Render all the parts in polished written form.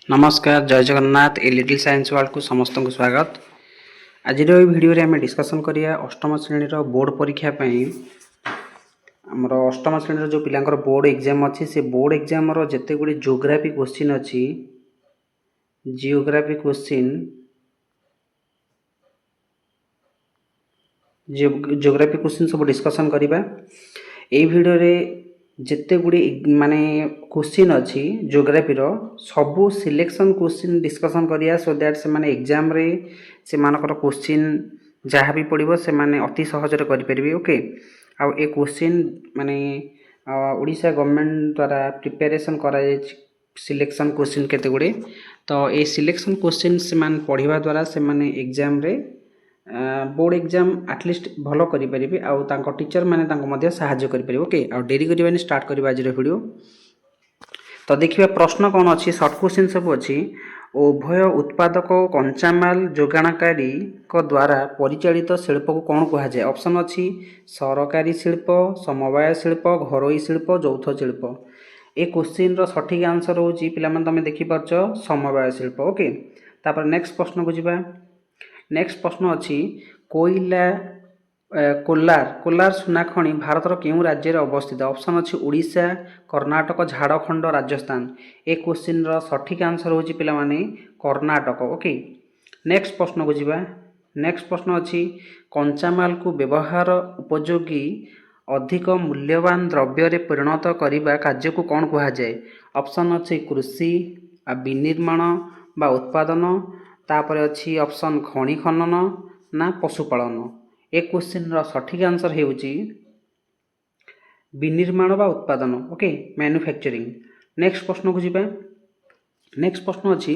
नमस्कार जय Jagannath a little science world को समस्त को स्वागत। आज वीडियो रे आम डिस्कसन करिया अष्टम श्रेणी बोर्ड परीक्षा आमर अष्टम श्रेणी जो पिलांकर बोर्ड एग्जाम अच्छी से बोर्ड एग्जाम जिते गुड़ी जियोग्राफी क्वेश्चन अच्छी जियोग्राफी क्वेश्चन सब डिस्कसन करिबा। ए वीडियो रे जिते गुड़ी माने क्वेश्चन अच्छी जियोग्राफी सबू सिलेक्शन क्वेश्चन डिस्कसन करिया सो दैट से माने एग्जाम रे से मानकर क्वेश्चन जहाँ भी पड़ो से माने अति सहज करें। ओके आ ए क्वेश्चन माने ओडिशा गवर्नमेंट द्वारा प्रिपरेशन करा सिलेक्शन क्वेश्चन केते गुड़े तो ए सिलेक्शन क्वेश्चन से माने पढ़िबा द्वारा से माने एग्जाम रे बोर्ड एग्जाम एटलिस्ट भल करें आउ तांको टीचर माने साहाय्य करें। ओके आ डेरी करबानी स्टार्ट करबा आज वीडियो। तो देखिए प्रश्न कौन अच्छी सर्ट क्वेश्चन सब अच्छी उभय उत्पादक कंचामाल जोगाणकारी द्वारा परिचालित शिल्प को कौन कह जाए। ऑप्शन अच्छी सरकारी शिल्प, समवाय शिल्प, घरोई शिल्प, यौथ शिल्प। ए क्वेश्चन रो सठिक आंसर होची पिला मन तमे देखि परछ समवाय शिल्प। ओके तापर नेक्स्ट प्रश्न को जिबा। नेक्स्ट प्रश्न अच्छी कोयला कोलार सुना खनि भारतर केउं राज्य रे अवस्थित। ऑप्शन अच्छी ओडिशा, कर्नाटक, झारखंड, राजस्थान। ए क्वेश्चन रो सठिक आंसर होची पिला माने कर्नाटक। ओके नेक्स्ट प्रश्न को जिबा। नेक्स्ट प्रश्न अच्छी कंचामाल को व्यवहार उपयोगी अधिक मूल्यवान द्रव्य रे परिणत करिबा कार्य को कौन कहा जाए। ऑप्शन अच्छी कृषि, विनिर्माण बा उत्पादन, तापर अच्छी ऑप्शन खनि खनन ना पशुपालन। ए क्वेश्चन रो सठिक आंसर हेउची विनिर्माण बा उत्पादन। Okay manufacturing. नेक्स्ट प्रश्न को जिबा। नेक्स्ट प्रश्न अच्छी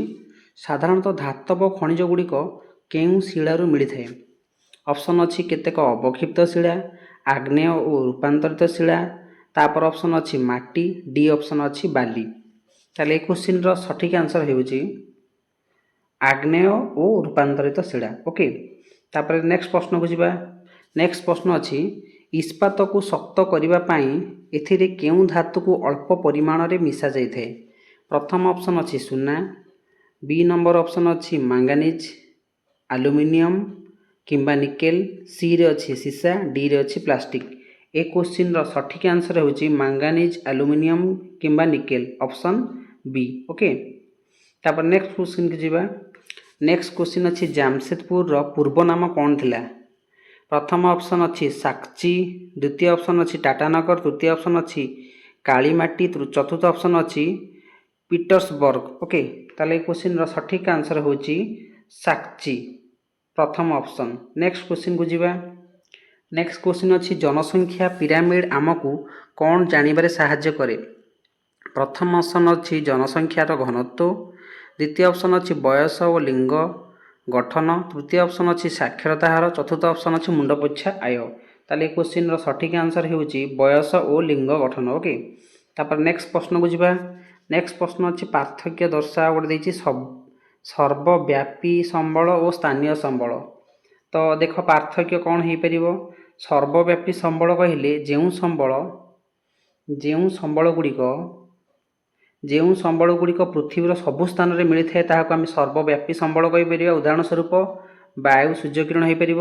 साधारणतः धातव खनिज गुड़िक केउं शिलारू मिलिथाए। ऑप्शन अच्छी केतेक अवक्षिप्त शिला, आग्नेय और रूपांतरित शिला, तापर ऑप्शन अच्छी माटी, डी ऑप्शन अच्छी बाली। ताले ए क्वेश्चन रो सठिक आंसर हेउची आग्नेय और रूपांतरित शिला। ओके तापर नेक्स्ट प्रश्न को जिबा। नेक्स्ट प्रश्न अच्छी इस्पात को शक्त करिबा पई एथिरे केउं धातु को अल्प परिमाण रे मिसा जाइथे। प्रथम ऑप्शन अच्छी सुना, बी नंबर ऑप्शन अच्छी मैंगानीज, एल्युमिनियम किंबा निकेल, सी रे अच्छी सीसा, डी रे अच्छी प्लास्टिक। ए क्वेश्चन रो सठिक आंसर होची मैंगानीज, एल्युमिनियम किंबा निकेल, ऑप्शन बी। ओके तापर नेक्स्ट क्वेश्चन के जिबा। नेक्स्ट क्वेश्चन अच्छी जामशेदपुर रो पूर्व नाम कौन थिला। प्रथम ऑप्शन अच्छी साक्ची, द्वितीय ऑप्शन अच्छी टाटानगर, तृतीय ऑप्शन अच्छी कालीमाटी, चतुर्थ ऑप्शन अच्छी पीटर्सबर्ग। ओके ताले क्वेश्चन रो सठिक आंसर होची साक्ची, प्रथम ऑप्शन। नेक्स्ट क्वेश्चन को जिबा। नेक्स्ट क्वेश्चन अच्छी जनसंख्या पिरामिड आमको कौन जानिबारे साहाय्य करे। प्रथम ऑप्शन अच्छी जनसंख्यार घनत्व, द्वितीय ऑप्शन अच्छी बयस और लिंग गठन, तृतीय ऑप्शन अच्छी साक्षरता हार, चतुर्थ ऑप्शन अच्छी मुंड पोछा आय। ताले क्वेश्चन रो सठिक आंसर हेउची बयस और लिंग गठन। ओके तापर नेक्स्ट प्रश्न को जिबा। नेक्स्ट प्रश्न अच्छी पार्थक्य दर्शा गोटे देछि सर्वव्यापी संबल और स्थानीय संबल। तो देख पार्थक्य कौन हो पारिबो। सर्वव्यापी संबल कहले जेउ संबल गुड़िक पृथ्वीर सबु स्थान में मिली था ताकू आम सर्वव्यापी संबल कहीपर। उदाहरण स्वरूप वायु सूर्यकिरण हो पार।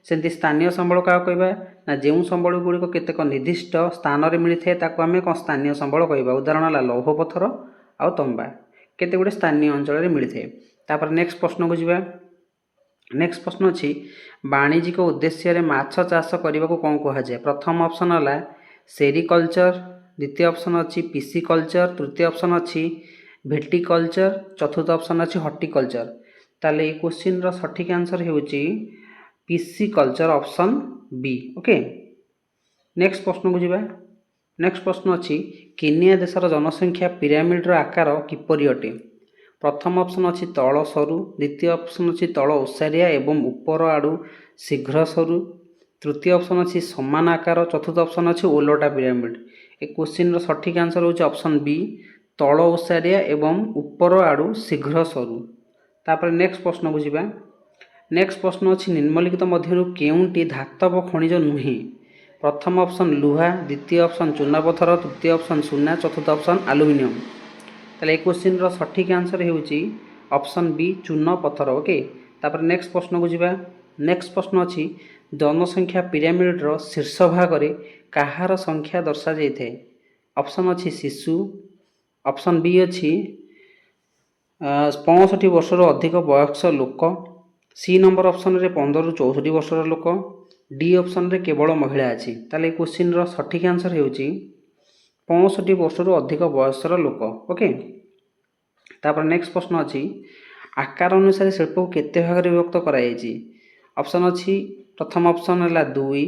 सेमती स्थानीय संबल क्या कहवा ना जो संबल गुड़िक केतेक निर्दिष्ट स्थान में मिली था ताकू आम कौन स्थानीय संबल कहवा। उदाहरण है लौह पत्थर आ तंबा केते गुड़े स्थानीय अंचल में मिली था। तापर नेक्स्ट प्रश्न को जिबा। नेक्स्ट प्रश्न अच्छी वाणिज्यिक उद्देश्य माछ चाष करने को कौन कह जाए। प्रथम ऑप्शन है सेरिकल्चर, द्वितीय ऑप्शन अच्छी पिसिकल्चर, तृतीय ऑप्शन अच्छी विटिकल्चर, चतुर्थ ऑप्शन अच्छी हॉर्टिकल्चर। ताले ये क्वेश्चन रो सठिक आंसर हेउची pisciculture, option B. Okay next प्रश्न को जिबा। नेक्स्ट प्रश्न अच्छी केनिया देशर जनसंख्या पिरामिड रो आकार किपरि अटे। प्रथम ऑप्शन अच्छी तल सरु, द्वितीय ऑप्शन अच्छी तल ओसारिया एवं ऊपर आड़ू शीघ्र सरु, तृतीय ऑप्शन अच्छी समान आकार, चतुर्थ ऑप्शन अच्छी ओलटा पिरामिड। ए क्वेश्चन रो सठिक आंसर होची ऑप्शन बी तल ओसारिया एवं ऊपर आड़ू शीघ्र सरु। तापर नेक्स्ट प्रश्न को जिबा। नेक्स्ट प्रश्न अच्छी निम्नलिखित मध्यरु केउंटी धातव खनिज नुहे। प्रथम ऑप्शन लुहा, द्वितीय ऑप्शन चूनापथर, तृतीय ऑप्शन सुना, चतुर्थ ऑप्शन एल्युमिनियम। ताले क्वेश्चन रो सठिक आंसर हेउची ऑप्शन बी चून पत्थर। ओके तापर नेक्स्ट प्रश्न को जिबा। नेक्स्ट प्रश्न अछि जनसंख्या पिरामिड रो शीर्ष भाग रे कहार संख्या दर्शा जाइथे। ऑप्शन अछि शिशु, ऑप्शन बी अछि 65 वर्ष अधिक बयस्क लोक, सी नंबर ऑप्शन रे 15 रु 64 वर्षर लोक, डी ऑप्शन रे केवल महिला अछि। ताले क्वेश्चन रो सठिक आंसर हेउची 65 वर्ष रु अधिक बयस्कर लोक। ओके तापर नेक्स्ट प्रश्न अछि आकार अनुसार शिल्प को केते भाग रे विभक्त करा जायछि। ऑप्शन अछि प्रथम ऑप्शन हला 2,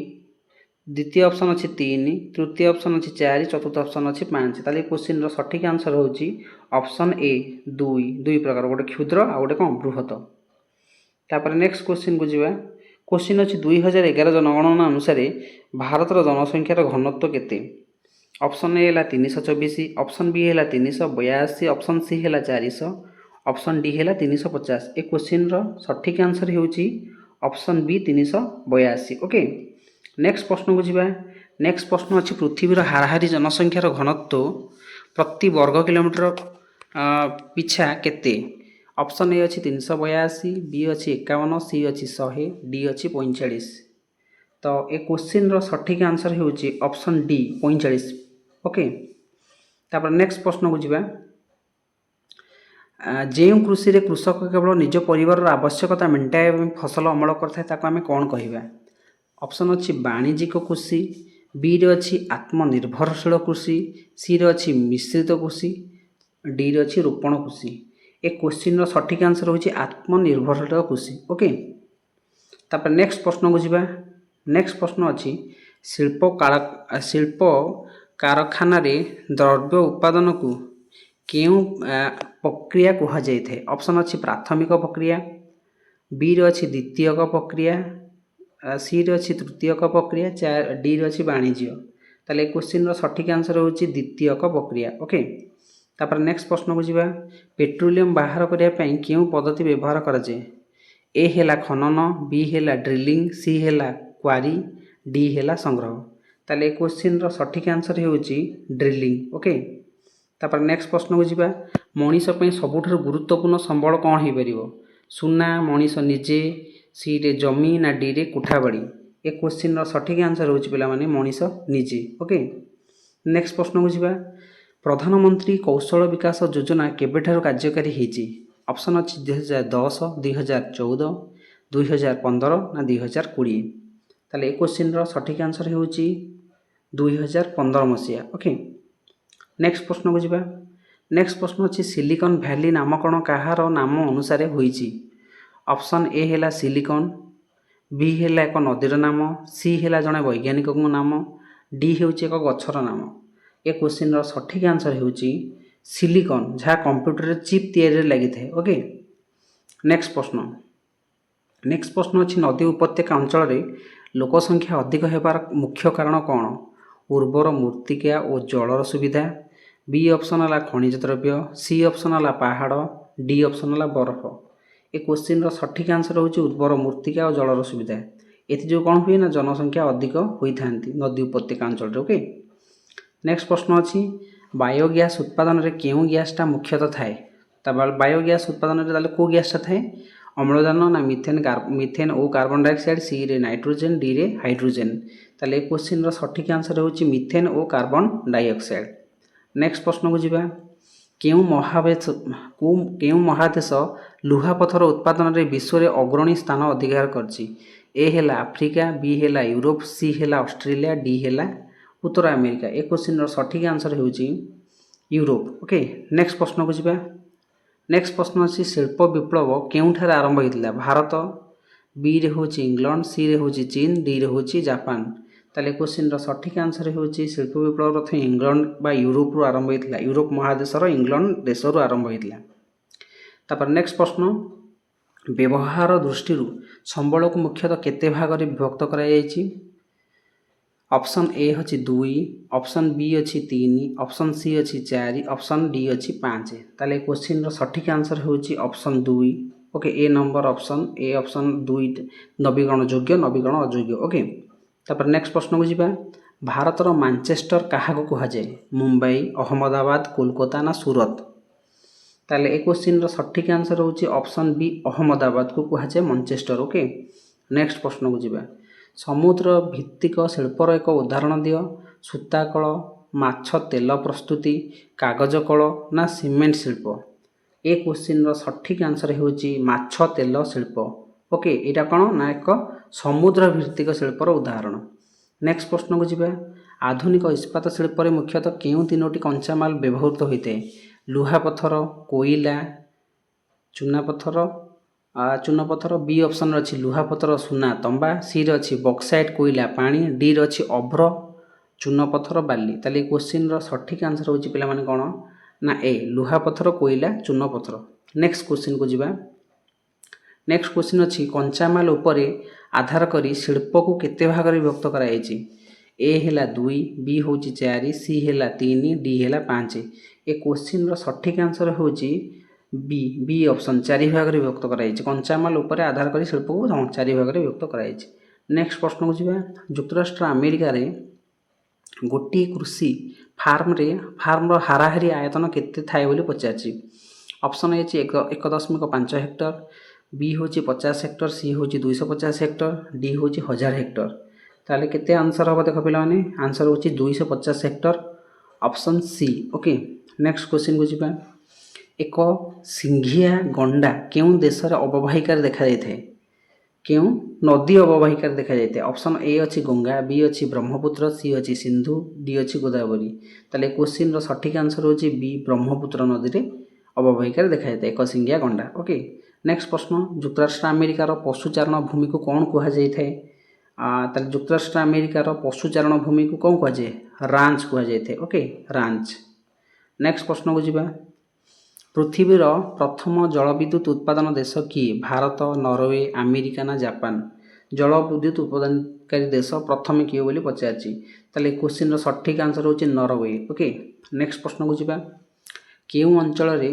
द्वितीय ऑप्शन अछि 3, तृतीय ऑप्शन अछि 4, चतुर्थ ऑप्शन अछि 5। ताले क्वेश्चन रो सठिक आंसर होउची ऑप्शन ए 2 दुई प्रकार गोटे क्षुद्र आ गोटे कोन बृहत। तापर नेक्स्ट क्वेश्चन को जिबा। क्वेश्चन अछि 2011 जनगणना अनुसार भारत रो जनसंख्यार घनत्व केते। ऑप्शन ए हला 324, ऑप्शन बी हला 382, ऑप्शन सी हला 400, ऑप्शन डी हला 350। ए क्वेश्चन रो सठिक आंसर हेउची ऑप्शन बी 382। ओके नेक्स्ट प्रश्न को जिबा। नेक्स्ट प्रश्न अछि पृथ्वी रो हाराहारी जनसंख्यार घनत्व प्रति वर्ग किलोमीटर पिछा केते। ऑप्शन ए अछि 382, बी अछि 51, सी अछि 100, डी अछि 45। तो ए क्वेश्चन रो सठिक आंसर हेउची ऑप्शन डी 45। ओके तापर नेक्स्ट प्रश्न को जिबा। जेउ कृषि रे कृषक केवल निज परिवार आवश्यकता मेंटाइबा फसल अमल करथाय ताको आमे कोन कहिबा। ऑप्शन अछि वाणिज्यिक कृषि, बी रे अछि आत्मनिर्भरशील कृषि, सी रे अछि मिश्रित कृषि, डी रे अछि रोपण कृषि। ए क्वेश्चन रो सठिक आंसर होछि आत्मनिर्भरशील कृषि। ओके तापर नेक्स्ट प्रश्न को जिबा। नेक्स्ट प्रश्न अछि शिल्प कारखाना रे द्रव्य उत्पादन को केउ प्रक्रिया कहा जायथे। ऑप्शन अछि प्राथमिक प्रक्रिया, बी रे अछि द्वितीयक प्रक्रिया, सी रे अछि तृतीयक प्रक्रिया, डी रे अछि वाणिज्य। ताले क्वेश्चन रो सठिक आंसर होछि द्वितीयक प्रक्रिया। ओके तापर नेक्स्ट प्रश्न को जिबा। पेट्रोलियम बाहर करिया पई केउ पद्धति व्यवहार करा जाय। ए हेला खनन, बी हेला ड्रिलिंग, सी हेला क्वारी, डी हेला संग्रह। ताले क्वेश्चन रो सठिक आंसर हेउची ड्रिलिंग। ओके तापर नेक्स्ट प्रश्न को जिबा। मनीष पई सबुठार गुरुत्वपूर्ण संबल कोन हे परिबो। सुना, मनीष निजे, सी रे जमी ना डी रे कुठाबाड़ी। ए क्वेश्चन रो सठिक आंसर होछि पिला माने मनीष निजे। ओके नेक्स्ट प्रश्न को जिबा। प्रधानमंत्री कौशल विकास योजना केबेठार कार्यकारी हेछि। ऑप्शन अछि 2010, 2014, 2015 ना 2020। ताले ए क्वेश्चन रो सठिक आंसर हेउची 2015 मसिया। ओके नेक्स्ट प्रश्न को जिबा। नेक्स्ट प्रश्न अछि सिलिकन वैली नामकरण कहार नाम अनुसार होइछि। ऑप्शन ए हेला सिलिकन, बी हेला एक नदीर नाम, सी हेला जणे वैज्ञानिक नाम, डी हेउछि एक गछर नाम। ए क्वेश्चन रो सठिक आंसर हेउछि सिलिकन जहा कंप्यूटर रे चिप तयारी रे लागि थाए। ओके नेक्स्ट प्रश्न अछि नदी उपत्यका अंचल रे लोक संख्या अधिक हेबार मुख्य कारण कोन। उर्वर मृत्तिका और जलर सुविधा, बी ऑप्शन हला खनिज द्रव्य, सी ऑप्शन हला पहाड़, डी ऑप्शन हला बरफ। ए क्वेश्चन रो सठिक आंसर होछि उर्वर मृत्तिका और जलर सुविधा। एथि जो कोन हुए ना जनसंख्या अधिक होई थांती नदी उपत्यका अंचल रे। ओके नेक्स्ट प्रश्न अछि बायोगैस उत्पादन रे केउ गैसटा मुख्यतः थाए। तबल बायोगैस उत्पादन रे ताले को गैसटा थाए। अम्लजान ना मिथेन और कार्बन डाइऑक्साइड, सी रे नाइट्रोजन, डी रे हाइड्रोजन। ताले क्वेश्चन रो सठिक आंसर होछि मिथेन और कार्बन डाइऑक्साइड। नेक्स्ट प्रश्न को जिबा। केउ महादेश लुहा पत्थर उत्पादन रे विश्व रे अग्रणी स्थान अधिकार करछि। ए हेला अफ्रिका, बी हेला यूरोप, सी हेला ऑस्ट्रेलिया, डी हेला उत्तर अमेरिका। ए क्वेश्चन रो सठिक आंसर हेउछि यूरोप। ओके नेक्स्ट प्रश्न को जिबा। नेक्स्ट प्रश्न अछि शिल्प विप्लव केउठार आरंभ होइतिला। भारत, बी रे होछि इंग्लैंड, सी रे होछि चीन, डी रे होछि जापान। ताले क्वेश्चन रो सठिक आंसर हेउछि शिल्प विप्लव प्रथम इंग्लैंड बा यूरोप रु आरंभ होइतिला। यूरोप महादेश रो इंग्लैंड देश रु आरंभ होइतिला। तापर नेक्स्ट प्रश्न व्यवहार दृष्टि रु संबल को मुख्यतः केते भाग रे विभक्त करा जायछि। ऑप्शन ए अछि 2, ऑप्शन बी अछि 3, ऑप्शन सी अछि 4, ऑप्शन डी अछि 5। ताले क्वेश्चन रो सठिक आंसर होछि ऑप्शन 2। ओके ए नंबर ऑप्शन ए ऑप्शन 2 नवीकरण योग्य नवीकरण अयोग्य। ओके तापर नेक्स्ट प्रश्न को जिबा। भारत रो मैनचेस्टर काहा को कहा जाय। मुंबई, अहमदाबाद, कोलकाता ना सूरत। ताले ए क्वेश्चन रो सठिक आंसर होची ऑप्शन बी अहमदाबाद को कहा जाए मैनचेस्टर। ओके नेक्स्ट प्रश्न को जिबा समुद्र भित्तिक शिल्पर एक उदाहरण दियो सूता कल माछ तेल प्रस्तुति कागज कल ना सीमेंट शिल्प। ए क्वेश्चन रो सठिक आंसर होची माछ तेल शिल्प। ओके एटा कौन ना एक समुद्र भित्तिक शिल्पर उदाहरण। नेक्स्ट प्रश्न को जिबा आधुनिक इस्पात शिल्प मुख्यतः केउं तीनोटी कंचामाल व्यवहृत होते लुहापथर कोईला चूनापथर बी ऑप्शन अच्छी लुहापथर सुना तंबा सी रही बक्साइट कोईला पानी डी रही अभ्र चूनपथर बाली। ताले क्वेश्चन रो सठिक आंसर होची पिला माने कोन ना ए लुहापथर कोईला चूनपथर। नेक्स्ट क्वेश्चन को जिबा नेक्स्ट क्वेश्चन अच्छी कंचामाल उपरे आधार करी शिल्प को केते भाग रे विभक्त कराइछि ए हेला 2 बी होची 4 सी हेला 3 डी हेला 5। ए क्वेश्चन रो सठिक आंसर होची बी ऑप्शन 4 भाग रे विभक्त कराइछि कंचामाल उपरे आधार करी शिल्प को 4 भाग रे विभक्त कराइछि। नेक्स्ट प्रश्न को जिबा युक्तराष्ट्र अमेरिका रे गोटी कृषि फार्म रो हाराहारी आयतन केते थाए बोली पचाछि। ऑप्शन ए 1.5 हेक्टर बी होची 50 हेक्टर सी होची 250 हेक्टर डी होची 1000 हेक्टर। ताले केते आंसर हम देख पिला माने आंसर होची 250 hectare option C. Okay next question को जिबा एक सिंघिया गंडा केउं देश रे अववाहिकार देखा जाय थाए केउं नदी अववाहिकार देखा जाय थाए। ऑप्शन ए अछि गंगा बी अछि ब्रह्मपुत्र सी अछि सिंधु डी अछि गोदावरी। ताले क्वेश्चन रो सठिक आंसर होची बी ब्रह्मपुत्र नदी रे अववाहिकार देखा जाय थाए एक सिंघिया गंडा। ओके नेक्स्ट प्रश्न युक्तराष्ट्र अमेरिकार पशुचारण भूमि को कौन कहा जाय थाए ताले युक्तराष्ट्र अमेरिकार पशुचारण भूमि को कौन कहा जाए रांच कहा जाय थाए। ओके रांच। नेक्स्ट प्रश्न को जिबा पृथ्वीर प्रथम जलविद्युत उत्पादन देश कि भारत नॉर्वे अमेरिका ना जापान। जलविद्युत उत्पादनकारी देश प्रथम किए बोली पचारछि ताले क्वेश्चन रो सठिक आंसर होची नॉर्वे। ओके नेक्स्ट प्रश्न को जिबा केउं अंचल रे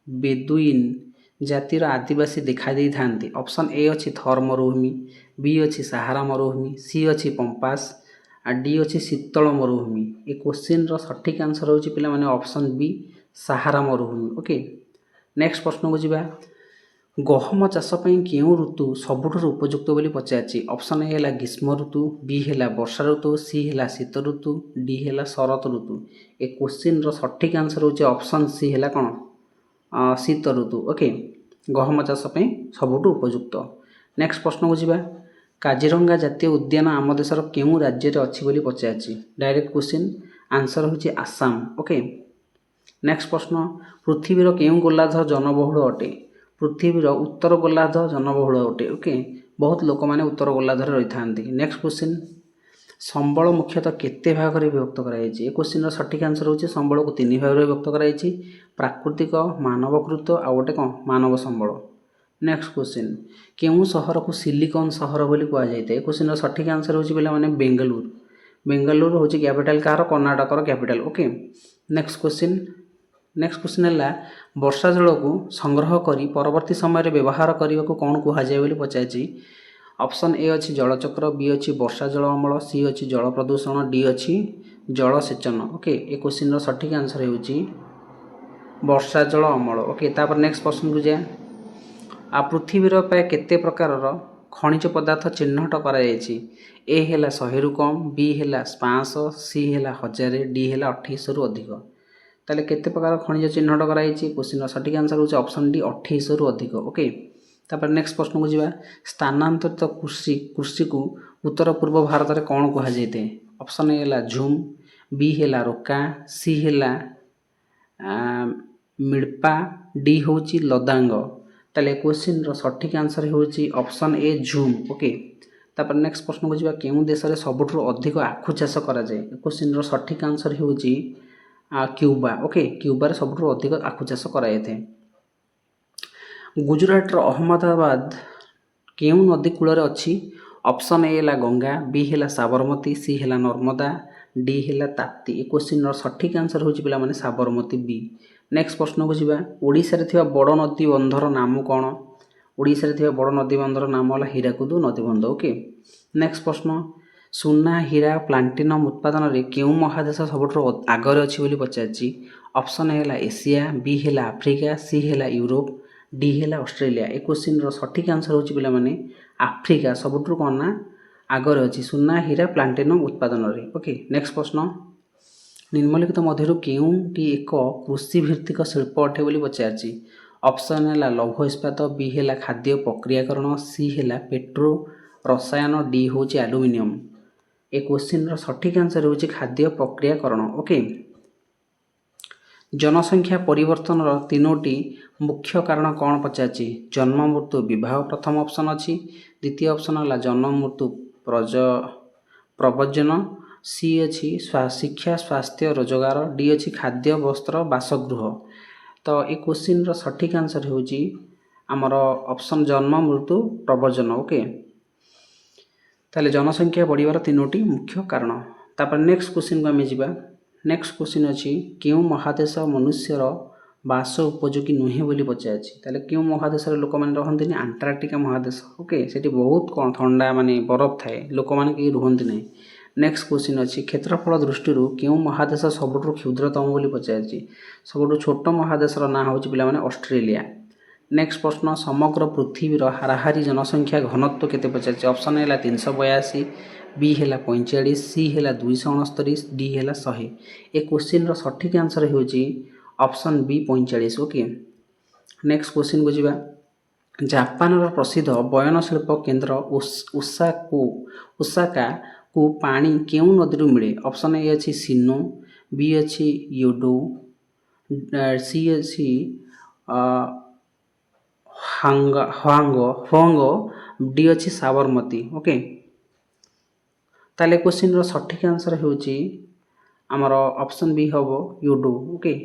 बेदुइन जातिर आदिवासी देखा दी थांती। ऑप्शन ए अछि थर मरुभूमि बी अछि सहारा मरुभूमि सी अछि पंपास आ डी अछि शीतल मरुभूमि। ए क्वेश्चन रो सठिक आंसर होची पिला माने ऑप्शन बी सहारा मरुभूमि। ओके नेक्स्ट प्रश्न को जिबा गहम चाष पई केउं ऋतु सबुठुर उपयुक्त बोली पचारछि। ऑप्शन ए हैला ग्रीष्म ऋतु बी हैला वर्षा ऋतु सी हैला शीत ऋतु डी हैला शरत ऋतु। ए क्वेश्चन रो सठिक आंसर होची ऑप्शन सी हैला कोन शीत ऋतु। ओके गहम चाष पई सबुठु उपयुक्त। नेक्स्ट प्रश्न को जिबा काजीरंगा जातीय उद्यान आम देशर केउं राज्य रे अछि बोली पचारछि। डायरेक्ट क्वेश्चन आंसर होची आसाम। ओके नेक्स्ट प्रश्न पृथ्वीर केउं गोलार्ध जनबहुल अटे। पृथ्वीर उत्तर गोलार्ध जनबहुल अटे। ओके बहुत लोक माने उत्तर गोलार्ध रे रहि थांती। नेक्स्ट क्वेश्चन संबल मुख्यतः केते भाग रे विभक्त कराइछि। ए क्वेश्चन रो सठिक आंसर होची संबल को 3 भाग रे विभक्त कराइछि प्राकृतिक मानवकृत आ गोटे कोन मानव संबल। नेक्स्ट क्वेश्चन केउं शहर को सिलिकॉन शहर बोली कहा जायते। क्वेश्चन रो सठिक आंसर होची बेला माने बेंगलुरु। बेंगलुरु होची कैपिटल कार कर्नाटक रो कैपिटल। ओके नेक्स्ट क्वेश्चन है वर्षा जल को संग्रह करी परवर्ती समय रे व्यवहार करने को कौन कहा जाए बोली पचारछि। ऑप्शन ए अच्छी जलचक्र बी अच्छी वर्षा जल अमल सी अच्छी जल प्रदूषण डी अच्छी जलसेचन। ओके ए क्वेश्चन रो सठिक आंसर होची वर्षा जल अमल। ओके तापर नेक्स्ट प्रश्न को जाए आ पृथ्वीर प्राय केते प्रकार खनिज पदार्थ चिन्हट करा जायछि। ए हैला 100 रु कम बी हैला 500 सी हैला 1000 डी हैला 2800 रु अधिक। ताले केते प्रकार खनिज चिन्हट करा जायछि। क्वेश्चन रो सठिक आंसर होची ऑप्शन डी 2800 रु अधिक। ओके तापर नेक्स्ट प्रश्न को जिबा स्थानांतरित कृषि को उत्तर पूर्व भारत रे कोन कहा जायते। ऑप्शन ए हैला झूम बी हैला रोका सी हैला मिडपा डी होची लदांग। ताले क्वेश्चन रो सठिक आंसर होची ऑप्शन ए झूम। ओके तापर नेक्स्ट प्रश्न को जिबा केउं देश रे सबुठु अधिक आखु चाष करा जाय। क्वेश्चन रो सठिक आंसर होची क्यूबा। ओके क्यूबा रे सबुठु अधिक आखु चाष करा जायते। गुजरात रो अहमदाबाद केउं नदी कूल रे अछि। ऑप्शन ए हैला गंगा बी हैला साबरमती सी हैला नर्मदा डी हैला ताप्ती। ए क्वेश्चन रो सठिक आंसर होची पिला माने साबरमती बी। नेक्स्ट प्रश्न को जिबा ओडिसा रे थिबा बड़ नदी बंधर नाम कोन। ओडिसा रे थिबा बड़ नदी बंधर नाम होला हीराकुद नदी बंध। ओके नेक्स्ट प्रश्न सुना हीरा प्लाटिनम उत्पादन रे केउं महादेश सबुठु आगरे अछि बोली पचारछि। ऑप्शन है एशिया, बी है आफ्रिका, सी है यूरोप, डी है ऑस्ट्रेलिया। ए क्वेश्चन सठिक आंसर होची पिला माने आफ्रिका सबुठु कोन ना आगर अछि सुना हीरा प्लांटेनम उत्पादन रे। ओके नेक्स्ट प्रश्न, निम्नलिखित मध्यरु केउंटी एक कृषि भित्तिक शिल्प अटे बोली पचारछि। ऑप्शन है लौह इस्पात, बी है खाद्य प्रक्रियाकरण, सी है पेट्रो रसायन, डी हूँ एल्युमिनियम। ए क्वेश्चन सठिक आंसर होची खाद्य प्रक्रियाकरण। ओके जनसंख्या परिवर्तन तीनोटी मुख्य कारण कौन पचारछि। जन्म मृत्यु विवाह प्रथम ऑप्शन अच्छी, द्वितीय ऑप्शन है जन्म मृत्यु प्रव्रजन, सी अच्छी शिक्षा स्वास्थ्य रोजगार, डी अच्छी खाद्य वस्त्र बासगृह। तो ये क्वेश्चन सठिक आंसर होची आमर ऑप्शन जन्म मृत्यु प्रव्रजन। ओके ताले जनसंख्या बढ़िबार तीनोटी मुख्य कारण। तापर नेक्स्ट क्वेश्चन को आम जा। नेक्स्ट क्वेश्चन अच्छी क्यों महादेश मनुष्यर बास उपयोगी नुहे बोली पचारछि। ताले क्यों महादेश लोक मैंने रहते अंटार्कटिका महादेश। ओके सेठी बहुत कौन ठंडा माने बरफ थाए लोक मैंने कहीं रुहति ना। नेक्स्ट क्वेश्चन अच्छी क्षेत्रफल दृष्टि क्यों महादेश सबुठु क्षुद्रतम बोली पचारछि। सबुठु छोट महादेश ना हूँ पे ऑस्ट्रेलिया। नेक्स्ट प्रश्न, समग्र पृथ्वीर हाराहारी जनसंख्या घनत्व केते पचारछि। ऑप्शन है 382, बी है 45, सी है 269, डी है 100। ए क्वेश्चन सठिक आंसर होची option B 45। Okay next question को जीवा। जापान प्रसिद्ध बयनशिल्प केन्द्र ओसाका को पानी केउं नदी मिले। ऑप्शन ए अच्छी सिनो, बी अच्छी योडो, सी अच्छी हुआंगो, डी अच्छी साबरमती। ओके ताले क्वेश्चन सठिक आंसर होची आमर ऑप्शन बी हम योडो। ओके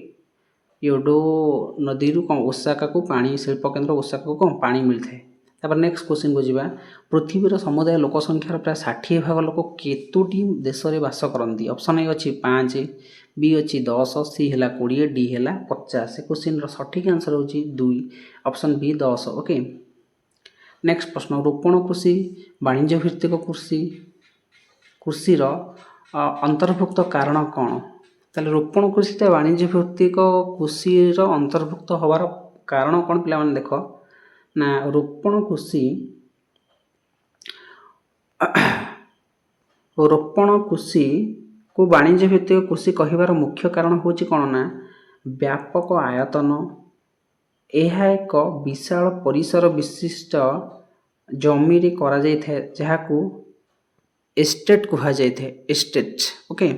योडो नदी कौन ओसाका को पानी शिल्प केन्द्र ओसाका को कौन पानी मिलता है। तापर नेक्स्ट क्वेश्चन को जीवा। पृथ्वीर समुदाय लोक संख्यार प्राय 60% लोक केतोटी देश में बास करती। ऑप्शन ए अच्छी 5, बी अच्छी 10, सी है 20, डी है 50। क्वेश्चन सठिक आंसर होची 2 ऑप्शन बी 10। ओके नेक्स्ट प्रश्न, रोपण कृषि वाणिज्य भित्तिक कृषिर अंतर्भुक्त कारण कौन। ताले रोपण कृषि वाणिज्य भित्तिक कृषिर अंतर्भुक्त होवार कारण कौन पिला माने देख ना रोपण कृषि को वाणिज्य भित्तिक कृषि कहिबार मुख्य कारण होची कौन ना व्यापक आयतन। यह एक विशाल परिसर विशिष्ट जमी रे करा जाय थे जहाकू एस्टेट कहा जाय थे एस्टेट। ओके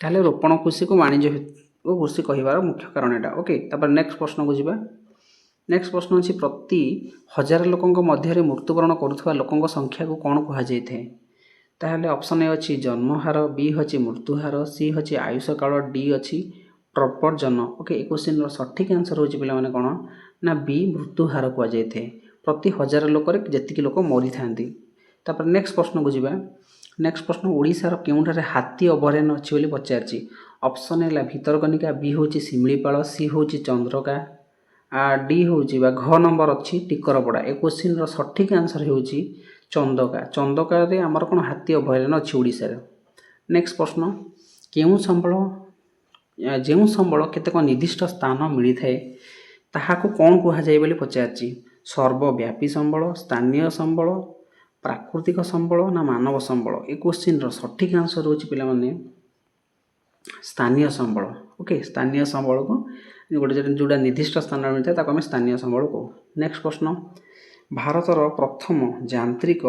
ताले रोपण कृषि को वाणिज्य कृषि कहिबार मुख्य कारण एटा। ओके तापर नेक्स्ट प्रश्न को जीवा। नेक्स्ट प्रश्न अच्छी प्रति 1000 लोकों मध्य मृत्युवरण करुवा लोकों संख्या को कौन कह जाय थे। ताहले ऑप्शन ए अच्छी जन्महार, बी अच्छी मृत्युहार, सी अच्छी आयुष काल, डी अच्छी प्रव्रजन। ओके क्वेश्चन सठिक आंसर होची पिला माने कोन ना बी मृत्युहार कह जाय थे। प्रति 1000 लोक जेतिकी लोक मरी थांती। तापर नेक्स्ट प्रश्न को जीवा। नेक्स्ट प्रश्न, ओडिशार केउंठारे हाथी अभयारण्य अच्छी बोली पचारछि। ऑप्शन है भितरकनिका, बी होची शिमिलीपाल, सी होची चंद्रका, डी होची बा घ नंबर अच्छी टिकरपड़ा। ए क्वेश्चन सठिक आंसर होची चंदका। चंदका रे आमर कोन हाथी अभयारण्य अच्छी ओडिशा रे। नेक्स्ट प्रश्न, केउं संबल केतेक निर्दिष्ट स्थान मिली थाए ताहाको कौन कह जाय बोली पचारछि। सर्वव्यापी संबल, स्थानीय संबल, प्राकृतिक संबल ना मानव संबल। ए क्वेश्चन सठिक आंसर होची पिला माने स्थानीय संबल। ओके स्थानीय संबल को गोटे जोड़ा निर्दिष्ट स्थान मिलता है आम स्थानीय संबल को। नेक्स्ट प्रश्न, भारतर प्रथम यांत्रिक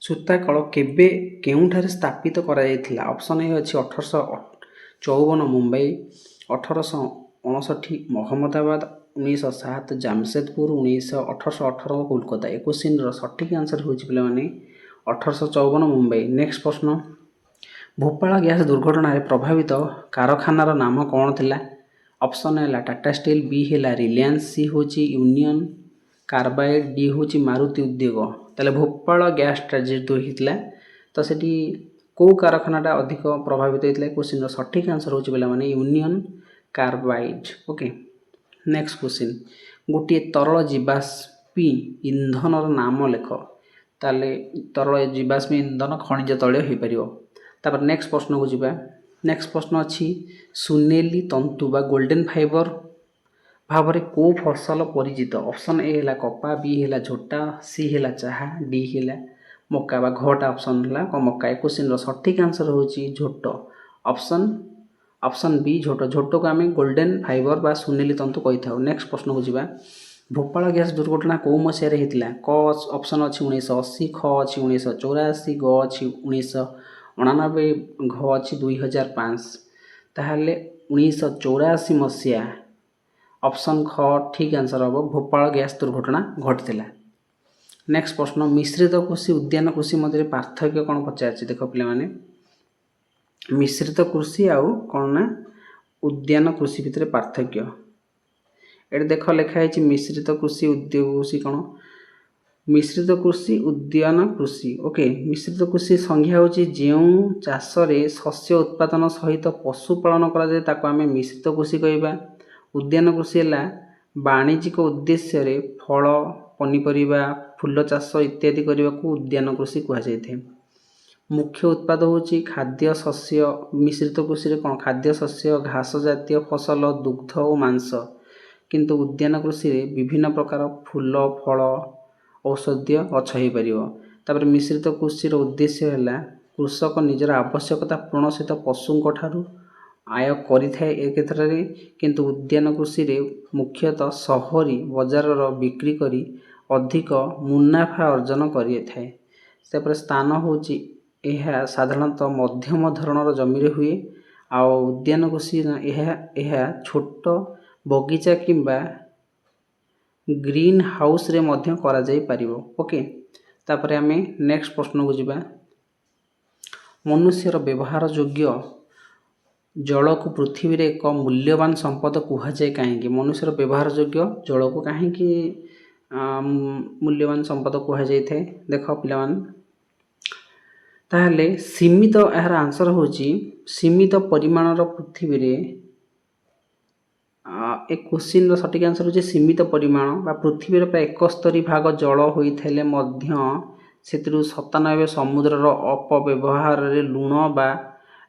सूताकल केबे केउंठारे स्थापित करा जायथिला। ऑप्शन ए अछि 1854 मुंबई, 1859 अहमदाबाद, 1907 जामशेदपुर, 1818 कोलकाता। ए क्वेश्चन सठिक आंसर होची पिला माने 1854 मुंबई। नेक्स्ट प्रश्न, भोपाल गैस दुर्घटना प्रभावित कारखानार नाम कौन थिला। ऑप्शन है टाटा स्टील, बी है रिलायंस, सी होची यूनियन कार्बाइड, डी होची मारुति उद्योग। ताले भोपाल गैस ट्रेजेडी होइतिला तो सेठी को कारखानाटा अधिक प्रभावित होइतिला। क्वेश्चन सठिक आंसर होची पिला माने union carbide. Okay next question, गोटे तरल जीवाश्मी इंधनर नाम लेख। ताले तरल जीवाश्मी इंधन खनिज तैल हो पारिबो। तापर नेक्स्ट प्रश्न को जीवा। नेक्स्ट प्रश्न अच्छी सुनेली तंतु बा गोल्डन फाइबर भाव में को फसल परिचित ऑप्शन ए है कपा बी है झोटा सी है चाहा डी है मक्का बा घटा ऑप्शन है मक्का। क्वेश्चन सठिक आंसर हूँ झोट ऑप्शन बी झोट। झोट को आम गोल्डन फाइबर बा सुनेली तंतु कही था। नेक्स्ट प्रश्न को जीवा भोपाल गैस दुर्घटना कौ मसीह होता क ऑप्शन अच्छी 1980 ख अच्छी 1984 ग अच्छी 1989 घ अच्छी 2005 ताहले 1984 मसीहा ऑप्शन ख ठीक आंसर हम भोपाल गैस दुर्घटना घटी। नेक्स्ट प्रश्न मिश्रित कृषि उद्यान कृषि मध्य पार्थक्य कौन पचार देख पे मिश्रित कृषि आउ कौन ना उद्यान कृषि भितर पार्थक्य ये देख लिखाई मिश्रित कृषि उद्योग कृषि कौन मिश्रित कृषि उद्यान कृषि ओके। मिश्रित कृषि संज्ञा हूँ जो चाष शस्य उत्पादन सहित पशुपालन करें मिश्रित कृषि कहवा। उद्यान कृषि है वाणिज्यिक उद्देश्य रे फल पनीपरिया फूल चाष इत्यादि करने को उद्यान कृषि कहुए। मुख्य उत्पाद हूँ खाद्य शस्य मिश्रित कृषि कौन खाद्य शस्य घास जातीय फसल दुग्ध और मांस किंतु उद्यान कृषि विभिन्न प्रकार फूल फल औषधीय गछ हो पार। मिश्रित कृषि उद्देश्य है कृषक निजर आवश्यकता पूर्ण सहित पशुओं ठारू आय करें ए क्षेत्र में किंतु उद्यान कृषि मुख्यतः सहरी बजार बिक्री करी अधिक मुनाफा अर्जन करें। स्थान हूँ यह साधारणतः मध्यम धरणर जमी हुए आ उद्यान कृषि यह छोट बगीचा किंबा ग्रीन हाउस रे मध्य करा जाई परिबो ओके। तापर आमे नेक्स्ट प्रश्न को जीवा मनुष्यर व्यवहार योग्य जल को पृथ्वी रे एक मूल्यवान संपद कहुए कहीं मनुष्यर व्यवहार योग्य जल को कहीं मूल्यवान संपद कहुए देख पिलामान ताहले सीमित यार आंसर हूँ सीमित परिमाणर पृथ्वी रे एक क्वेश्चन सठिक आंसर हूँ सीमित परिमाण बा पृथ्वी प्राय 71 भाग जल होते से 97 समुद्रर अपव्यवहार लुण बा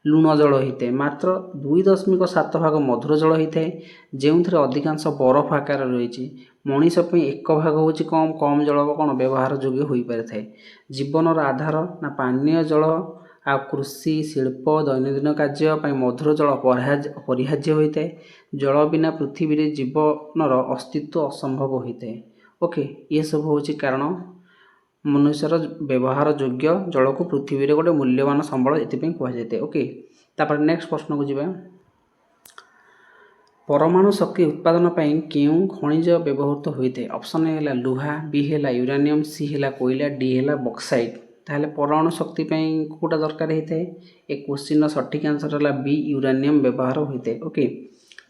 लुण जल होता है मात्र 2.7 भाग मधुर जल होता है जो अधिकांश बरफ आकार रही मनीष एक भाग हूँ कम कम जल कौन व्यवहार योग्य हो पारि था। जीवनर आधार ना पानीय जल आ कृषि शिल्प दैनंदिन कार्य मधुर जल अपरिहार्य होता है। जल बिना पृथ्वी रे जीवनर अस्तित्व असंभव होता है ओके। ये सब हूँ कारण मनुष्यर व्यवहार योग्य जल को पृथ्वी रे गोटे मूल्यवान संबल ये कहुए ओके। तापर नेक्स्ट प्रश्न को जीवा परमाणु शक्ति उत्पादन पर क्यों खनिज व्यवहृत होता है। ऑप्शन ए है लुहा बी है यूरानियम सी है कोयला डी है बक्साइट ताहले परमाणु शक्ति कौटा दरकार होता है। एक क्वेश्चन सठिक आंसर है बी यूरानियम व्यवहार होता है ओके।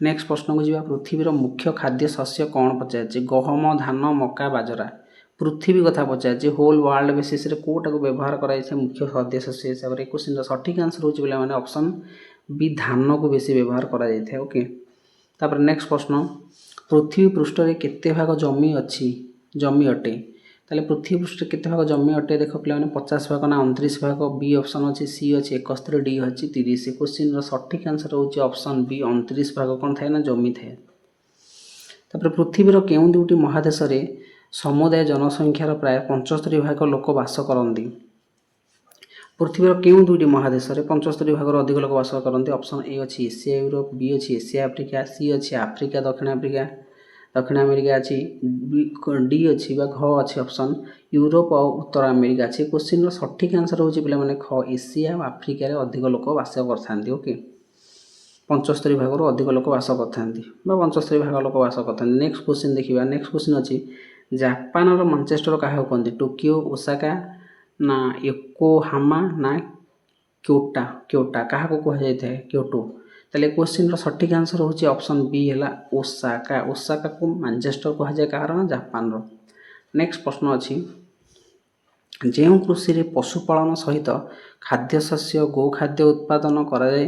नेक्स्ट प्रश्न को जीवा पृथ्वीर मुख्य खाद्य शस्य कौन पचार गहम धान मका बाजरा पृथ्वी कथा पचार होल वर्ल्ड बेसीस कौटा को व्यवहार कराई मुख्य खाद्य शस्य हिसाब से। क्वेश्चन सठिक आंसर हूँ पे ऑप्शन बी धान को बेसी व्यवहार कराई ओके। तापर नेक्स्ट प्रश्न पृथ्वी पृष्ठ रे केते भाग जमी अच्छी जमी अटे ताले पृथ्वी पृष्ठ केते भाग जमी अटे देख पे 50 भाग ना 29 भाग बी ऑप्शन अच्छी सी अच्छी 71 डी अच्छी 30। क्वेश्चन सठिक आंसर हूँ ऑप्शन बी 29 भाग कौन थाए ना जमी थाए। तापर पृथ्वीर केउं दुटी महादेश रे समुदाय जनसंख्यार प्राय 75 भाग लोक बास करती पृथ्वीर केउं दुईटी महादेश में 75 भाग अधिक लोक बास करते। ऑप्शन ए अच्छी एशिया यूरोप बी अच्छी एशिया आफ्रिका सी अच्छी आफ्रिका दक्षिण अमेरिका अच्छी डी अच्छी घ अच्छी ऑप्शन यूरोप और उत्तर अमेरिका अच्छी। क्वेश्चन सठिक आंसर हूँ पे ख एशिया और आफ्रिकार अधिक लोक बास करते ओके। 75 भाग अधिक लोक बास करते 75 भाग लोक बास करते। नेक्स्ट क्वेश्चन देखिए नेक्स्ट क्वेश्चन अच्छी जापान मानचेस्टर क्या कहते टोकियो ओसाका ना योकोहामा ना क्योटा क्योटा क्या कहुए क्योटो ताले क्वेश्चन सठिक आंसर हूँ ऑप्शन बी है ओसाका ओसाका को मानचेस्टर कहुए कारण जापान। नेक्स्ट प्रश्न अच्छी जो कृषि रे पशुपालन सहित खाद्य शस्य गो खाद्य उत्पादन कराए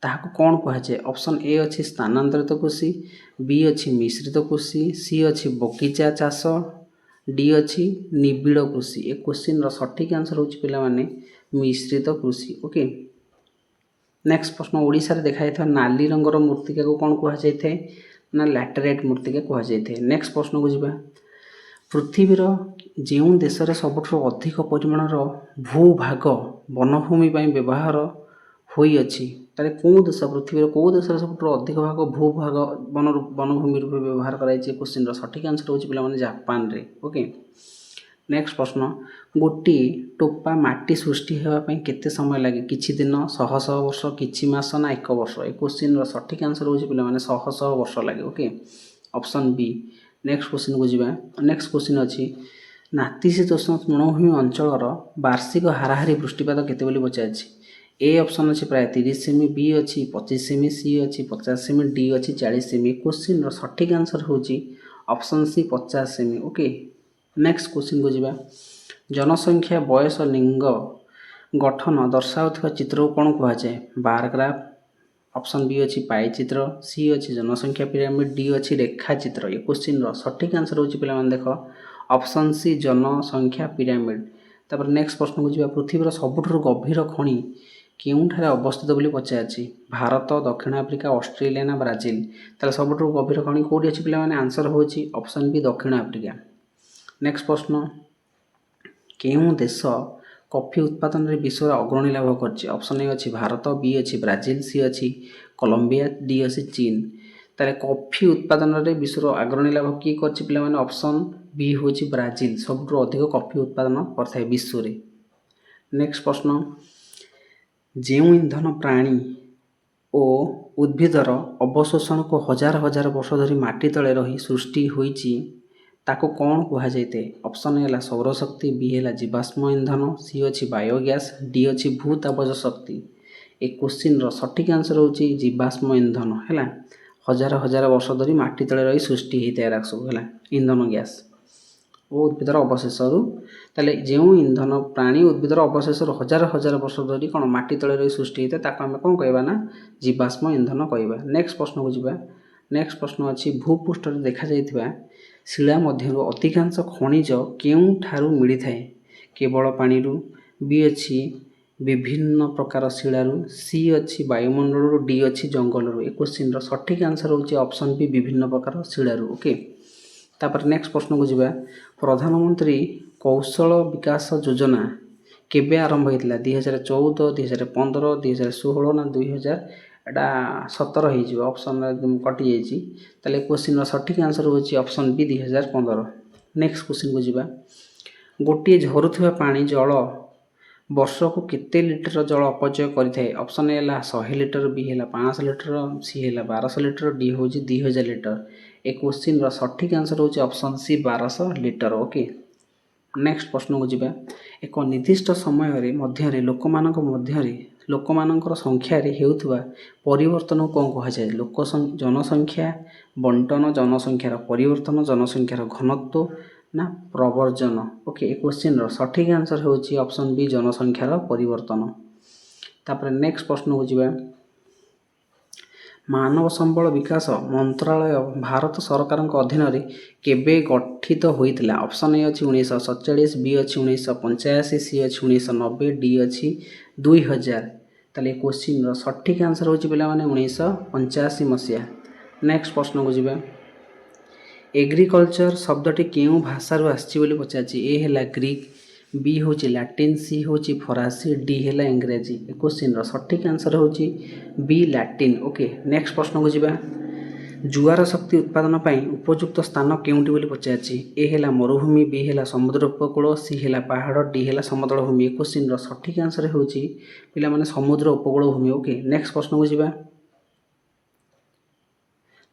ताहाको कौन कहुए। ऑप्शन ए अच्छी स्थानांतरित कृषि बी अच्छी मिश्रित कृषि सी अच्छी बगीचा चाष डी अच्छी निबिड़ कृषि। एक क्वेश्चन सठिक आंसर हूँ पे मिश्रित कृषि ओके। नेक्स्ट प्रश्न ओडिशा रे देखा नाली रंगर मूर्तिका को कौन कहुए ना लैटेराइट मूर्तिका कहुए। नेक्स्ट प्रश्न को जीवा पृथ्वीर जो देश में सबुठ अधिक परिमाणर भूभाग वनभूमि व्यवहार होइअछि ताले कौ देश पृथ्वीर कौ देश सबुठ अधिक भाग भूभाग वनभूमि रूप व्यवहार कराई क्वेश्चन सठिक आंसर होछि पिला माने जापान रे। ओके नेक्स्ट प्रश्न गोटे टोपा माटी सृष्टि होगापी केते समय लगे किछि दिन शह शह वर्ष किछि मास ना एक वर्ष ए क्वेश्चन सठिक आंसर होछि पिला माने शह शह वर्ष लगे। Okay option B. Next question को जीवा नेक्स्ट क्वेश्चन अछि नातिशीतोष्ण तृणभूमि अंचलर वार्षिक हाराहारी वृष्टिपात केते बोली पचाछि। ए ऑप्शन अच्छी प्राय 30 सेमी बी अच्छी 25 सेमी सी अच्छी 50 सेमी डी अच्छी 40 सेमी क्वेश्चन सठिक आंसर होची ऑप्शन सी 50 सेमी। ओके नेक्स्ट क्वेश्चन को जीवा जनसंख्या बयस लिंग गठन दर्शाउथवा चित्र को कौन कहुए बार ग्राफ। ऑप्शन बी अच्छी पाई चित्र सी अच्छी जनसंख्या पिरामिड डी अच्छी रेखा चित्र। ये क्वेश्चन सठिक आंसर होची पिला माने देख ऑप्शन सी जनसंख्या पिरामिड। तापर नेक्स्ट प्रश्न को जीवा पृथ्वीर सबुठारु गभीर खनि केउठारे अवस्थित बोली पचाछि भारत दक्षिण आफ्रिका ऑस्ट्रेलिया ना ब्राजिल ताले सबुठारु गभीर खनि कोठी अछि पिला माने आंसर होची ऑप्शन बी दक्षिण आफ्रिका। नेक्स्ट प्रश्न केउं देश कॉफी उत्पादन में विश्व अग्रणी लाभ करछि। ऑप्शन ए अच्छी भारत बी अच्छी ब्राजिल सी अच्छी कोलंबिया डी अच्छी चीन ताले कॉफी उत्पादन में विश्व अग्रणी लाभ किए करछि पिला माने ऑप्शन बी होची ब्राजिल सबुठु अधिक कॉफी उत्पादन करथाय विश्व रे। नेक्स्ट प्रश्न जेउ इंधन प्राणी और उद्भिदर अवशोषण को हजार हजार वर्ष धरी माटी तले रही सृष्टि होईची ताको कौन कहुए। ऑप्शन है सौरशक्ति बी है जीवाश्म इंधन सी अच्छी बायोगैस डी अच्छी भूतापज शक्ति। एक क्वेश्चन सठिक आंसर होची जीवाश्म इंधन है हजार हजार वर्ष धरी माटी तले रही सृष्टि होता है सब है इंधन गैस और उद्भिदर अवशेष ताले जो इंधन प्राणी उद्भिदर अवशेष हजार हजार वर्ष धरी कौन माटी तले रही सृष्टि होता है ताको आम कौन कहवा ना जीवाश्म इंधन कहवा। नेक्स्ट प्रश्न को जीवा नेक्स्ट प्रश्न अच्छी भूपृष्ठ देखा जाइथिबा शिला मध्यरु अधिकांश खनिज केउठारु मिली थाए केवल पानीरू बी अच्छी विभिन्न प्रकार शिलारू सी अच्छी वायुमंडल डी अच्छी जंगल। ए क्वेश्चन सठिक आंसर होची ऑप्शन बी विभिन्न प्रकार शिलारू। ओके तापर नेक्स्ट प्रश्न को जीवा प्रधानमंत्री कौशल विकास योजना केबे आरंभ होइतिला 2014 2015 2016 ना 2017 हो ऑप्शन कटि जाइए ताले क्वेश्चन सठिक आंसर होची ऑप्शन बी 2015। नेक्स्ट क्वेश्चन को जीवा गोटे झरुथुवा पानी जल वर्ष को केते लिटर जल अपचय करिथाय। ऑप्शन ए 100 लिटर बी है 500 लिटर सी है 1200 लिटर डी हूँ 2000 लिटर। ए क्वेश्चन सठिक आंसर होची option C 1200 litre. Okay next प्रश्न को जीवा एक निर्दिष्ट समय मध्य लोकमानंकर संख्या रे हेउथुवा परिवर्तन कौन कहुए लोक जनसंख्या बंटन जनसंख्यार परिवर्तन जनसंख्यार घनत्व ना प्रवर्जन। ओके क्वेश्चन सठिक आंसर होची ऑप्शन बी जनसंख्यार परिवर्तन। तापर नेक्स्ट प्रश्न को जीवा मानव संबल विकास मंत्रालय भारत सरकार अधीन रे केबे गठित होइतिला। ऑप्शन ए अच्छी 1947 बी अच्छी 1985 सी अच्छी 1990 डी अच्छी 2000 ताले क्वेश्चन सठिक आंसर होची पिला माने 1985 मसीहा। नेक्स्ट प्रश्न को जीवा एग्रीकल्चर शब्दटी केउ भाषा रो आछि बोली पचाछि। ए हैला ग्रीक बी होची लैटिन सी होची फरासी डी हैला इंग्रजी। ए क्वेश्चन सठिक आंसर होची बी लैटिन। ओके नेक्स्ट प्रश्न को जीवा जुआर शक्ति उत्पादन पई उपयुक्त स्थान केउटी बोली पचाछि। ए हैला मरुभूमि बी हैला समुद्र उपकूल सी हैला पहाड़ डी हैला समतल भूमि। ए क्वेश्चन सठिक आंसर होची पिला माने समुद्र उपकूल भूमि। ओके नेक्स्ट प्रश्न को जीवा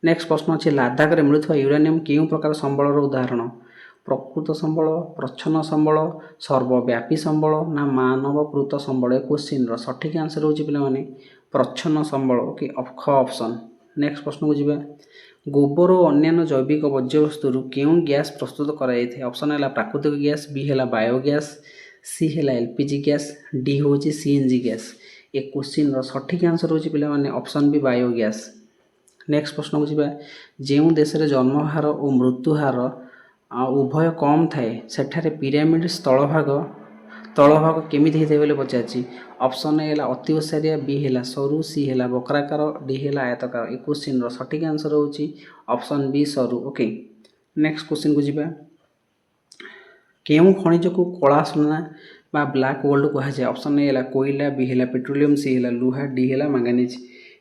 नेक्स्ट प्रश्न अच्छे लद्दाख रे मिलुवा यूरानियम केउं प्रकार संबलर उदाहरण प्रकृत संबल प्रच्छन्न संबल सर्वव्यापी संबल ना मानवकृत संबल। क्वेश्चन सठिक आंसर होची पिला माने प्रच्छन्न संबल। ओके ख ऑप्शन। नेक्स्ट प्रश्न को जीवा गोबर और अन्य जैविक वर्ज्यवस्तु केउं गैस प्रस्तुत कराइथे। ऑप्शन है प्राकृतिक गैस बी है बायोगैस सी है एलपीजी गैस डी होची सीएनजी गैस। ए क्वेश्चन सठिक आंसर होची पिला माने ऑप्शन बी बायोगैस। नेक्स्ट प्रश्न को जीवा जो देश में जन्महार और मृत्युहार उभय कम थाए सेठारे पिरामिड स्थलभाग ତଳଭାଗ କେମିତି ହେଇଥାଏ ବୋଲି ପଚାରିଛି। ଅପସନ୍ ଏ ହେଲା ଅତି ଓସାରିଆ, ବି ହେଲା ସରୁ, ସି ହେଲା ବକ୍ରାକାର, ଡି ହେଲା ଆୟତାକାର। ଏ କ୍ୱେଶ୍ଚିନ୍ର ସଠିକ୍ ଆନ୍ସର୍ ହେଉଛି ଅପସନ୍ ବି ସରୁ। ଓକେ, ନେକ୍ସଟ କ୍ୱେଶ୍ଚିନ୍କୁ ଯିବା। କେଉଁ ଖଣିଜକୁ କଳା ସୁନା ବା ବ୍ଲାକ୍ ଗୋଲ୍ଡ କୁହାଯାଏ? ଅପସନ୍ ଏ ହେଲା କୋଇଲା, ବି ହେଲା ପେଟ୍ରୋଲିୟମ୍, ସି ହେଲା ଲୁହା, ଡି ହେଲା ମାଙ୍ଗାନିଜ୍।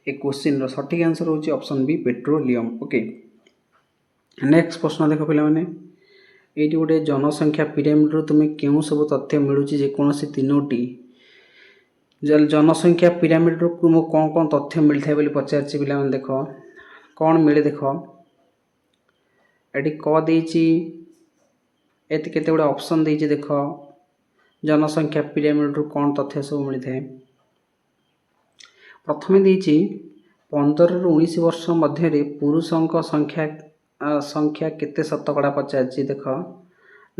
ଏ କ୍ୱେଶ୍ଚିନ୍ର ସଠିକ୍ ଆନ୍ସର୍ ହେଉଛି ଅପସନ୍ ବି ପେଟ୍ରୋଲିୟମ୍। ଓକେ, ନେକ୍ସଟ ପ୍ରଶ୍ନ ଦେଖ ପିଲାମାନେ। ଏଇଠି ଗୋଟେ ଜନସଂଖ୍ୟା ପିରାମିଡ଼ରୁ ତୁମେ କେଉଁ ସବୁ ତଥ୍ୟ ମିଳୁଛି ଯେକୌଣସି ତିନୋଟି ଜନସଂଖ୍ୟା ପିରାମିଡ଼ରୁ ମୁଁ କ'ଣ ତଥ୍ୟ ମିଳିଥାଏ ବୋଲି ପଚାରିଛି ପିଲାମାନେ। ଦେଖ କ'ଣ ମିଳେ, ଦେଖ ଏଠି କ ଦେଇଛି, ଏତେ କେତେ ଗୁଡ଼େ ଅପସନ୍ ଦେଇଛି। ଦେଖ ଜନସଂଖ୍ୟା ପିରାମିଡ଼ରୁ କ'ଣ ତଥ୍ୟ ସବୁ ମିଳିଥାଏ। ପ୍ରଥମେ ଦେଇଛି 15ରୁ 19 ବର୍ଷ ମଧ୍ୟରେ ପୁରୁଷଙ୍କ ସଂଖ୍ୟା କେତେ ଶତକଡ଼ା ପଚାରିଛି। ଦେଖ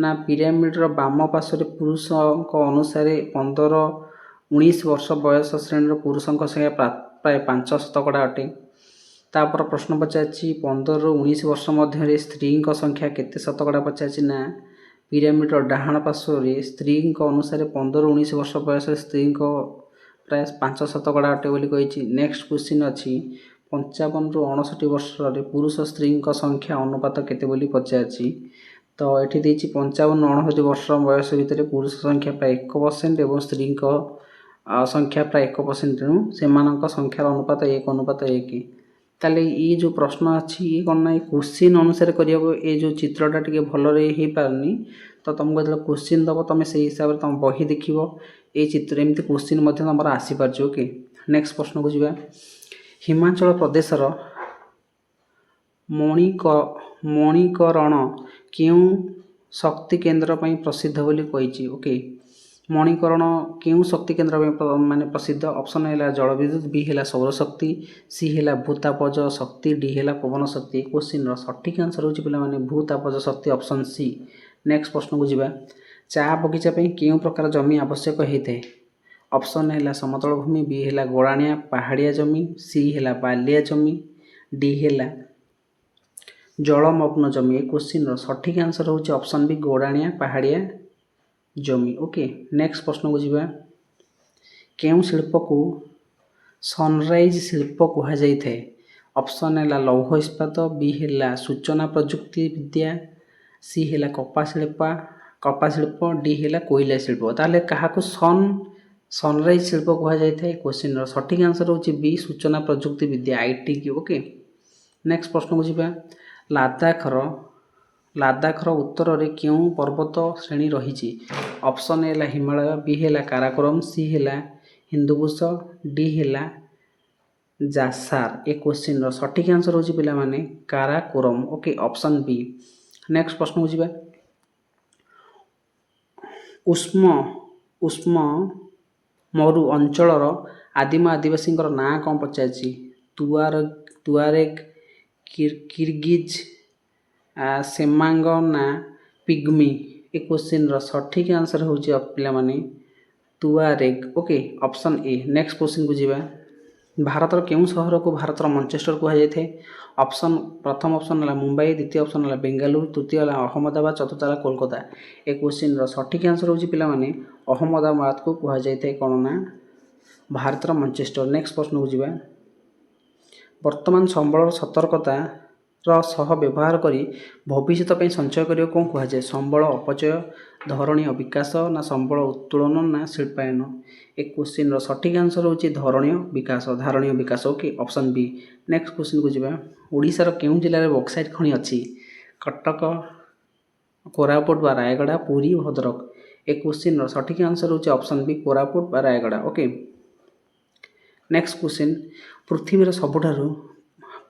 ନା ପିରାମିଡ଼ର ବାମ ପାର୍ଶ୍ୱରେ ପୁରୁଷଙ୍କ ଅନୁସାରେ 15-19 ବର୍ଷ ବୟସ ଶ୍ରେଣୀର ପୁରୁଷଙ୍କ ସଂଖ୍ୟା ପ୍ରାୟ 5% ଅଟେ। ତାପରେ ପ୍ରଶ୍ନ ପଚାରିଛି 15ରୁ 19 ବର୍ଷ ମଧ୍ୟରେ ସ୍ତ୍ରୀଙ୍କ ସଂଖ୍ୟା କେତେ ଶତକଡ଼ା ପଚାରିଛି। ନା ପିରାମିଡ଼ର ଡାହାଣ ପାର୍ଶ୍ୱରେ ସ୍ତ୍ରୀଙ୍କ ଅନୁସାରେ 15-19 ବର୍ଷ ବୟସରେ ସ୍ତ୍ରୀଙ୍କ ପ୍ରାୟ 5% ଅଟେ ବୋଲି କହିଛି। ନେକ୍ସଟ କ୍ୱେଶ୍ଚିନ୍ ଅଛି 55ରୁ 59 ବର୍ଷରେ ପୁରୁଷ ସ୍ତ୍ରୀଙ୍କ ସଂଖ୍ୟା ଅନୁପାତ କେତେ ବୋଲି ପଚାରିଛି। ତ ଏଠି ଦେଇଛି 55-59 ବର୍ଷ ବୟସ ଭିତରେ ପୁରୁଷ ସଂଖ୍ୟା ପ୍ରାୟ 1% ଏବଂ ସ୍ତ୍ରୀଙ୍କ ସଂଖ୍ୟା ପ୍ରାୟ 1%। ତେଣୁ ସେମାନଙ୍କ ସଂଖ୍ୟାର ଅନୁପାତ 1:1। ତାହେଲେ ଏଇ ଯେଉଁ ପ୍ରଶ୍ନ ଅଛି ଇଏ କ'ଣ ନା ଏ କ୍ୱେଶ୍ଚିନ୍ ଅନୁସାରେ କରିବାକୁ, ଏ ଯେଉଁ ଚିତ୍ରଟା ଟିକେ ଭଲରେ ହେଇପାରୁନି। ତ ତୁମକୁ ଯେତେବେଳେ କ୍ୱେଶ୍ଚିନ୍ ଦେବ ତୁମେ ସେଇ ହିସାବରେ ତୁମ ବହି ଦେଖିବ। ଏଇ ଚିତ୍ର ଏମିତି କ୍ୱେଶ୍ଚିନ୍ ମଧ୍ୟ ତୁମର ଆସିପାରୁଛି। ଓକେ, ନେକ୍ସଟ ପ୍ରଶ୍ନକୁ ଯିବା। ହିମାଚଳ ପ୍ରଦେଶର ମଣିକରଣ କେଉଁ ଶକ୍ତି କେନ୍ଦ୍ର ପାଇଁ ପ୍ରସିଦ୍ଧ ବୋଲି କହିଛି। ଓକେ, ମଣିକରଣ କେଉଁ ଶକ୍ତି କେନ୍ଦ୍ର ପାଇଁ ପ୍ରସିଦ୍ଧ? ଅପସନ୍ ହେଲା ଜଳବିଦ୍ୟୁତ୍, ବି ହେଲା ସୌରଶକ୍ତି, ସି ହେଲା ଭୂତାପଜ ଶକ୍ତି, ଡି ହେଲା ପବନ ଶକ୍ତି। ଏ କ୍ୱେଶ୍ଚିନ୍ର ସଠିକ୍ ଆନ୍ସର୍ ହେଉଛି ପିଲାମାନେ ଭୂତାପଜ ଶକ୍ତି, ଅପସନ୍ ସି। ନେକ୍ସଟ ପ୍ରଶ୍ନକୁ ଯିବା। ଚା' ବଗିଚା ପାଇଁ କେଉଁ ପ୍ରକାର ଜମି ଆବଶ୍ୟକ ହେଇଥାଏ? ଅପସନ୍ ହେଲା ସମତଳ ଭୂମି, ବି ହେଲା ଗଡ଼ାଣିଆ ପାହାଡ଼ିଆ ଜମି, ସି ହେଲା ବାଲିଆ ଜମି, ଡି ହେଲା ଜଳମଗ୍ନ ଜମି। ଏ କ୍ୱେଶ୍ଚିନ୍ର ସଠିକ୍ ଆନ୍ସର୍ ହେଉଛି ଅପସନ୍ ବି ଗଡ଼ାଣିଆ ପାହାଡ଼ିଆ ଜମି। ଓକେ, ନେକ୍ସଟ ପ୍ରଶ୍ନକୁ ଯିବା। କେଉଁ ଶିଳ୍ପକୁ ସନରାଇଜ୍ ଶିଳ୍ପ କୁହାଯାଇଥାଏ? ଅପସନ୍ ହେଲା ଲୌହ ଇସ୍ପାତ, ବି ହେଲା ସୂଚନା ପ୍ରଯୁକ୍ତି ବିଦ୍ୟା, ସି ହେଲା କପା ଶିଳ୍ପ, ଡି ହେଲା କୋଇଲା ଶିଳ୍ପ। ତାହେଲେ କାହାକୁ ସନରାଇଜ୍ ଶିଳ୍ପ କୁହାଯାଇଥାଏ? କ୍ୱେଶ୍ଚିନ୍ର ସଠିକ୍ ଆନ୍ସର୍ ହେଉଛି ବି ସୂଚନା ପ୍ରଯୁକ୍ତି ବିଦ୍ୟା, IT କି। ଓକେ, ନେକ୍ସଟ ପ୍ରଶ୍ନକୁ ଯିବା। ଲାଦାଖର ଉତ୍ତରରେ କେଉଁ ପର୍ବତ ଶ୍ରେଣୀ ରହିଛି? ଅପସନ୍ ହେଲା ହିମାଳୟ, ବି ହେଲା କାରାକୋରମ୍, ସି ହେଲା ହିନ୍ଦୁକୁଶ, ଡି ହେଲା ଜାସାର। ଏ କ୍ୱେଶ୍ଚିନ୍ର ସଠିକ୍ ଆନ୍ସର୍ ହେଉଛି ପିଲାମାନେ Karakoram. Okay, option B. Next ପ୍ରଶ୍ନକୁ ଯିବା। ଉଷ୍ମ ମରୁ ଅଞ୍ଚଳର ଆଦିମ ଆଦିବାସୀଙ୍କର ନାଁ କ'ଣ ପଚାରିଛି? ତୁଆରେଗ, କିର୍ଗିଜ୍, ସେମାଙ୍ଗ ନା ପିଗ୍ମି। ଏ କ୍ୱେଶ୍ଚିନ୍ର ସଠିକ୍ ଆନ୍ସର୍ ହେଉଛି ପିଲାମାନେ Tuareg. Okay, option A. Next କ୍ୱେଶ୍ଚିନ୍କୁ ଯିବା। ଭାରତର କେଉଁ ସହରକୁ ଭାରତର ମଞ୍ଚେଷ୍ଟର କୁହାଯାଇଥାଏ? ପ୍ରଥମ ଅପସନ୍ ହେଲା ମୁମ୍ବାଇ, ଦ୍ୱିତୀୟ ଅପସନ୍ ହେଲା ବେଙ୍ଗାଲୁରୁ, ତୃତୀୟ ହେଲା ଅହମ୍ମଦାବାଦ, ଚତୁର୍ଥ ହେଲା କୋଲକାତା। ଏ କ୍ୱେଶ୍ଚିନ୍ର ସଠିକ୍ ଆନ୍ସର୍ ହେଉଛି ପିଲାମାନେ ଅହମ୍ମଦାବାଦକୁ କୁହାଯାଇଥାଏ କ'ଣ ନା ଭାରତର ମଞ୍ଚେଷ୍ଟର। ନେକ୍ସଟ ପ୍ରଶ୍ନକୁ ଯିବା। ବର୍ତ୍ତମାନ ସମ୍ବଳର ସତର୍କତାର ସହ ବ୍ୟବହାର କରି ଭବିଷ୍ୟତ ପାଇଁ ସଞ୍ଚୟ କରିବାକୁ କ'ଣ କୁହାଯାଏ? ସମ୍ବଳ ଅପଚୟ, ଧରଣୀ ବିକାଶ, ନା ସମ୍ବଳ ଉତ୍ତୋଳନ, ନା ଶିଳ୍ପାୟନ। ଏ କ୍ୱେଶ୍ଚିନ୍ର ସଠିକ୍ ଆନ୍ସର୍ ହେଉଛି ଧାରଣୀୟ ବିକାଶ। Okay, option B. ନେକ୍ସଟ କ୍ୱେଶ୍ଚିନ୍କୁ ଯିବା। ଓଡ଼ିଶାର କେଉଁ ଜିଲ୍ଲାରେ ବକ୍ସାଇଟ୍ ଖଣି ଅଛି? କଟକ, କୋରାପୁଟ ବା ରାୟଗଡ଼ା, ପୁରୀ, ଭଦ୍ରକ। ଏ କ୍ୱେଶ୍ଚିନ୍ର ସଠିକ୍ ଆନ୍ସର୍ ହେଉଛି ଅପସନ୍ ବି କୋରାପୁଟ ବା ରାୟଗଡ଼ା। Okay, next question. ପୃଥିବୀର ସବୁଠାରୁ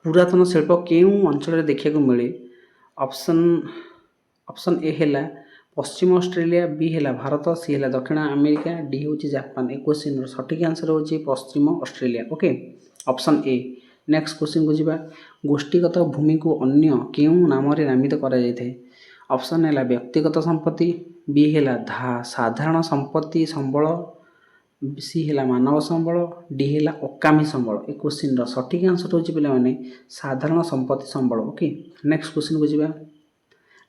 ପୁରାତନ ଶିଳ୍ପ କେଉଁ ଅଞ୍ଚଳରେ ଦେଖିବାକୁ ମିଳେ? ଅପସନ୍ ଏ ହେଲା ପଶ୍ଚିମ ଅଷ୍ଟ୍ରେଲିଆ, ବି ହେଲା ଭାରତ, ସି ହେଲା ଦକ୍ଷିଣ ଆମେରିକା, ଡି ହେଉଛି ଜାପାନ। ଏ କ୍ୱେଶ୍ଚିନ୍ର ସଠିକ୍ ଆନ୍ସର୍ ହେଉଛି ପଶ୍ଚିମ Australia. Okay, option A. Next କ୍ୱେଶ୍ଚିନ୍କୁ ଯିବା। ଗୋଷ୍ଠୀଗତ ଭୂମିକୁ ଅନ୍ୟ କେଉଁ ନାମରେ ନାମିତ କରାଯାଇଥାଏ? ଅପସନ୍ ହେଲା ବ୍ୟକ୍ତିଗତ ସମ୍ପତ୍ତି, ବି ହେଲା ସାଧାରଣ ସମ୍ପତ୍ତି ସମ୍ବଳ, ସି ହେଲା ମାନବ ସମ୍ବଳ, ଡି ହେଲା ଅକାମୀ ସମ୍ବଳ। ଏ କ୍ୱେଶ୍ଚିନ୍ର ସଠିକ୍ ଆନ୍ସର୍ ହେଉଛି ପିଲାମାନେ ସାଧାରଣ ସମ୍ପତ୍ତି ସମ୍ବଳ। ଓକେ, ନେକ୍ସଟ କ୍ୱେଶ୍ଚିନ୍କୁ ଯିବା।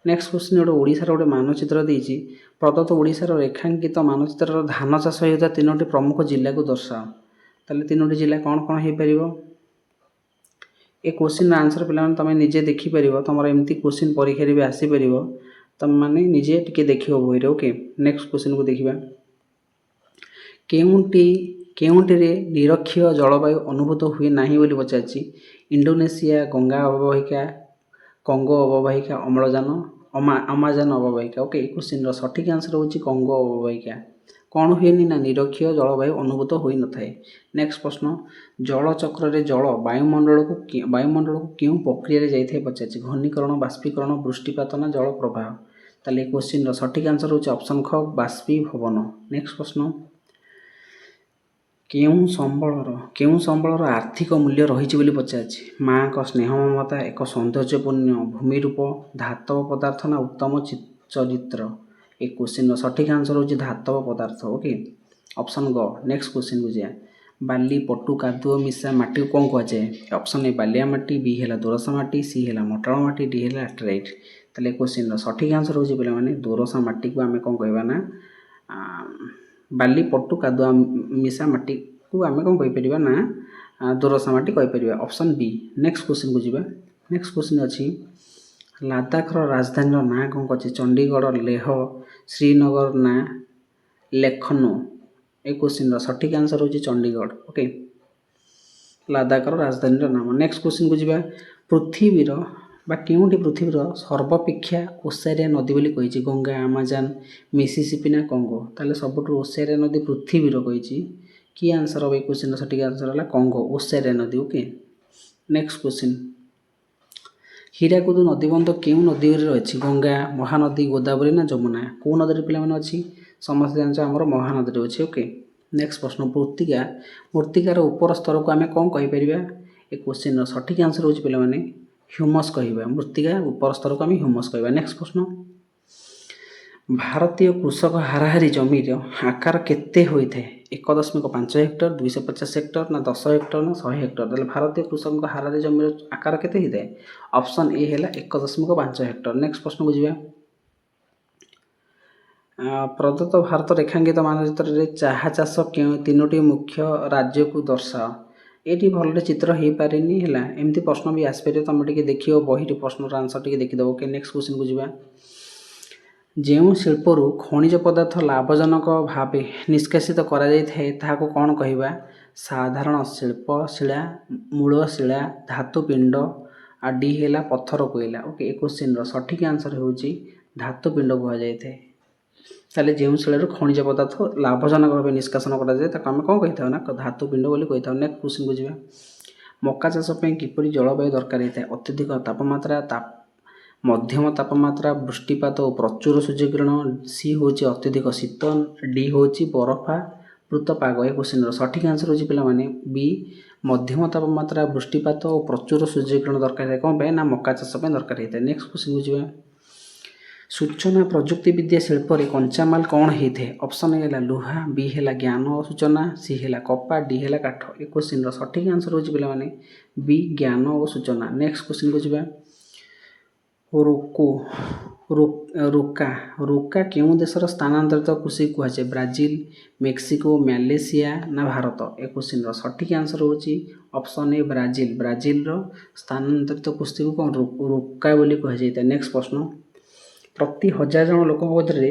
नेक्स्ट क्वेश्चन गोटे ओडिशार गोटे मानचित्र देइछि प्रदत्त ओडिशार रेखांकित मानचित्र धान चाष होता 3टी प्रमुख जिला को दर्शाओ ताले 3टी जिला कौन कौन हो पारिबो ए क्वेश्चन आंसर पे तुम निजे देखिपर तुम एमती क्वेश्चन परीक्षा भी आसीपर तुम मैंने निजे टिके देख बही ओके नेक्स्ट क्वेश्चन को देखा केउंटी निरक्षीय जलवायु अनुभूत हुए नहीं बोली पचार Indonesia Ganga अववाहिका कंगो अववाहिका अम्लजान Amazon अववाहिका okay question सठिक आंसर हूँ कंगो अववाहिका कौन हुए ना निरक्षीय जलवायु अनुभूत हो न था। नेक्स्ट प्रश्न जलचक्र रे जल वायुमंडल को क्यों प्रक्रिया जाए पचार घनीकरण बाष्पीकरण वृष्टिपात ना जल प्रवाह ताले क्वेश्चन सठिक आंसर हूँ ऑप्शन ख बाष्पीभवन। नेक्स्ट प्रश्न केउं संबलर आर्थिक मूल्य रही पचार माँ का स्नेह ममता एक सौंदर्यपूर्ण भूमिरूप धातव पदार्थ ना उत्तम चरित्र ए क्वेश्चन सठिक आंसर हूँ धातव पदार्थ ओके ऑप्शन ग। नेक्स्ट क्वेश्चन को जा बाली पटु कादुओ मिशा माटी को कौन कहुए ऑप्शन ए बालिया माटी बी है दोरसा माटी सी है मोटाल माटी डी है लैटेराइट ताले क्वेश्चन सठिक आंसर हूँ पे मैंने दोरसा माटी को आम कौन कहवा ना बाली पटु कादुआ मिशा माटी को आम कौन कहीपर ना दोरसा माटी कहीपर ऑप्शन बी। नेक्स्ट क्वेश्चन को जी नेक्स्ट क्वेश्चन अच्छी लद्दाखर राजधानी ना कौन कहे चंडीगढ़ लेह श्रीनगर ना लेखनऊ ए क्वेश्चन सठिक आंसर हूँ चंडीगढ़ ओके लद्दाखर राजधानी नाम। नेक्स्ट क्वेश्चन को जी पृथ्वीर केउंटी पृथ्वीर सर्वापेक्षा ओसारिया नदी बोली कही गंगा आमाजन मिसिसिपी ना कंगो ताले सबुठु ओसारिया नदी पृथ्वीर कही कि आंसर हम ए क्वेश्चन सठिक आंसर है कंगो ओसारिया नदी ओके। नेक्स्ट क्वेश्चन हीराकुद नदीबंध क्यों नदी रही गंगा महानदी गोदावरी ना जमुना कौ नदी पे अच्छी समस्त जानते आम महानदी अच्छी ओके। नेक्स्ट प्रश्न मृत्तिकार उपर स्तर को आम कौन कहीपर ए क्वेश्चन सठिक आंसर हूँ पे मैंने ह्यूमस कह मृत्तिका उपर स्तर को आम ह्यूमस कह। नेक्स्ट प्रश्न भारतीय कृषक हाराहारी जमीर आकार केते होता है 1.5 हेक्टर 250 हेक्टर ना 10 हेक्टर ना 100 हेक्टर ताले भारतीय कृषक हाराहारी जमीर आकार केते होता है ऑप्शन ए है 1.5 हेक्टर। नेक्स्ट प्रश्न को जी प्रदत्त भारत रेखांकित मानचित्र रे चाहा चाष क्यों 3टी मुख्य राज्य को दर्शाओ ये भल चित्र हो पारे एमती प्रश्न भी आसपारे तुम टे देख बही प्रश्न आंसर टे देखीदेव ओके। नेक्स्ट क्वेश्चन को जी जो शिल्परू खनिज पदार्थ लाभजनक भाव निष्कासित करा जाए ताको कौन कहवा साधारण शिल्प शिला मूल शिला धातुपिंड आ डी है पत्थर कोईला ओके। क्वेश्चन सठिक आंसर हूँ धातुपिंड कहुए ताले जो शिलू खनिज पदार्थ लाभजनक भाव निष्कासन करें कौन कही था ना धातुपिंड बोली कही था। नेक्स्ट क्वेश्चन को जी मक्का चाष किपरि जलवायु दरकार होता है अत्यधिक तापमात्रा मध्यम तापमात्रा वृष्टिपात और प्रचुर सूर्यकिरण सी हूँ अत्यधिक शीत डी हूँ बरफावृत पाग ए क्वेश्चन सठिक आंसर हूँ पे मैंने बी मध्यम तापमात्रा वृष्टिपात और प्रचुर सूर्यकिरण दरकार है कौन ना मक्का चाष दरकार होता है। नेक्स्ट क्वेश्चन को जी सूचना प्रजुक्ति विद्या शिल्प कंचामाल कौन होता है ऑप्शन ए लुहा बी है ज्ञान और सूचना सी है कपा डी है काठ ए क्वेश्चन सठिक आंसर हूँ पे मैंने बी ज्ञान और सूचना। नेक्स्ट क्वेश्चन को जी रोका क्यों देशर स्थानांतरित कृषि कहुए ब्राजिल मेक्सिको मालेशिया ना भारत ए क्वेश्चन सठिक आंसर हूँ ऑप्शन ए ब्राजिल स्थानांतरित कृषि को कौन रोका बोली कहुए। नेक्स्ट प्रश्न प्रति 1000 जन लोक मध्य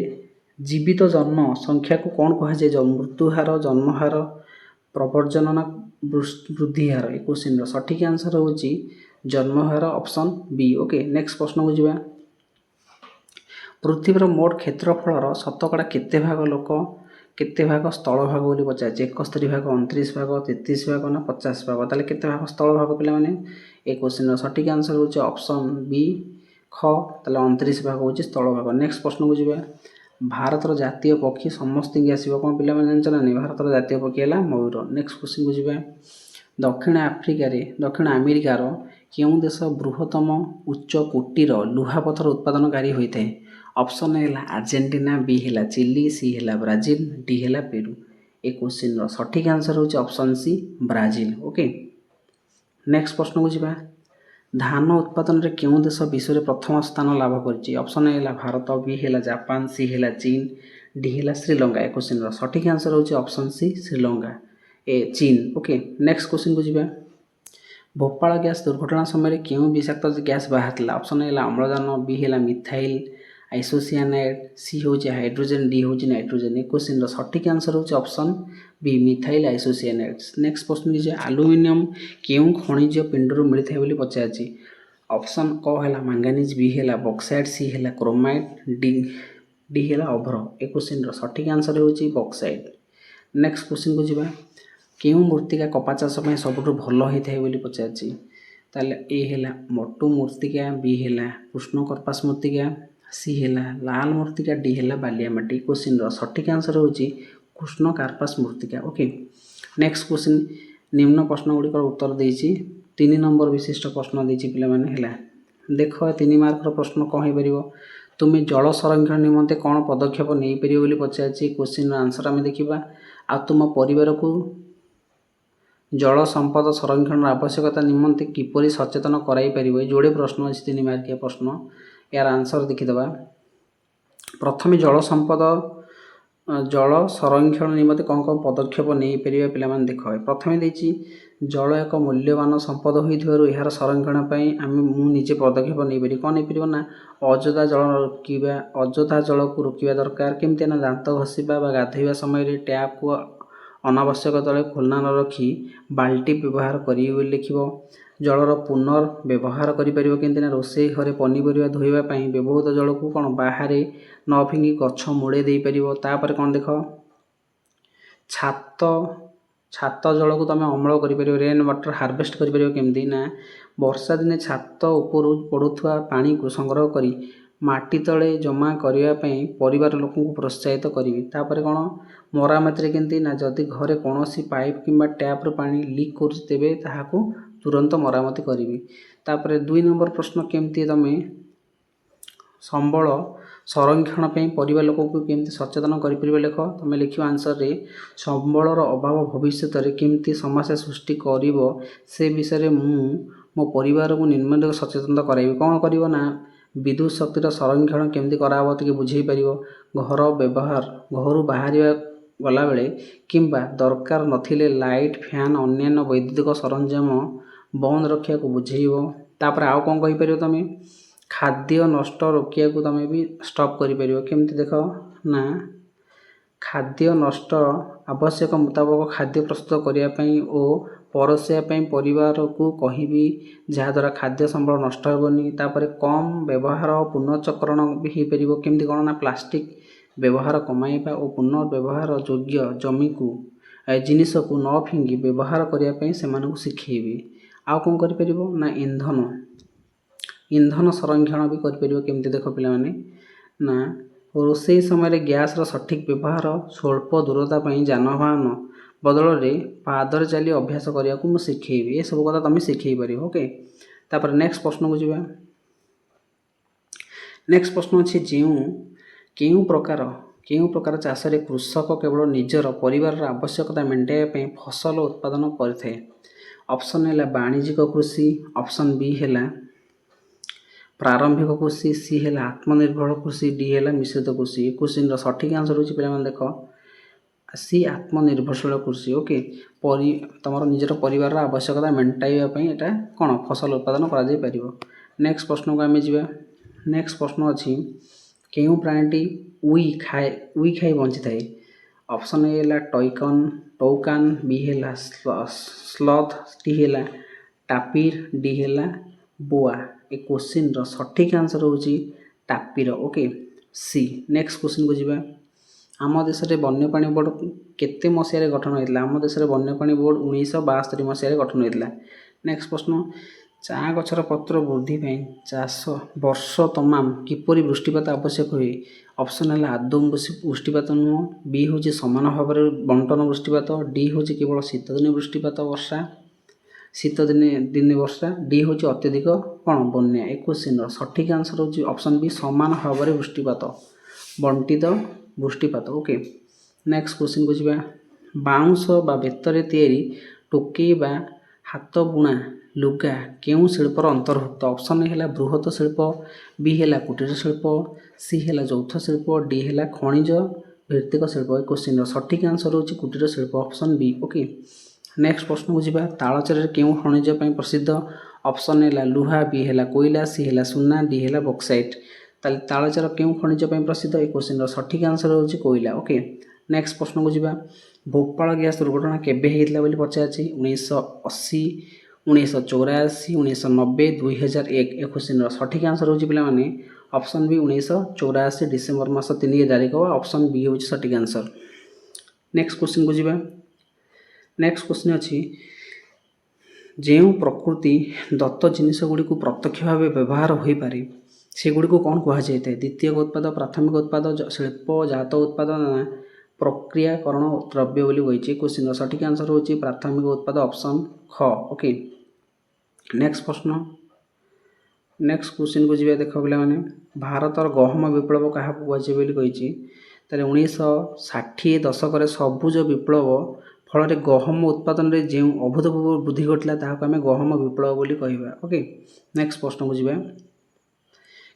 जीवित जन्म संख्या को कौन कहुए मृत्युहार जन्महार प्रवर्जन ना वृद्धि हार ए क्वेश्चन सठिक आंसर हूँ जन्महार ऑप्शन बी ओके। नेक्स्ट प्रश्न को जी पृथ्वीर मोट क्षेत्रफल शतकड़ा केते भाग लोक केते भाग स्थल भाग बोली पचार 71 भाग 29 भाग 33 भाग ना 50 भाग ताले केते भाग स्थल भाग पे मैंने ए क्वेश्चन सठिक आंसर हूँ ऑप्शन बी ख ताले 29 भाग हूँ स्थल भाग। नेक्स्ट प्रश्न को जी भारतर जातीय पक्षी समस्त आसो कौन पे जान ना भारतर जातीय पक्षी है मयूर। नेक्स्ट क्वेश्चन को जी दक्षिण अमेरिकार क्यों देश बृहत्तम उच्च कोटीर लुहापथर उत्पादनकारी होता है ऑप्शन ए आर्जेंटीना बी है चिली सी है ब्राजिल डी है पेरू ए क्वेश्चन सठिक आंसर हूँ option C Brazil okay. Next प्रश्न को जी धान उत्पादन रे केउं देश विश्व में प्रथम स्थान लाभ करिछि? ऑप्शन ए है भारत, बी है जापान, सी है चीन, डी है श्रीलंका। ए क्वेश्चन सठिक आंसर होछि ऑप्शन सी श्रीलंका, ए चीन। ओके, नेक्स्ट क्वेश्चन को जिबा। भोपाल गैस दुर्घटना समय केउं विषाक्त गैस बाहरला? ऑप्शन ए अम्लजान, बी है मिथाइल आइसोसियानाइड, सी होछि हाइड्रोजन, डी होछि नाइट्रोजन। ए क्वेश्चन सठिक आंसर होछि option B methyl isocyanide. Next question जे एल्युमिनियम केउं खनिज पिंडरू मिलिथाय बोली पचाछि? ऑप्शन क है मैंगानीज, बी है बॉक्साइट, सी है क्रोमाइट, डी है अभ्र। ए क्वेश्चन सठिक आंसर होछि बॉक्साइट। नेक्स्ट क्वेश्चन को जिबा। केउं मृत्तिका कपा चाष पय सबुठु भल होइथाय बोली पचाछि? ताले ए है मोटू मृत्तिका, बी है कृष्णकर्पास मृत्तिका, सी है लाल मृत्तिका, डी है बालिया माटी। क्वेश्चन सठिक आंसर होछि कृष्णकार्पास मृत्तिका। ओके, नेक्स्ट क्वेश्चन निम्न प्रश्न गुड़िक उत्तर देछि 3 नंबर विशिष्ट प्रश्न देछि पिला माने हैला। देख 3 मार्क प्रश्न कौन हो पार? तुम्हें जल संरक्षण निमंते कौन पदक्षेप नहीं पार बोली पचारि? क्वेश्चन आंसर आम देखा। आ तुम परिवार को जल संपद संरक्षण आवश्यकता निमंते किपरि सचेतन कराई पारिबो? जोड़े प्रश्न अच्छी 3 मार्किया प्रश्न, यार आंसर देखीदबा। प्रथम जल संरक्षण निमंते कौन कौन पदक्षेप नहीं पारिबा पिला माने देख। प्रथम देछि जल एक मूल्यवान संपद होइथिबारु यार संरक्षण पई मु निजे पदक्षेप नहीं पारि। कौन नहीं पारिबो ना अଯଥା जल रोकिबा, अଯଥା जल को रोकिबा दरकार। केमती ना दांत घसीबा बा गाधोइबा समय टैप को अनावश्यक तले खोलना न रखी बाल्टी व्यवहार करी लिखिबो। जलर पुनर्व्यवहार करिपारिबो केमती ना रोषेई घरे पनीपरिया धोइबा पई व्यवहृत जल को कौन बाहर न फिंगी गछ मूड़े दे पारिबो। तापर कौन देख छात जल को तुम अमल कर रेन वाटर हार्वेस्ट कर केमती ना वर्षा दिने छात उपर पड़ुवा पानी को संग्रह करी माटी तले जमा करने परिवार लोक प्रोत्साहित करी। तापर कौन मरामती केमती ना जदि घरे कौन पाइप किंबा टैप पानी लीक कर तेबे ताहाकू तुरंत मरामती करी। तापर 2 नंबर प्रश्न केमती तुम संबल संरक्षण परिवार लोक को केमती सचेतन कर लेख। तुम लिख आंसर रे संबलर अभाव भविष्य में केमती समस्या सृष्टि कर से विषय मो परिवार को निम्नलिखित सचेतन कराइबी। कौन करिवो ना विद्युत शक्तिर संरक्षण केमती कराबो टिके बुझेई पारिबो। घर बाहर गला बेले किंबा दरकार नथिले लाइट फैन अन्यान्य वैद्युतिक सरंजाम बंद रखा को बुझेइबो। तापर आउ कौन कहि परिबो तुम खाद्य नष्ट रोकिया को तुम भी स्टॉप करि परिबो। केमती देख ना खाद्य नष्ट आवश्यक मुताबक खाद्य प्रस्तुत करने और परसिया परिवार को कहबी जहाद्वारा खाद्य संबल नष्ट हेबनी। तापर कम व्यवहार पुनर्चक्रण भी हो पार। केमती कौन ना प्लास्टिक व्यवहार कमाइबा और पुनर्व्यवहार योग्य जमी को जिनिस को न फिंगी व्यवहार करने से शिखेबी। आउ कौन कर ना इंधन संरक्षण भी कर केमती देख पिला माने ना रोषेई समय गैस सठिक व्यवहार, स्वल्प दूरता जानवाहन बदल में पादर चली अभ्यास करने को शिखेबी। ये सब कथा तुम शिखे पार। ओके, तापर नेक्स्ट प्रश्न को जीवा। नेक्स्ट प्रश्न अच्छे केउं प्रकार चाष कृषक केवल निजर परिवार आवश्यकता मेटाइबा फसल उत्पादन करें? ऑप्शन है वाणिज्यिक कृषि, ऑप्शन बी है प्रारंभिक कृषि, सी है आत्मनिर्भर कृषि, डी है मिश्रित कृषि। क्वेश्चन सठिक आंसर होछि पिला माने देख सी आत्मनिर्भरशील कृषि। ओके, तुम निजर परिवार आवश्यकता मेटाइबा एटा कौन फसल उत्पादन करा पारिबो। नेक्स्ट प्रश्न को आम जा। नेक्स्ट प्रश्न अच्छी केउं प्राणीटी उई खाई बंची थाए? ऑप्शन ए है टौकान, बी है स्लथ, डी है टापिर, डी है बोआ। ए क्वेश्चन सठिक आंसर होछि टापिर। ओके, सी। नेक्स्ट क्वेश्चन को जीवा। आम देश में वन्यप्राणी बोर्ड केते मसीह गठन होता? आम देश में वन्यप्राणी बोर्ड 1972 मसीह गठन होता। नेक्स्ट प्रश्न चा गछर पत्र वृद्धि चाष वर्ष तमाम किपरि वृष्टिपात आवश्यक हुए? ऑप्शन है आदौ वृष्टिपात नुह, बी हूँ सामान भाव में बंटन वृष्टिपात, डी हूँ केवल शीत दिन वृष्टिपात वर्षा शीत दिन वर्षा, डी हूँ अत्यधिक कौन बन्या। एक क्वेश्चन सठिक आंसर होची ऑप्शन बी सामान भाव में वृष्टिपात बंटित वृष्टिपात। ओके, नेक्स्ट क्वेश्चन को जीवा। बाउंस बा बेतरे तैयारी टोकई बा हाथ बुणा ଲୁଗା କେଉଁ ଶିଳ୍ପର ଅନ୍ତର୍ଭୁକ୍ତ? ଅପସନ୍ ଏ ହେଲା ବୃହତ ଶିଳ୍ପ, ବି ହେଲା କୁଟୀର ଶିଳ୍ପ, ସି ହେଲା ଯୌଥ ଶିଳ୍ପ, ଡି ହେଲା ଖଣିଜ ଭିତ୍ତିକ ଶିଳ୍ପ। ଏ କ୍ୱେଶ୍ଚିନ୍ର ସଠିକ୍ ଆନ୍ସର୍ ହେଉଛି କୁଟୀର ଶିଳ୍ପ, ଅପସନ୍ ବି। ଓକେ, ନେକ୍ସଟ ପ୍ରଶ୍ନକୁ ଯିବା। ତାଳଚେରରେ କେଉଁ ଖଣିଜ ପାଇଁ ପ୍ରସିଦ୍ଧ? ଅପସନ୍ ଏ ହେଲା ଲୁହା, ବି ହେଲା କୋଇଲା, ସି ହେଲା ସୁନା, ଡି ହେଲା ବକ୍ସାଇଟ୍। ତାହେଲେ ତାଳଚେର କେଉଁ ଖଣିଜ ପାଇଁ ପ୍ରସିଦ୍ଧ? ଏ କ୍ୱେଶ୍ଚିନ୍ର ସଠିକ୍ ଆନ୍ସର୍ ହେଉଛି କୋଇଲା। ଓକେ, ନେକ୍ସଟ ପ୍ରଶ୍ନକୁ ଯିବା। ଭୋପାଳ ଗ୍ୟାସ୍ ଦୁର୍ଘଟଣା କେବେ ହେଇଥିଲା ବୋଲି ପଚାରିଛି? 1980, 1984, 1990, 2001। ଏ କ୍ୱେଶ୍ଚିନ୍ର ସଠିକ୍ ଆନ୍ସର୍ ହେଉଛି ପିଲାମାନେ ଅପସନ୍ ବି 1984 ଡିସେମ୍ବର ମାସ 3 ତାରିଖ, ଅପସନ୍ ବି ହେଉଛି ସଠିକ୍ ଆନ୍ସର୍। ନେକ୍ସଟ କ୍ୱେଶ୍ଚିନ୍କୁ ଯିବା। ନେକ୍ସଟ କ୍ୱେଶ୍ଚିନ୍ ଅଛି, ଯେଉଁ ପ୍ରକୃତି ଦତ୍ତ ଜିନିଷ ଗୁଡ଼ିକୁ ପ୍ରତ୍ୟକ୍ଷ ଭାବେ ବ୍ୟବହାର ହୋଇପାରେ ସେଗୁଡ଼ିକୁ କ'ଣ କୁହାଯାଇଥାଏ? ଦ୍ୱିତୀୟକ ଉତ୍ପାଦ, ପ୍ରାଥମିକ ଉତ୍ପାଦ, ଶିଳ୍ପଜାତ ଉତ୍ପାଦ ନା ପ୍ରକ୍ରିୟାକରଣ ଦ୍ରବ୍ୟ ବୋଲି କହିଛି। କ୍ୱେଶ୍ଚିନ୍ର ସଠିକ୍ ଆନ୍ସର୍ ହେଉଛି ପ୍ରାଥମିକ ଉତ୍ପାଦ, ଅପସନ୍ ଖ। ଓକେ, ନେକ୍ସଟ ପ୍ରଶ୍ନ। ନେକ୍ସଟ କ୍ୱେଶ୍ଚିନ୍କୁ ଯିବା। ଦେଖ ପିଲାମାନେ, ଭାରତର ଗହମ ବିପ୍ଳବ କାହାକୁ କୁହାଯାଏ ବୋଲି କହିଛି? ତାହେଲେ 1960 ଦଶକରେ ସବୁଜ ବିପ୍ଳବ ଫଳରେ ଗହମ ଉତ୍ପାଦନରେ ଯେଉଁ ଅଭୂତପୂର୍ବ ବୃଦ୍ଧି ଘଟିଲା ତାହାକୁ ଆମେ ଗହମ ବିପ୍ଳବ ବୋଲି କହିବା। ଓକେ, ନେକ୍ସଟ ପ୍ରଶ୍ନକୁ ଯିବା।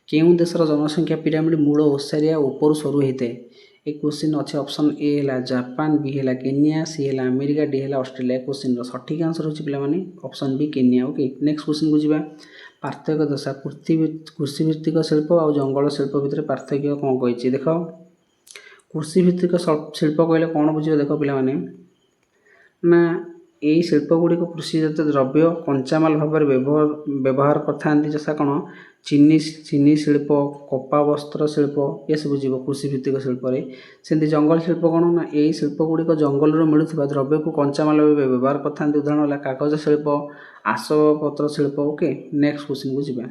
କେଉଁ ଦେଶର ଜନସଂଖ୍ୟା ପିରାମିଡ଼ ମୂଳ ଓସାରିଆ ଉପରୁ ସରୁ ହୋଇଥାଏ? ଏ କ୍ୱେଶ୍ଚିନ୍ ଅଛି ଅପସନ୍ ଏ ହେଲା ଜାପାନ, ବି ହେଲା କେନିଆ, ସି ହେଲା ଆମେରିକା, ଡି ହେଲା ଅଷ୍ଟ୍ରେଲିଆ। କ୍ୱେଶ୍ଚିନ୍ର ସଠିକ୍ ଆନ୍ସର୍ ହେଉଛି ପିଲାମାନେ option B Kenya. Okay, next କ୍ୱେଶ୍ଚିନ୍କୁ ଯିବା। ପାର୍ଥକ୍ୟ ଦର୍ଶା କୃଷିଭିତ୍ତିକ ଶିଳ୍ପ ଆଉ ଜଙ୍ଗଲ ଶିଳ୍ପ ଭିତରେ ପାର୍ଥକ୍ୟ କ'ଣ କହିଛି? ଦେଖ, କୃଷିଭିତ୍ତିକ ଶିଳ୍ପ କହିଲେ କ'ଣ ବୁଝିବ? ଦେଖ ପିଲାମାନେ, ନା ଏହି ଶିଳ୍ପ ଗୁଡ଼ିକ କୃଷିଜାତ ଦ୍ରବ୍ୟ କଞ୍ଚାମାଲ ଭାବରେ ବ୍ୟବହାର କରିଥାନ୍ତି। ଯଥା କ'ଣ? ଚିନି ଶିଳ୍ପ, କପା ବସ୍ତ୍ର ଶିଳ୍ପ ଏସବୁ ଯିବ କୃଷିଭିତ୍ତିକ ଶିଳ୍ପରେ। ସେମିତି ଜଙ୍ଗଲ ଶିଳ୍ପ କ'ଣ? ନା ଏହି ଶିଳ୍ପ ଗୁଡ଼ିକ ଜଙ୍ଗଲରୁ ମିଳୁଥିବା ଦ୍ରବ୍ୟକୁ କଞ୍ଚାମାଲ ଭାବେ ବ୍ୟବହାର କରିଥାନ୍ତି। ଉଦାହରଣ ହେଲା କାଗଜ ଶିଳ୍ପ, ଆସବାବପତ୍ର ଶିଳ୍ପ। ଓକେ, ନେକ୍ସଟ କ୍ୱେଶ୍ଚିନ୍କୁ ଯିବା।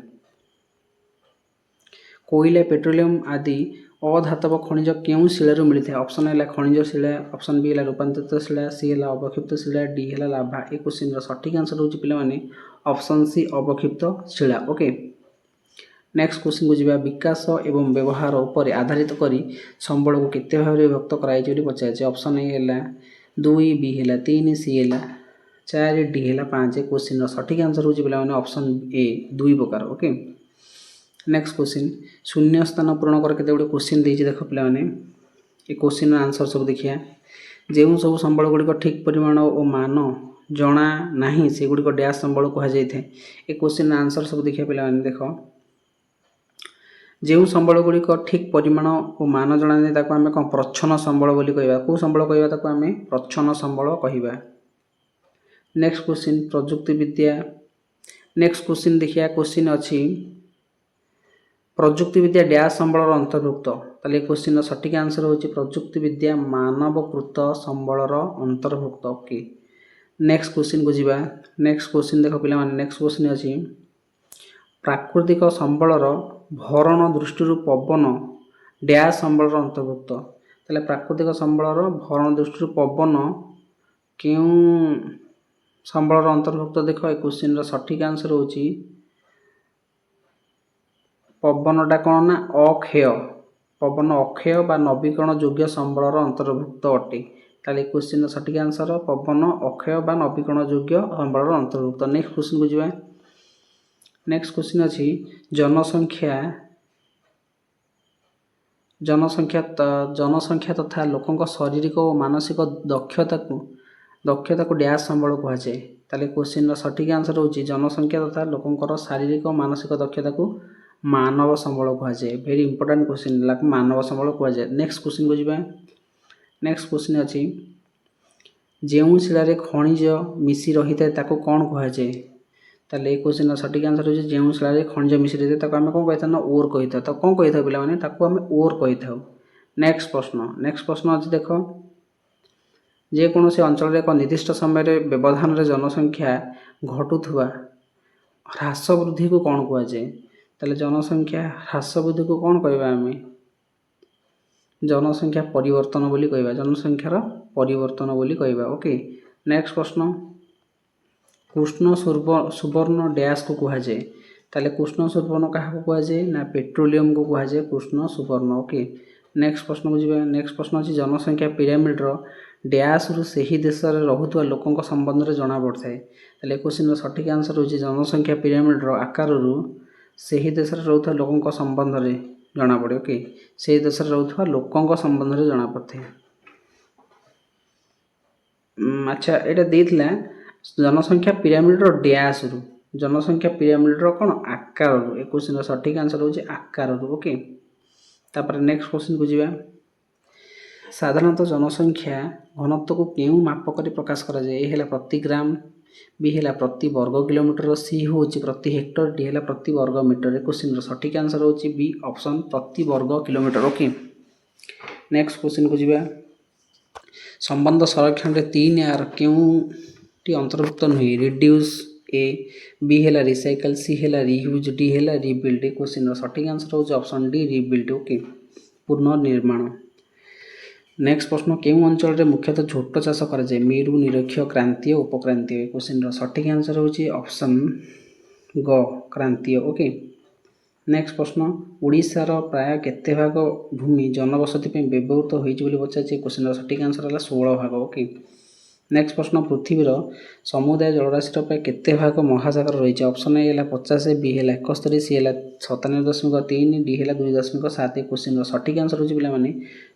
କୋଇଲା, ପେଟ୍ରୋଲିୟମ୍ ଆଦି ଅଧାତବ ଖଣିଜ କେଉଁ ଶିଳାରୁ ମିଳିଥାଏ? ଅପସନ୍ ହେଲା ଖଣିଜ ଶିଳା, ଅପସନ୍ ବି ହେଲା ରୂପାନ୍ତରିତ ଶିଳା, ସି ହେଲା ଅବକ୍ଷିପ୍ତ ଶିଳା, ଡି ହେଲା ଲାଭା। ଏ କ୍ୱେଶ୍ଚିନ୍ର ସଠିକ୍ ଆନ୍ସର୍ ହେଉଛି ପିଲାମାନେ ଅପସନ୍ ସି ଅବକ୍ଷିପ୍ତ ଶିଳା। ଓକେ, ନେକ୍ସଟ କ୍ୱେଶ୍ଚିନ୍କୁ ଯିବା। ବିକାଶ ଏବଂ ବ୍ୟବହାର ଉପରେ ଆଧାରିତ କରି ସମ୍ବଳକୁ କେତେ ଭାବରେ ବିଭକ୍ତ କରାଯାଇଛି ବୋଲି ପଚାରିଛି? ଅପସନ୍ ଏ ହେଲା 2, ବି ହେଲା 3, ସି ହେଲା 4, ଡି ହେଲା 5। କ୍ୱେଶ୍ଚିନ୍ର ସଠିକ୍ ଆନ୍ସର୍ ହେଉଛି ପିଲାମାନେ ଅପସନ୍ ଏ 2 ପ୍ରକାର। Okay, next question. ଶୂନ୍ୟ ସ୍ଥାନ ପୂରଣ କର କେତେ ଗୁଡ଼ିଏ କ୍ୱେଶ୍ଚିନ୍ ଦେଇଛି। ଦେଖ ପିଲାମାନେ, ଏ କ୍ୱେଶ୍ଚିନ୍ର ଆନ୍ସର୍ ସବୁ ଦେଖିବା। ଯେଉଁ ସବୁ ସମ୍ବଳ ଗୁଡ଼ିକ ଠିକ୍ ପରିମାଣ ଓ ମାନ ଜଣା ନାହିଁ ସେଗୁଡ଼ିକ ଡ୍ୟାସ୍ ସମ୍ବଳ କୁହାଯାଇଥାଏ। ଏ କ୍ୱେଶ୍ଚିନ୍ର ଆନ୍ସର୍ ସବୁ ଦେଖିବା ପିଲାମାନେ। ଦେଖ, ଯେଉଁ ସମ୍ବଳ ଗୁଡ଼ିକ ଠିକ୍ ପରିମାଣ ଓ ମାନ ଜଣା ନାହିଁ ତାକୁ ଆମେ କ'ଣ ପ୍ରଚ୍ଛନ୍ନ ସମ୍ବଳ ବୋଲି କହିବା। କେଉଁ ସମ୍ବଳ କହିବା? ତାକୁ ଆମେ ପ୍ରଚ୍ଛନ୍ନ ସମ୍ବଳ କହିବା। ନେକ୍ସଟ କ୍ୱେଶ୍ଚିନ୍, ପ୍ରଯୁକ୍ତିବିଦ୍ୟା। ନେକ୍ସଟ କ୍ୱେଶ୍ଚିନ୍ ଦେଖିବା। କ୍ୱେଶ୍ଚିନ୍ ଅଛି, ପ୍ରଯୁକ୍ତିବିଦ୍ୟା ଡ୍ୟାସ୍ ସମ୍ବଳର ଅନ୍ତର୍ଭୁକ୍ତ? ତାହେଲେ ଏ କ୍ୱେଶ୍ଚିନ୍ର ସଠିକ୍ ଆନ୍ସର୍ ହେଉଛି ପ୍ରଯୁକ୍ତିବିଦ୍ୟା ମାନବକୃତ ସମ୍ବଳର ଅନ୍ତର୍ଭୁକ୍ତ। ଓକେ, ନେକ୍ସଟ କ୍ୱେଶ୍ଚିନ୍କୁ ଯିବା। ନେକ୍ସଟ କ୍ୱେଶ୍ଚିନ୍ ଦେଖ ପିଲାମାନେ, ନେକ୍ସଟ କ୍ୱେଶ୍ଚିନ୍ ଅଛି, ପ୍ରାକୃତିକ ସମ୍ବଳର ଭରଣ ଦୃଷ୍ଟିରୁ ପବନ ଡ୍ୟାସ୍ ସମ୍ବଳର ଅନ୍ତର୍ଭୁକ୍ତ? ତାହେଲେ ପ୍ରାକୃତିକ ସମ୍ବଳର ଭରଣ ଦୃଷ୍ଟିରୁ ପବନ କେଉଁ ସମ୍ବଳର ଅନ୍ତର୍ଭୁକ୍ତ? ଦେଖ, ଏ କ୍ୱେଶ୍ଚିନ୍ର ସଠିକ୍ ଆନ୍ସର୍ ହେଉଛି ପବନଟା କ'ଣ ନା ଅକ୍ଷୟ, ପବନ ଅକ୍ଷୟ ବା ନବୀକରଣ ଯୋଗ୍ୟ ସମ୍ବଳର ଅନ୍ତର୍ଭୁକ୍ତ ଅଟେ। ତାହେଲେ ଏ କ୍ୱେଶ୍ଚିନ୍ର ସଠିକ୍ ଆନ୍ସର୍ ପବନ ଅକ୍ଷୟ ବା ନବୀକରଣ ଯୋଗ୍ୟ ସମ୍ବଳର ଅନ୍ତର୍ଭୁକ୍ତ। ନେକ୍ସଟ କ୍ୱେଶ୍ଚିନ୍କୁ ଯିବା। ନେକ୍ସଟ କ୍ୱେଶ୍ଚିନ୍ ଅଛି, ଜନସଂଖ୍ୟା ତଥା ଲୋକଙ୍କ ଶାରୀରିକ ଓ ମାନସିକ ଦକ୍ଷତାକୁ ଡ୍ୟାସ୍ ସମ୍ବଳ କୁହାଯାଏ? ତାହେଲେ କ୍ୱେଶ୍ଚିନ୍ର ସଠିକ୍ ଆନ୍ସର୍ ହେଉଛି ଜନସଂଖ୍ୟା ତଥା ଲୋକଙ୍କର ଶାରୀରିକ ଓ ମାନସିକ ଦକ୍ଷତାକୁ ମାନବ ସମ୍ବଳ କୁହାଯାଏ। ଭେରି ଇମ୍ପୋର୍ଟାଣ୍ଟ କ୍ୱେଶ୍ଚିନ୍, ତାକୁ ମାନବ ସମ୍ବଳ କୁହାଯାଏ। ନେକ୍ସଟ କ୍ୱେଶ୍ଚିନ୍କୁ ଯିବା। ନେକ୍ସଟ କ୍ୱେଶ୍ଚିନ୍ ଅଛି, ଯେଉଁ ଶିଳାରେ ଖଣିଜ ମିଶି ରହିଥାଏ ତାକୁ କ'ଣ କୁହାଯାଏ? ତାହେଲେ ଏ କ୍ୱେଶ୍ଚିନ୍ର ସଠିକ୍ ଆନ୍ସର୍ ହେଉଛି ଯେଉଁ ଶିଳାରେ ଖଣିଜ ମିଶି ରହିଥାଏ ତାକୁ ଆମେ କ'ଣ କହିଥାଉ? ନା ଓର୍ କହିଥାଉ। ତାକୁ କ'ଣ କହିଥାଉ ପିଲାମାନେ? ତାକୁ ଆମେ ଓର୍ କହିଥାଉ। ନେକ୍ସଟ ପ୍ରଶ୍ନ ଅଛି, ଦେଖ, ଯେକୌଣସି ଅଞ୍ଚଳରେ ଏକ ନିର୍ଦ୍ଦିଷ୍ଟ ସମୟରେ ବ୍ୟବଧାନରେ ଜନସଂଖ୍ୟା ଘଟୁଥିବା ହ୍ରାସ ବୃଦ୍ଧିକୁ କ'ଣ କୁହାଯାଏ? ତାହେଲେ ଜନସଂଖ୍ୟା ହ୍ରାସ ବୃଦ୍ଧିକୁ କ'ଣ କହିବା? ଆମେ ଜନସଂଖ୍ୟା ପରିବର୍ତ୍ତନ ବୋଲି କହିବା। ଜନସଂଖ୍ୟାର ପରିବର୍ତ୍ତନ ବୋଲି କହିବା। ଓକେ, ନେକ୍ସଟ ପ୍ରଶ୍ନ, କୃଷ୍ଣ ସୁବର୍ଣ୍ଣ ଡ୍ୟାସ୍କୁ କୁହାଯାଏ? ତାହେଲେ କୃଷ୍ଣ ସୁବର୍ଣ୍ଣ କାହାକୁ କୁହାଯାଏ? ନା ପେଟ୍ରୋଲିୟମକୁ କୁହାଯାଏ କୃଷ୍ଣ ସୁବର୍ଣ୍ଣ। ଓକେ, ନେକ୍ସଟ ପ୍ରଶ୍ନକୁ ଯିବା। ନେକ୍ସଟ ପ୍ରଶ୍ନ ଅଛି, ଜନସଂଖ୍ୟା ପିରାମିଡ଼ର ଡ୍ୟାସ୍ରୁ ସେହି ଦେଶରେ ରହୁଥିବା ଲୋକଙ୍କ ସମ୍ବନ୍ଧରେ ଜଣାପଡ଼ିଥାଏ। ତାହେଲେ ଏ କ୍ୱେଶ୍ଚିନ୍ର ସଠିକ୍ ଆନ୍ସର୍ ହେଉଛି ଜନସଂଖ୍ୟା ପିରାମିଡ଼ର ଆକାରରୁ ସେହି ଦେଶରେ ରହୁଥିବା ଲୋକଙ୍କ ସମ୍ବନ୍ଧରେ ଜଣାପଡ଼େ। ଓକେ, ସେହି ଦେଶରେ ରହୁଥିବା ଲୋକଙ୍କ ସମ୍ବନ୍ଧରେ ଜଣାପଡ଼ିଥାଏ। ଆଚ୍ଛା, ଏଇଟା ଦେଇଥିଲା ଜନସଂଖ୍ୟା ପିରାମିଡ଼ର ଡ୍ୟାସ୍ରୁ, ଜନସଂଖ୍ୟା ପିରାମିଡ଼ର କ'ଣ ଆକାରରୁ। ଏ କ୍ୱେଶ୍ଚିନ୍ର ସଠିକ୍ ଆନ୍ସର୍ ହେଉଛି ଆକାରରୁ। ଓକେ, ତାପରେ ନେକ୍ସଟ କ୍ୱେଶ୍ଚିନ୍କୁ ଯିବା। ସାଧାରଣତଃ ଜନସଂଖ୍ୟା ଘନତ୍ୱକୁ କେଉଁ ମାପ କରି ପ୍ରକାଶ କରାଯାଏ? ଏ ହେଲା ପ୍ରତି ଗ୍ରାମ, ବି ହେଲା ପ୍ରତି ବର୍ଗ କିଲୋମିଟର, ସି ହେଉଛି ପ୍ରତି ହେକ୍ଟର, ଡି ହେଲା ପ୍ରତି ବର୍ଗ ମିଟର। ଏ କ୍ୱେଶ୍ଚିନ୍ର ସଠିକ୍ ଆନ୍ସର୍ ହେଉଛି ବି ଅପସନ୍ ପ୍ରତି ବର୍ଗ କିଲୋମିଟର। ଓକେ, ନେକ୍ସଟ କ୍ୱେଶ୍ଚିନ୍କୁ ଯିବା। ସମ୍ବନ୍ଧ ସଂରକ୍ଷଣରେ 3R କେଉଁଟି ଅନ୍ତର୍ଭୁକ୍ତ ନୁହେଁ? ରିଡ୍ୟୁସ୍, ଏ, ବି ହେଲା ରିସାଇକଲ, ସି ହେଲା ରିୟୁଜ୍, ଡି ହେଲା ରିବିଲ୍ଡ। ଏ କ୍ୱେଶ୍ଚିନ୍ର ସଠିକ୍ ଆନ୍ସର୍ ହେଉଛି option D rebuild. Okay, ପୁନର୍ନିର୍ମାଣ। Next ପ୍ରଶ୍ନ, କେଉଁ ଅଞ୍ଚଳରେ ମୁଖ୍ୟତଃ ଝୋଟ ଚାଷ କରାଯାଏ? ମେରୁ, ନିରକ୍ଷ, କ୍ରାନ୍ତୀୟ, ଉପକ୍ରାନ୍ତୀୟ। ଏ କ୍ୱେଶ୍ଚିନ୍ର ସଠିକ୍ ଆନ୍ସର୍ ହେଉଛି ଅପସନ୍ ଗ କ୍ରାନ୍ତୀୟ। ଓକେ, ନେକ୍ସଟ ପ୍ରଶ୍ନ, ଓଡ଼ିଶାର ପ୍ରାୟ କେତେ ଭାଗ ଭୂମି ଜନବସତି ପାଇଁ ବ୍ୟବହୃତ ହୋଇଛି ବୋଲି ପଚାରିଛି? ଏ କ୍ୱେଶ୍ଚିନ୍ର ସଠିକ୍ ଆନ୍ସର୍ ହେଲା 16 ଭାଗ। ଓକେ, ନେକ୍ସଟ ପ୍ରଶ୍ନ, ପୃଥିବୀର ସମୁଦାୟ ଜଳରାଶିର ପ୍ରାୟ କେତେ ଭାଗ ମହାସାଗର ରହିଛି? ଅପସନ୍ ଏ ହେଲା 50, ବି ହେଲା 71, ସି ହେଲା 97.3, ଡି ହେଲା 2.7। ଏ କ୍ୱେଶ୍ଚିନ୍ର ସଠିକ୍ ଆନ୍ସର୍ ହେଉଛି ପିଲାମାନେ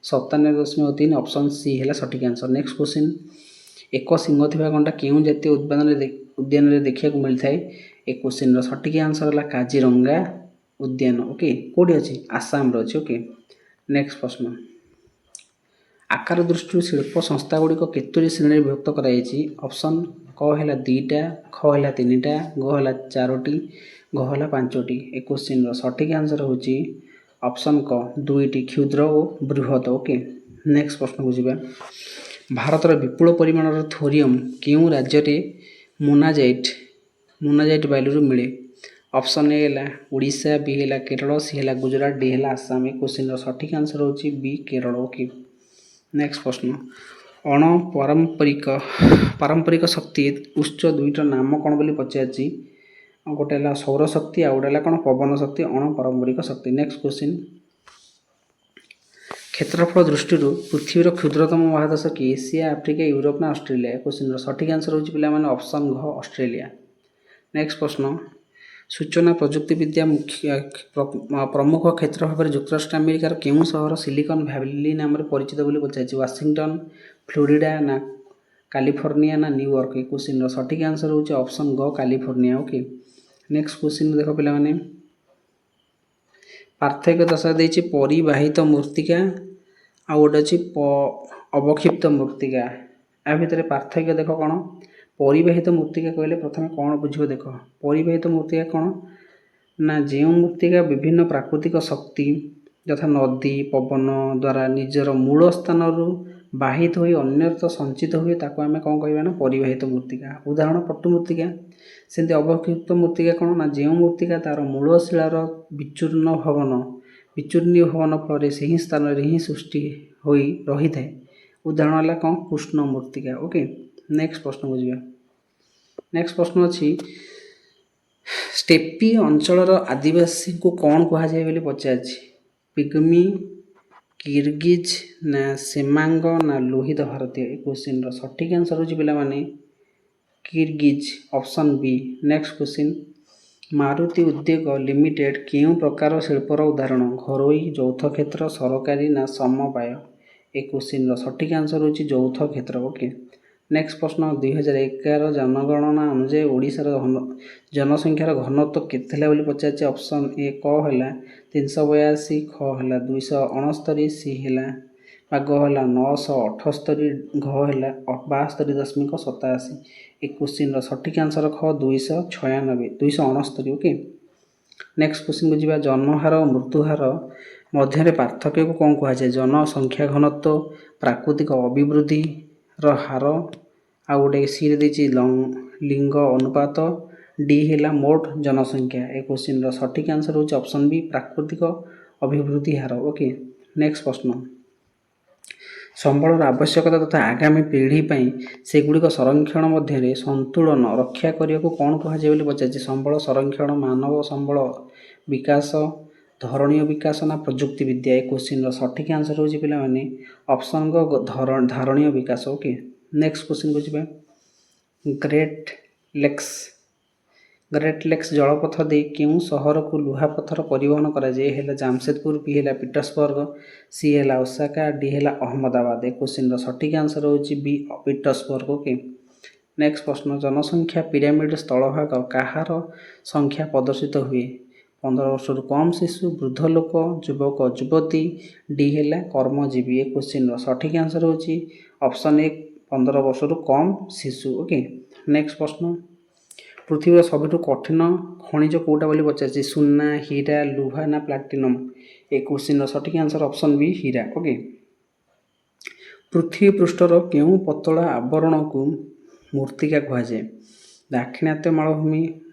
97.3, ଅପସନ୍ ସି ହେଲା ସଠିକ୍ ଆନ୍ସର୍। ନେକ୍ସଟ କ୍ୱେଶ୍ଚିନ୍, ଏକ ଶିଙ୍ଗ ଥିବା ଗଣ୍ଡା କେଉଁ ଜାତୀୟ ଉଦ୍ୟାନରେ ଦେଖିବାକୁ ମିଳିଥାଏ? ଏ କ୍ୱେଶ୍ଚିନ୍ର ସଠିକ୍ ଆନ୍ସର୍ ହେଲା କାଜିରଙ୍ଗା ଉଦ୍ୟାନ। ଓକେ, କେଉଁଠି ଅଛି? ଆସାମରେ ଅଛି। ଓକେ, ନେକ୍ସଟ ପ୍ରଶ୍ନ, ଆକାର ଦୃଷ୍ଟିରୁ ଶିଳ୍ପ ସଂସ୍ଥାଗୁଡ଼ିକ କେତୋଟି ଶ୍ରେଣୀରେ ବିଭକ୍ତ କରାଯାଇଛି? ଅପସନ୍ କ ହେଲା 2ଟା, ଖ ହେଲା 3ଟା, ଗ ହେଲା 4ଟି, ଘ ହେଲା 5ଟି। ଏ କ୍ୱେଶ୍ଚିନ୍ର ସଠିକ୍ ଆନ୍ସର୍ ହେଉଛି ଅପସନ୍ କ 2ଟି, କ୍ଷୁଦ୍ର ଓ ବୃହତ। ଓକେ, ନେକ୍ସଟ ପ୍ରଶ୍ନକୁ ଯିବା। ଭାରତର ବିପୁଳ ପରିମାଣର ଥୋରିୟମ୍ କେଉଁ ରାଜ୍ୟରେ ମୋନାଜାଇଟ୍ ବାଲିରୁ ମିଳେ? ଅପସନ୍ ଏ ହେଲା ଓଡ଼ିଶା, ବି ହେଲା କେରଳ, ସି ହେଲା ଗୁଜରାଟ, ଡି ହେଲା ଆସାମ। ଏ କ୍ୱେଶ୍ଚିନ୍ର ସଠିକ୍ ଆନ୍ସର୍ ହେଉଛି ବି କେରଳ। ଓକେ, ନେକ୍ସଟ ପ୍ରଶ୍ନ, ପାରମ୍ପରିକ ଶକ୍ତି ଉତ୍ସ ଦୁଇଟାର ନାମ କ'ଣ ବୋଲି ପଚାରିଛି? ଗୋଟେ ହେଲା ସୌରଶକ୍ତି, ଆଉ ଗୋଟେ ହେଲା କ'ଣ ପବନ ଶକ୍ତି, ଅଣପାରମ୍ପରିକ ଶକ୍ତି। ନେକ୍ସଟ କ୍ୱେଶ୍ଚିନ୍, କ୍ଷେତ୍ରଫଳ ଦୃଷ୍ଟିରୁ ପୃଥିବୀର କ୍ଷୁଦ୍ରତମ ମହାଦେଶ କି? ଏସିଆ, ଆଫ୍ରିକା, ୟୁରୋପ ନା ଅଷ୍ଟ୍ରେଲିଆ? ଏ କ୍ୱେଶ୍ଚିନ୍ର ସଠିକ୍ ଆନ୍ସର୍ ହେଉଛି ପିଲାମାନେ ଅପସନ୍ ଘ ଅଷ୍ଟ୍ରେଲିଆ। ନେକ୍ସଟ ପ୍ରଶ୍ନ, ସୂଚନା ପ୍ରଯୁକ୍ତିବିଦ୍ୟା ପ୍ରମୁଖ କ୍ଷେତ୍ର ଭାବରେ ଯୁକ୍ତରାଷ୍ଟ୍ର ଆମେରିକାର କେଉଁ ସହର ସିଲିକନ୍ ଭ୍ୟାଲି ନାମରେ ପରିଚିତ ବୋଲି ପଚାରିଛି? ୱାସିଂଟନ୍, ଫ୍ଲୋରିଡ଼ା ନା କାଲିଫର୍ଣ୍ଣିଆ ନା ନ୍ୟୁୟର୍କ? ଏ କ୍ୱେଶ୍ଚିନ୍ର ସଠିକ୍ ଆନ୍ସର୍ ହେଉଛି ଅପସନ୍ ଗ କାଲିଫର୍ଣ୍ଣିଆ। ଓକେ, ନେକ୍ସଟ କ୍ୱେଶ୍ଚିନ୍ ଦେଖ ପିଲାମାନେ, ପାର୍ଥକ୍ୟ ଦଶା ଦେଇଛି ପରିବାହିତ ମୃତ୍ତିକା ଆଉ ଗୋଟେ ଅଛି ଅବକ୍ଷିପ୍ତ ମୃତ୍ତିକା। ୟା ଭିତରେ ପାର୍ଥକ୍ୟ ଦେଖ କ'ଣ? ପରିବାହିତ ମୃତ୍ତିକା କହିଲେ ପ୍ରଥମେ କ'ଣ ବୁଝିବ ଦେଖ। ପରିବାହିତ ମୃତ୍ତିକା କ'ଣ ନା ଯେଉଁ ମୃତ୍ତିକା ବିଭିନ୍ନ ପ୍ରାକୃତିକ ଶକ୍ତି ଯଥା ନଦୀ, ପବନ ଦ୍ୱାରା ନିଜର ମୂଳ ସ୍ଥାନରୁ ବାହିତ ହୋଇ ଅନ୍ୟତ୍ର ସଞ୍ଚିତ ହୁଏ ତାକୁ ଆମେ କ'ଣ କହିବା ନା ପରିବାହିତ ମୃତ୍ତିକା। ଉଦାହରଣ ପଟୁ ମୃତ୍ତିକା। ସେମିତି ଅବକ୍ଷିପ୍ତ ମୃତ୍ତିକା କ'ଣ ନା ଯେଉଁ ମୃତ୍ତିକା ତା'ର ମୂଳ ଶିଳାର ବିଚୂର୍ଣ୍ଣ ଭବନ ଫଳରେ ସେହି ସ୍ଥାନରେ ହିଁ ସୃଷ୍ଟି ହୋଇ ରହିଥାଏ। ଉଦାହରଣ ହେଲା କ'ଣ କୃଷ୍ଣ ମୃତ୍ତିକା। ଓକେ, ନେକ୍ସଟ ପ୍ରଶ୍ନକୁ ଯିବା। ନେକ୍ସଟ ପ୍ରଶ୍ନ ଅଛି, ଷ୍ଟେପି ଅଞ୍ଚଳର ଆଦିବାସୀଙ୍କୁ କ'ଣ କୁହାଯାଏ ବୋଲି ପଚାରିଛି? ପିଗ୍ମି, କିର୍ଗିଜ୍ ନା ସେମାଙ୍ଗ ନା ଲୋହିତ ଭାରତୀୟ? ଏ କ୍ୱେଶ୍ଚିନ୍ର ସଠିକ୍ ଆନ୍ସର୍ ହେଉଛି ପିଲାମାନେ Kyrgyz, option B. Next question, Maruti ଉଦ୍ୟୋଗ ଲିମିଟେଡ୍ କେଉଁ ପ୍ରକାର ଶିଳ୍ପର ଉଦାହରଣ? ଘରୋଇ, ଯୌଥ କ୍ଷେତ୍ର, ସରକାରୀ ନା ସମବାୟ? ଏ କ୍ୱେଶ୍ଚିନ୍ର ସଠିକ୍ ଆନ୍ସର୍ ହେଉଛି ଯୌଥ କ୍ଷେତ୍ର। ଓକେ, ନେକ୍ସଟ ପ୍ରଶ୍ନ, 2011 ଜନଗଣନା ଅନୁଯାୟୀ ଓଡ଼ିଶାର ଜନସଂଖ୍ୟାର ଘନତ୍ୱ କେତେ ଥିଲା ବୋଲି ପଚାରିଛି? ଅପସନ୍ ଏ କ ହେଲା 382, ଖ ହେଲା 269, ସି ହେଲା ଗ ହେଲା 978, ଘ ହେଲା 72.87। ଏ କ୍ୱେଶ୍ଚିନ୍ର ସଠିକ୍ ଆନ୍ସର୍ ଖ 269। ଓକେ, ନେକ୍ସଟ କ୍ୱେଶ୍ଚିନ୍କୁ ଯିବା। ଜନ୍ମହାର ଓ ମୃତ୍ୟୁହାର ମଧ୍ୟରେ ପାର୍ଥକ୍ୟକୁ କ'ଣ କୁହାଯାଏ? ଜନସଂଖ୍ୟା ଘନତ୍ୱ, ପ୍ରାକୃତିକ ଅଭିବୃଦ୍ଧିର ହାର, ଆଉ ଗୋଟେ ସିରେ ଦେଇଛି ଲିଙ୍ଗ ଅନୁପାତ, ଡି ହେଲା ମୋଟ ଜନସଂଖ୍ୟା। ଏ କ୍ୱେଶ୍ଚିନ୍ର ସଠିକ୍ ଆନ୍ସର୍ ହେଉଛି ଅପସନ୍ ବି ପ୍ରାକୃତିକ ଅଭିବୃଦ୍ଧି ହାର। ଓକେ, ନେକ୍ସଟ ପ୍ରଶ୍ନ, ସମ୍ବଳର ଆବଶ୍ୟକତା ତଥା ଆଗାମୀ ପିଢ଼ି ପାଇଁ ସେଗୁଡ଼ିକ ସଂରକ୍ଷଣ ମଧ୍ୟରେ ସନ୍ତୁଳନ ରକ୍ଷା କରିବାକୁ କ'ଣ କୁହାଯାଏ ବୋଲି ପଚାରିଛି? ସମ୍ବଳ ସଂରକ୍ଷଣ, ମାନବ ସମ୍ବଳ ବିକାଶ, ଧରଣୀୟ ବିକାଶ ନା ପ୍ରଯୁକ୍ତି ବିଦ୍ୟା? ଏ କ୍ୱେଶ୍ଚିନ୍ର ସଠିକ୍ ଆନ୍ସର୍ ହେଉଛି ପିଲାମାନେ ଅପସନ୍ ଗ ଧାରଣୀୟ ବିକାଶ। ଓକେ, ନେକ୍ସଟ କ୍ୱେଶ୍ଚିନ୍କୁ ଯିବା। ଗ୍ରେଟ୍ ଲେକ୍ସ ଜଳପଥ ଦେଇ କେଉଁ ସହରକୁ ଲୁହାପଥର ପରିବହନ କରାଯାଏ? ହେଲା ଜାମସେଦପୁର, ବି ହେଲା ପିଟର୍ସବର୍ଗ, ସି ହେଲା ଓସାକା, ଡି ହେଲା ଅହମ୍ମଦାବାଦ। ଏ କ୍ୱେଶ୍ଚିନ୍ର ସଠିକ୍ ଆନ୍ସର୍ ହେଉଛି ବି ପିଟର୍ସବର୍ଗ। ଓକେ, ନେକ୍ସଟ ପ୍ରଶ୍ନ, ଜନସଂଖ୍ୟା ପିରାମିଡ୍ ସ୍ଥଳଭାଗ କାହାର ସଂଖ୍ୟା ପ୍ରଦର୍ଶିତ ହୁଏ? 15 ବର୍ଷରୁ କମ୍ ଶିଶୁ, ବୃଦ୍ଧ ଲୋକ, ଯୁବକ ଯୁବତୀ, ଡି ହେଲା କର୍ମଜୀବୀ। ଏ କ୍ୱେଶ୍ଚିନ୍ର ସଠିକ୍ ଆନ୍ସର୍ ହେଉଛି ଅପସନ୍ ଏ 15 ବର୍ଷରୁ କମ୍ ଶିଶୁ। ଓକେ, ନେକ୍ସଟ ପ୍ରଶ୍ନ, ପୃଥିବୀର ସବୁଠୁ କଠିନ ଖଣିଜ କେଉଁଟା ବୋଲି ପଚାରିଛି? ସୁନା, ହୀରା, ଲୁହା ନା ପ୍ଲାଟିନମ୍? ଏ କ୍ୱେଶ୍ଚିନ୍ର ସଠିକ୍ ଆନ୍ସର୍ ଅପସନ୍ ବି ହୀରା। ଓକେ, ପୃଥିବୀ ପୃଷ୍ଠର କେଉଁ ପତଳା ଆବରଣକୁ ମୃତ୍ତିକା କୁହାଯାଏ? ଦାକ୍ଷିଣାତ୍ୟ ମାଳଭୂମି,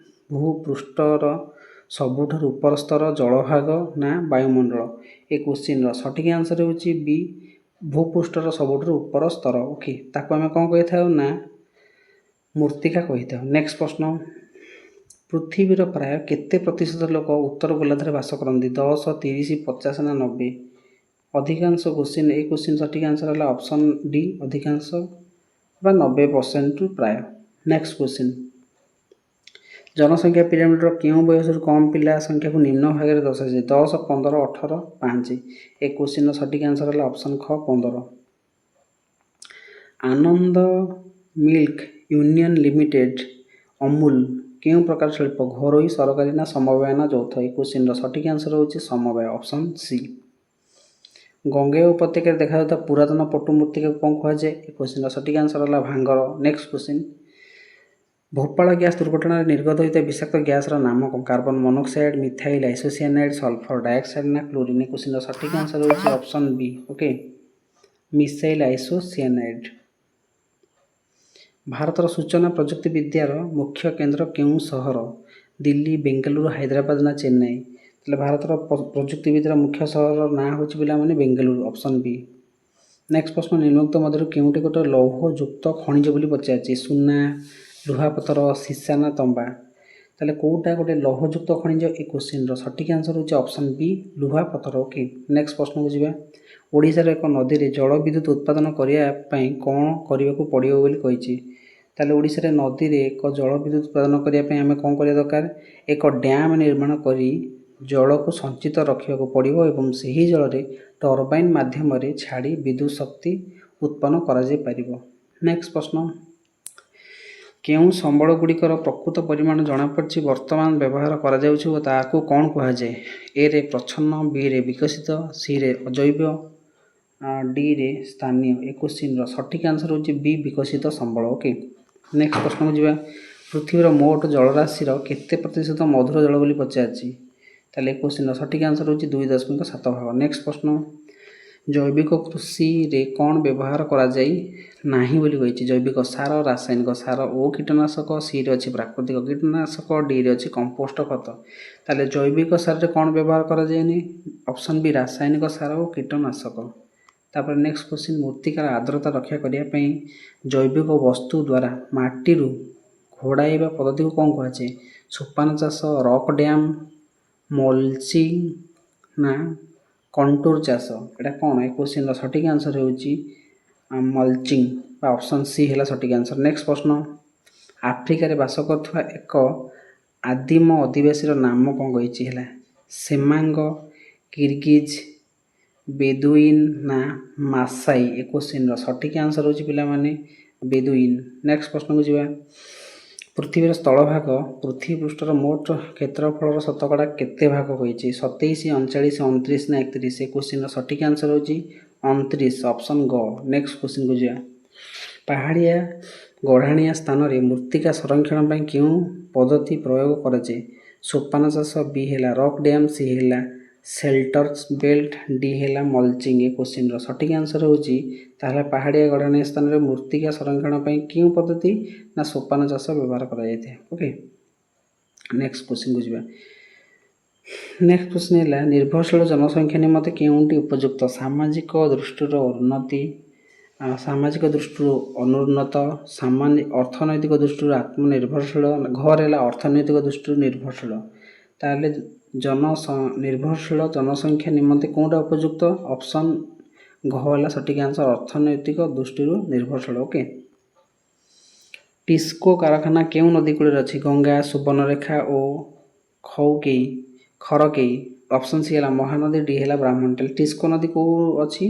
ଭୂପୃଷ୍ଠର ସବୁଠାରୁ ଉପର ସ୍ତର, ଜଳଭାଗ ନା ବାୟୁମଣ୍ଡଳ? ଏ କ୍ୱେଶ୍ଚିନ୍ର ସଠିକ୍ ଆନ୍ସର୍ ହେଉଛି ବି ଭୂପୃଷ୍ଠର ସବୁଠାରୁ ଉପର ସ୍ତର। ଓକେ, ତାକୁ ଆମେ କ'ଣ କହିଥାଉ ନା ମୃତ୍ତିକା କହିଥାଉ। ନେକ୍ସଟ ପ୍ରଶ୍ନ, ପୃଥିବୀର ପ୍ରାୟ କେତେ ପ୍ରତିଶତ ଲୋକ ଉତ୍ତର ଗୋଲାର୍ଦ୍ଧରେ ବାସ କରନ୍ତି? 10, 30, 50 ନା 90? ଅଧିକାଂଶ କ୍ୱେଶ୍ଚିନ୍, ଏ କ୍ୱେଶ୍ଚିନ୍ ସଠିକ୍ ଆନ୍ସର୍ ହେଲା ଅପସନ୍ ଡି ଅଧିକାଂଶ ବା 90% ପ୍ରାୟ। ନେକ୍ସଟ କ୍ୱେଶ୍ଚିନ୍, ଜନସଂଖ୍ୟା ପିରାମିଡର କେଉଁ ବୟସରୁ କମ୍ ପିଲା ସଂଖ୍ୟାକୁ ନିମ୍ନ ଭାଗରେ ଦର୍ଶାଯାଏ? 10, 15, 18, 5? ଏ କ୍ୱେଶ୍ଚିନ୍ର ସଠିକ୍ ଆନ୍ସର୍ ହେଲା ଅପସନ୍ ଖ 15। ଆନନ୍ଦ ମିଲ୍କ ୟୁନିୟନ ଲିମିଟେଡ୍ ଅମୁଲ କେଉଁ ପ୍ରକାର ଶିଳ୍ପ? ଘରୋଇ, ସରକାରୀ ନା ସମବାୟ ନା ଯୌଥ? ଏ କ୍ୱେଶ୍ଚିନ୍ର ସଠିକ୍ ଆନ୍ସର୍ ହେଉଛି ସମବାୟ, ଅପସନ୍ ସି। ଗଙ୍ଗେୟ ଉପତ୍ୟକାରେ ଦେଖାଯାଉଥିବା ପୁରାତନ ପଟୁ ମୃତ୍ତିକାକୁ କ'ଣ କୁହାଯାଏ? ଏ କ୍ୱେଶ୍ଚିନ୍ର ସଠିକ୍ ଆନ୍ସର୍ ହେଲା ଭାଙ୍ଗର। ନେକ୍ସଟ କ୍ୱେଶ୍ଚିନ୍, ଭୋପାଳ ଗ୍ୟାସ୍ ଦୁର୍ଘଟଣାରେ ନିର୍ଗତ ହୋଇଥିବା ବିଷାକ୍ତ ଗ୍ୟାସ୍ର ନାମ କ'ଣ? Carbon monoxide, methyl isocyanide, sulphur dioxide ନା କ୍ଲୋରିନ୍? ଏ କ୍ୱେଶ୍ଚିନ୍ର ସଠିକ୍ ଆନ୍ସର୍ ହେଉଛି option B. Okay, methyl isocyanide. ଭାରତର ସୂଚନା ପ୍ରଯୁକ୍ତି ବିଦ୍ୟାର ମୁଖ୍ୟ କେନ୍ଦ୍ର କେଉଁ ସହର? ଦିଲ୍ଲୀ, ବେଙ୍ଗାଲୁରୁ, ହାଇଦ୍ରାବାଦ ନା ଚେନ୍ନାଇ? ତାହେଲେ ଭାରତର ପ୍ରଯୁକ୍ତି ବିଦ୍ୟାର ମୁଖ୍ୟ ସହରର ନାଁ ହେଉଛି ପିଲାମାନେ ବେଙ୍ଗାଲୁରୁ, ଅପସନ୍ ବି। ନେକ୍ସଟ ପ୍ରଶ୍ନ, ନିମ୍ନୋକ୍ତ ମଧ୍ୟରୁ କେଉଁଟି ଗୋଟେ ଲୌହଯୁକ୍ତ ଖଣିଜ ବୋଲି ପଚାରିଛି? ସୁନା, ଲୁହାପଥର, ସୀସା ନା ତମ୍ବା? ତାହେଲେ କେଉଁଟା ଗୋଟେ ଲୌହଯୁକ୍ତ ଖଣିଜ? ଏ କ୍ୱେଶ୍ଚିନ୍ର ସଠିକ୍ ଆନ୍ସର୍ ହେଉଛି ଅପସନ୍ ବି ଲୁହାପଥର। ଓକେ, ନେକ୍ସଟ ପ୍ରଶ୍ନକୁ ଯିବା। ଓଡ଼ିଶାର ଏକ ନଦୀରେ ଜଳ ବିଦ୍ୟୁତ୍ ଉତ୍ପାଦନ କରିବା ପାଇଁ କ'ଣ କରିବାକୁ ପଡ଼ିବ ବୋଲି କହିଛି? ତାହେଲେ ଓଡ଼ିଶାରେ ନଦୀରେ ଏକ ଜଳ ବିଦ୍ୟୁତ୍ ଉତ୍ପାଦନ କରିବା ପାଇଁ ଆମେ କ'ଣ କରିବା ଦରକାର? ଏକ ଡ୍ୟାମ୍ ନିର୍ମାଣ କରି ଜଳକୁ ସଞ୍ଚିତ ରଖିବାକୁ ପଡ଼ିବ ଏବଂ ସେହି ଜଳରେ ଟର୍ବାଇନ୍ ମାଧ୍ୟମରେ ଛାଡ଼ି ବିଦ୍ୟୁତ୍ ଶକ୍ତି ଉତ୍ପନ୍ନ କରାଯାଇପାରିବ। ନେକ୍ସଟ ପ୍ରଶ୍ନ, କେଉଁ ସମ୍ବଳ ଗୁଡ଼ିକର ପ୍ରକୃତ ପରିମାଣ ଜଣାପଡ଼ିଛି ବର୍ତ୍ତମାନ ବ୍ୟବହାର କରାଯାଉଛି ଓ ତାହାକୁ କ'ଣ କୁହାଯାଏ? ଏରେ ପ୍ରଚ୍ଛନ୍ନ, ବିରେ ବିକଶିତ, ସିରେ ଅଜୈବ, ଡିରେ ସ୍ଥାନୀୟ? ଏ କ୍ୱେଶ୍ଚିନ୍ର ସଠିକ୍ ଆନ୍ସର୍ ହେଉଛି ବି ବିକଶିତ ସମ୍ବଳ। ଓକେ, ନେକ୍ସଟ ପ୍ରଶ୍ନକୁ ଯିବା। ପୃଥିବୀର ମୋଟ ଜଳରାଶିର କେତେ ପ୍ରତିଶତ ମଧୁର ଜଳ ବୋଲି ପଚାରିଛି? ତାହେଲେ ଏ କ୍ୱେଶ୍ଚିନ୍ର ସଠିକ୍ ଆନ୍ସର୍ ହେଉଛି 2.7 ଭାଗ। ନେକ୍ସଟ ପ୍ରଶ୍ନ, ଜୈବିକ କୃଷିରେ କ'ଣ ବ୍ୟବହାର କରାଯାଇ ନାହିଁ ବୋଲି କହିଛି? ଜୈବିକ ସାର, ରାସାୟନିକ ସାର ଓ କୀଟନାଶକ, ସିରେ ଅଛି ପ୍ରାକୃତିକ କୀଟନାଶକ, ଡିରେ ଅଛି କମ୍ପୋଷ୍ଟ ଖତ? ତାହେଲେ ଜୈବିକ ସାରରେ କ'ଣ ବ୍ୟବହାର କରାଯାଏନି? ଅପସନ୍ ବି ରାସାୟନିକ ସାର ଓ କୀଟନାଶକ। ତାପରେ ନେକ୍ସଟ କ୍ୱେଶ୍ଚିନ୍, ମୃତ୍ତିକାର ଆର୍ଦ୍ରତା ରକ୍ଷା କରିବା ପାଇଁ ଜୈବିକ ବସ୍ତୁ ଦ୍ୱାରା ମାଟିରୁ ଘୋଡ଼ାଇବା ପଦ୍ଧତିକୁ କ'ଣ କୁହାଯାଏ? ସୋପାନ ଚାଷ, ରକ୍ ଡ୍ୟାମ୍, ମଲ୍ଚିଂ ନା କଣ୍ଟୁର ଚାଷ? ଏଇଟା କ'ଣ? ଏ କ୍ୱେଶ୍ଚିନ୍ର ସଠିକ୍ ଆନ୍ସର୍ ହେଉଛି ମଲ୍ଚିଂ ବା ଅପସନ୍ ସି ହେଲା ସଠିକ୍ ଆନ୍ସର୍। ନେକ୍ସଟ ପ୍ରଶ୍ନ, ଆଫ୍ରିକାରେ ବାସ କରୁଥିବା ଏକ ଆଦିମ ଅଧିବାସୀର ନାମ କ'ଣ କହିଛି? ହେଲା ସେମାଙ୍ଗ, କିର୍ଗିଜ୍, ବେଦୁଇନ୍ ନା ମାସାଇ? ଏ କ୍ୱେଶ୍ଚିନ୍ର ସଠିକ୍ ଆନ୍ସର୍ ହେଉଛି ପିଲାମାନେ ବେଦୁଇନ୍। ନେକ୍ସଟ ପ୍ରଶ୍ନକୁ ଯିବା। ପୃଥିବୀର ସ୍ଥଳଭାଗ ପୃଥିବୀ ପୃଷ୍ଠର ମୋଟ କ୍ଷେତ୍ରଫଳର ଶତକଡ଼ା କେତେ ଭାଗ କହିଛି? 27, 39, 29 ନା 31? ଏ କ୍ୱେଶ୍ଚିନ୍ର ସଠିକ୍ ଆନ୍ସର୍ ହେଉଛି 29, ଅପସନ୍ ଗ। ନେକ୍ସଟ କ୍ୱେଶ୍ଚିନ୍କୁ ଯିବା। ପାହାଡ଼ିଆ ଗଢ଼ାଣିଆ ସ୍ଥାନରେ ମୃତ୍ତିକା ସଂରକ୍ଷଣ ପାଇଁ କେଉଁ ପଦ୍ଧତି ପ୍ରୟୋଗ କରାଯାଏ? ସୋପାନ ଚାଷ, ବି ହେଲା ରକ୍ ଡ୍ୟାମ୍, ସି ହେଲା ସେଲ୍ଟର୍ସ ବେଲ୍ଟ, ଡି ହେଲା ମଲ୍ଚିଂ? ଏ କ୍ୱେଶ୍ଚିନ୍ର ସଠିକ୍ ଆନ୍ସର୍ ହେଉଛି ତାହେଲେ ପାହାଡ଼ିଆ ଗଢ଼ାଣିଆ ସ୍ଥାନରେ ମୃତ୍ତିକା ସଂରକ୍ଷଣ ପାଇଁ କେଉଁ ପଦ୍ଧତି? ନା ସୋପାନ ଚାଷ ବ୍ୟବହାର କରାଯାଇଥାଏ। ଓକେ, ନେକ୍ସଟ କ୍ୱେଶ୍ଚିନ୍କୁ ଯିବା। ନେକ୍ସଟ କ୍ୱେଶ୍ଚିନ୍ ହେଲା ନିର୍ଭରଶୀଳ ଜନସଂଖ୍ୟା ନିମନ୍ତେ କେଉଁଟି ଉପଯୁକ୍ତ? ସାମାଜିକ ଦୃଷ୍ଟିରୁ ଉନ୍ନତି, ସାମାଜିକ ଦୃଷ୍ଟିରୁ ଅନୁନ୍ନତ, ଅର୍ଥନୈତିକ ଦୃଷ୍ଟିରୁ ଆତ୍ମନିର୍ଭରଶୀଳ, ଘର ହେଲା ଅର୍ଥନୈତିକ ଦୃଷ୍ଟିରୁ ନିର୍ଭରଶୀଳ। ତାହେଲେ ନିର୍ଭରଶୀଳ जनसंख्या निमंते कौटा उपयुक्त ऑप्शन घ वाला सटीक आंसर अर्थनैतिक दृष्टि निर्भरशील ओके। टिस्को कारखाना केउं नदी कूल अच्छी गंगा सुवर्णरेखा और खरकेई ऑप्शन सी है महानदी डी है ब्राह्मणटेल। टिस्को नदी कौ अच्छी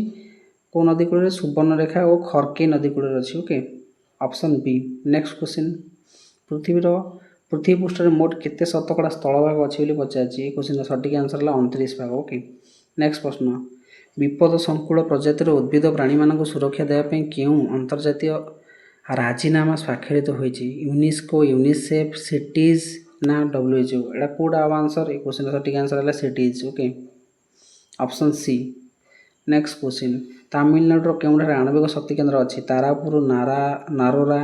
कौ नदी कूल सुवर्णरेखा और खरकेई नदी कूल अच्छी okay option B. Next question पृथ्वी पृष्ठ में मोट केते शतकड़ा स्थलभाग अच्छी पचार क्वेश्चन सटीक आंसर है 29 भाग ओके। नेक्स्ट प्रश्न विपद संकुल प्रजातिर उद्भिद प्राणी मान सुरक्षा देवाई क्यों अंतर्जातीय राजीनामा स्वाक्षरित होती यूनेस्को यूनिसेफ सिटीज ना WHO एटा कौटा हम आंसर ये क्वेश्चन सटीक आंसर है cities okay option C. Next question Tamil Nadu केउंठार आणविक शक्ति केन्द्र अच्छी तारापुर नारोरा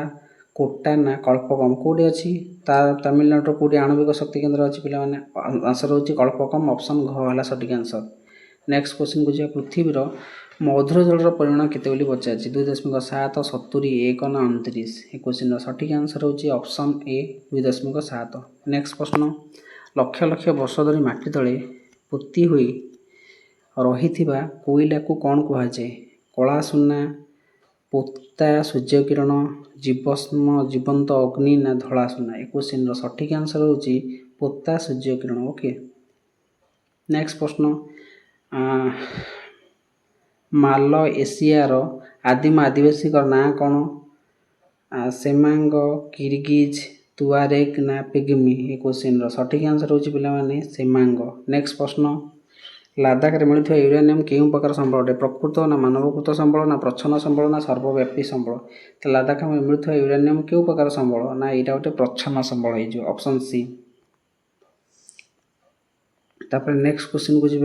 कोटा ना कल्पकम कौटी अच्छी तमिलनाडु कौटी आणविक शक्ति केन्द्र अच्छी पे आंसर होची कल्पकम ऑप्शन घ है सटीक आंसर। नेक्स्ट क्वेश्चन को जी पृथ्वीर मधुर जलर परिमाण केते पचार 2.7 70 1 ना 29 ये क्वेश्चन सटीक आंसर होची ऑप्शन ए 2.7। नेक्स्ट प्रश्न लक्ष लक्ष वर्ष धरी माटी तले पोती हुई रही कोईला को कौन कहुए कला सुना पोता सूर्यकिरण जीवंत अग्नि ना धला सुना ये क्वेश्चन सटीक आंसर होची पोता सूर्यकिरण ओके। नेक्स्ट प्रश्न माल एशियार आदिम आदिवासी ना कौन सेमांग किर्गिज तुआरेग ना पिग्मी ये क्वेश्चन सटीक आंसर होची पिलामाने सेमांग। नेक्स्ट प्रश्न लद्दाख में मिलुवा यूरेनियम केउं प्रकार संबल अटे प्रकृत ना मानवकृत संबल ना प्रच्छन्न संबल ना सर्वव्यापी संबल तो लद्दाख में मिलुवा यूरेनियम केउं प्रकार संबल ना यहाँ गोटे प्रच्छन्न संबल हो ऑप्शन सी। तापर नेक्स्ट क्वेश्चन को जी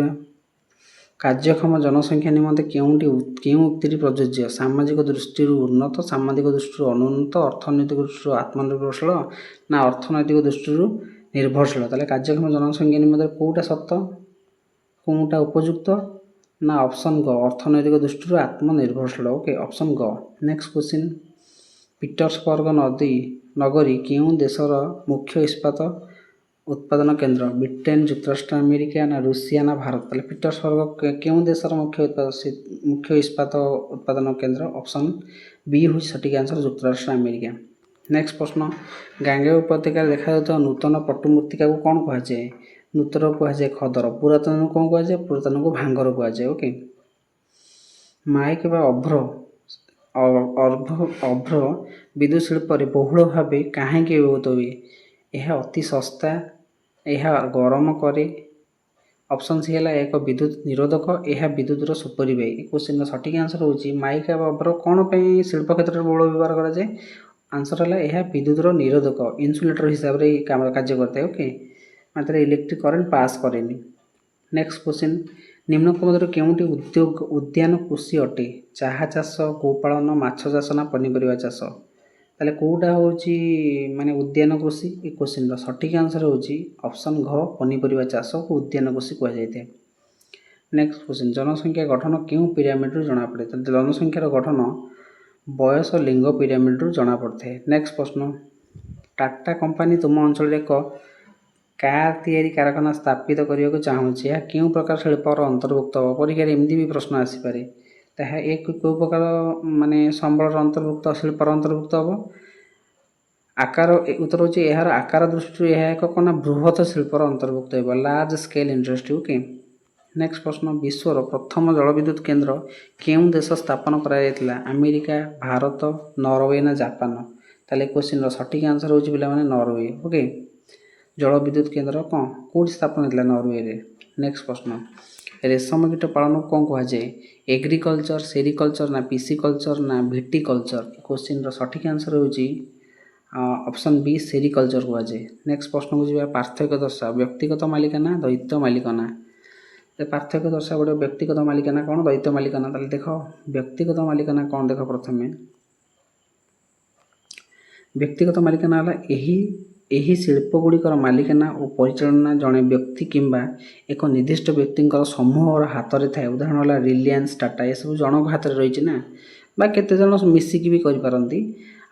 कार्यक्षम जनसंख्या निमंते केउं उक्ति प्रযোज्य सामाजिक दृष्टि उन्नत सामाजिक दृष्टि अनुन्नत अर्थनैतिक दृष्टि आत्मनिर्भरशील ना अर्थनैतिक दृष्टि निर्भरशील ताले कार्यक्षम जनसंख्या निमंते कौटा सत्य कौटा उपयुक्त ना ऑप्शन ग अर्थनैतिक दृष्टि आत्मनिर्भरशील ओके ऑप्शन ग। नेक्स्ट क्वेश्चन पीटर्सबर्ग नगरी केउं देशर मुख्य इस्पात उत्पादन केन्द्र ब्रिटेन जुक्तराष्ट्र अमेरिका ना रूसिया ना भारत ताले पीटर्सबर्ग केउं देशर मुख्य इस्पात उत्पादन केन्द्र ऑप्शन बी हूँ सटीक आंसर जुक्तराष्ट्र अमेरिका। नेक्स्ट प्रश्न गांगे उपत्यका देखा नूतन पट्टुमूर्तिका को कौन कहुए नूतन कहुए खदर पुरातन को कौन कहुए पुरातन को भांगर कहुए ओके। माइक अभ्र विद्युत शिल्प बहुल भाव कहीं व्यवहृत हुए यह अति सस्ता यह गरम करे ऑप्शन सी है एक विद्युत निरोधक यह विद्युतर सुपरिव्ययी क्वेश्चन सटीक आंसर होची माइका अभ्र कौन पे शिल्प क्षेत्र में बहुल व्यवहार कराए आंसर है यह विद्युतर निरोधक इन्सुलेटर हिसाब से कार्य करता है ओके मात्र इलेक्ट्रिक करेन्ट पास करेनि। नेक्स्ट क्वेश्चन निम्नक मध्य केउंटी उद्यान कृषि अटे चाहा चाष गोपालन माछ चाष ना पनीपरिया चाष ताले कौटा होची माने उद्यान कृषि ये क्वेश्चन सटीक आंसर होची ऑप्शन घ पनीपरिया चाष को उद्यान कृषि कह जाए। नेक्स्ट क्वेश्चन जनसंख्या गठन क्यों पिरामिड रु जना पड़े जनसंख्यार गठन बयस लिंग पिरामिड रु जना पड़ता है। नेक्स्ट प्रश्न टाटा कंपनी तुम अंचल एक कार तैयारी कारखाना स्थापित करने को चाहूँगी यह क्यों प्रकार शिल्पर अंतर्भुक्त हम परीक्षा एमती भी प्रश्न आसीपे एक कौ प्रकार माने संबल अंतर्भुक्त शिल्पर अंतर्भुक्त हम आकार उत्तर होची यार आकार दृष्टि यह एक कौन बृहत शिल्पर अंतर्भुक्त हो large scale industry okay. Next प्रश्न विश्वर प्रथम जलविद्युत केन्द्र केउं देश स्थापन करा अमेरिका भारत नॉर्वे ना जापान ताले क्वेश्चन सटीक आंसर होची पिला माने नॉर्वे ओके। जलविद्युत केन्द्र कौन कौट स्थापन होता नॉर्वे रे। नेक्स्ट प्रश्न रेशम कीट पालन को कौन कहुए एग्रिकल्चर सेरिकल्चर ना पिसिकल्चर ना भिटिकल्चर क्वेश्चन सटीक आंसर होची ऑप्शन बी सेरिकल्चर कहुए। नेक्स्ट प्रश्न को जी पार्थक्य दर्शा व्यक्तिगत मालिकाना द्वैत मालिकाना पार्थक्य दर्शा गोटे व्यक्तिगत मालिकाना कौन द्वैत मालिकाना ताले देख व्यक्तिगत मालिकाना कौन देख प्रथम व्यक्तिगत मालिकाना यही शिल्पगुड़िकर मालिकाना और परिचालना जड़े व्यक्ति किंबा एक निर्दिष्ट व्यक्ति समूह हाथ में थाए उदाहरण है रिलायंस टाटा ये सब जनक हाथ में रही ना केते जन मिसिकी भी करपारती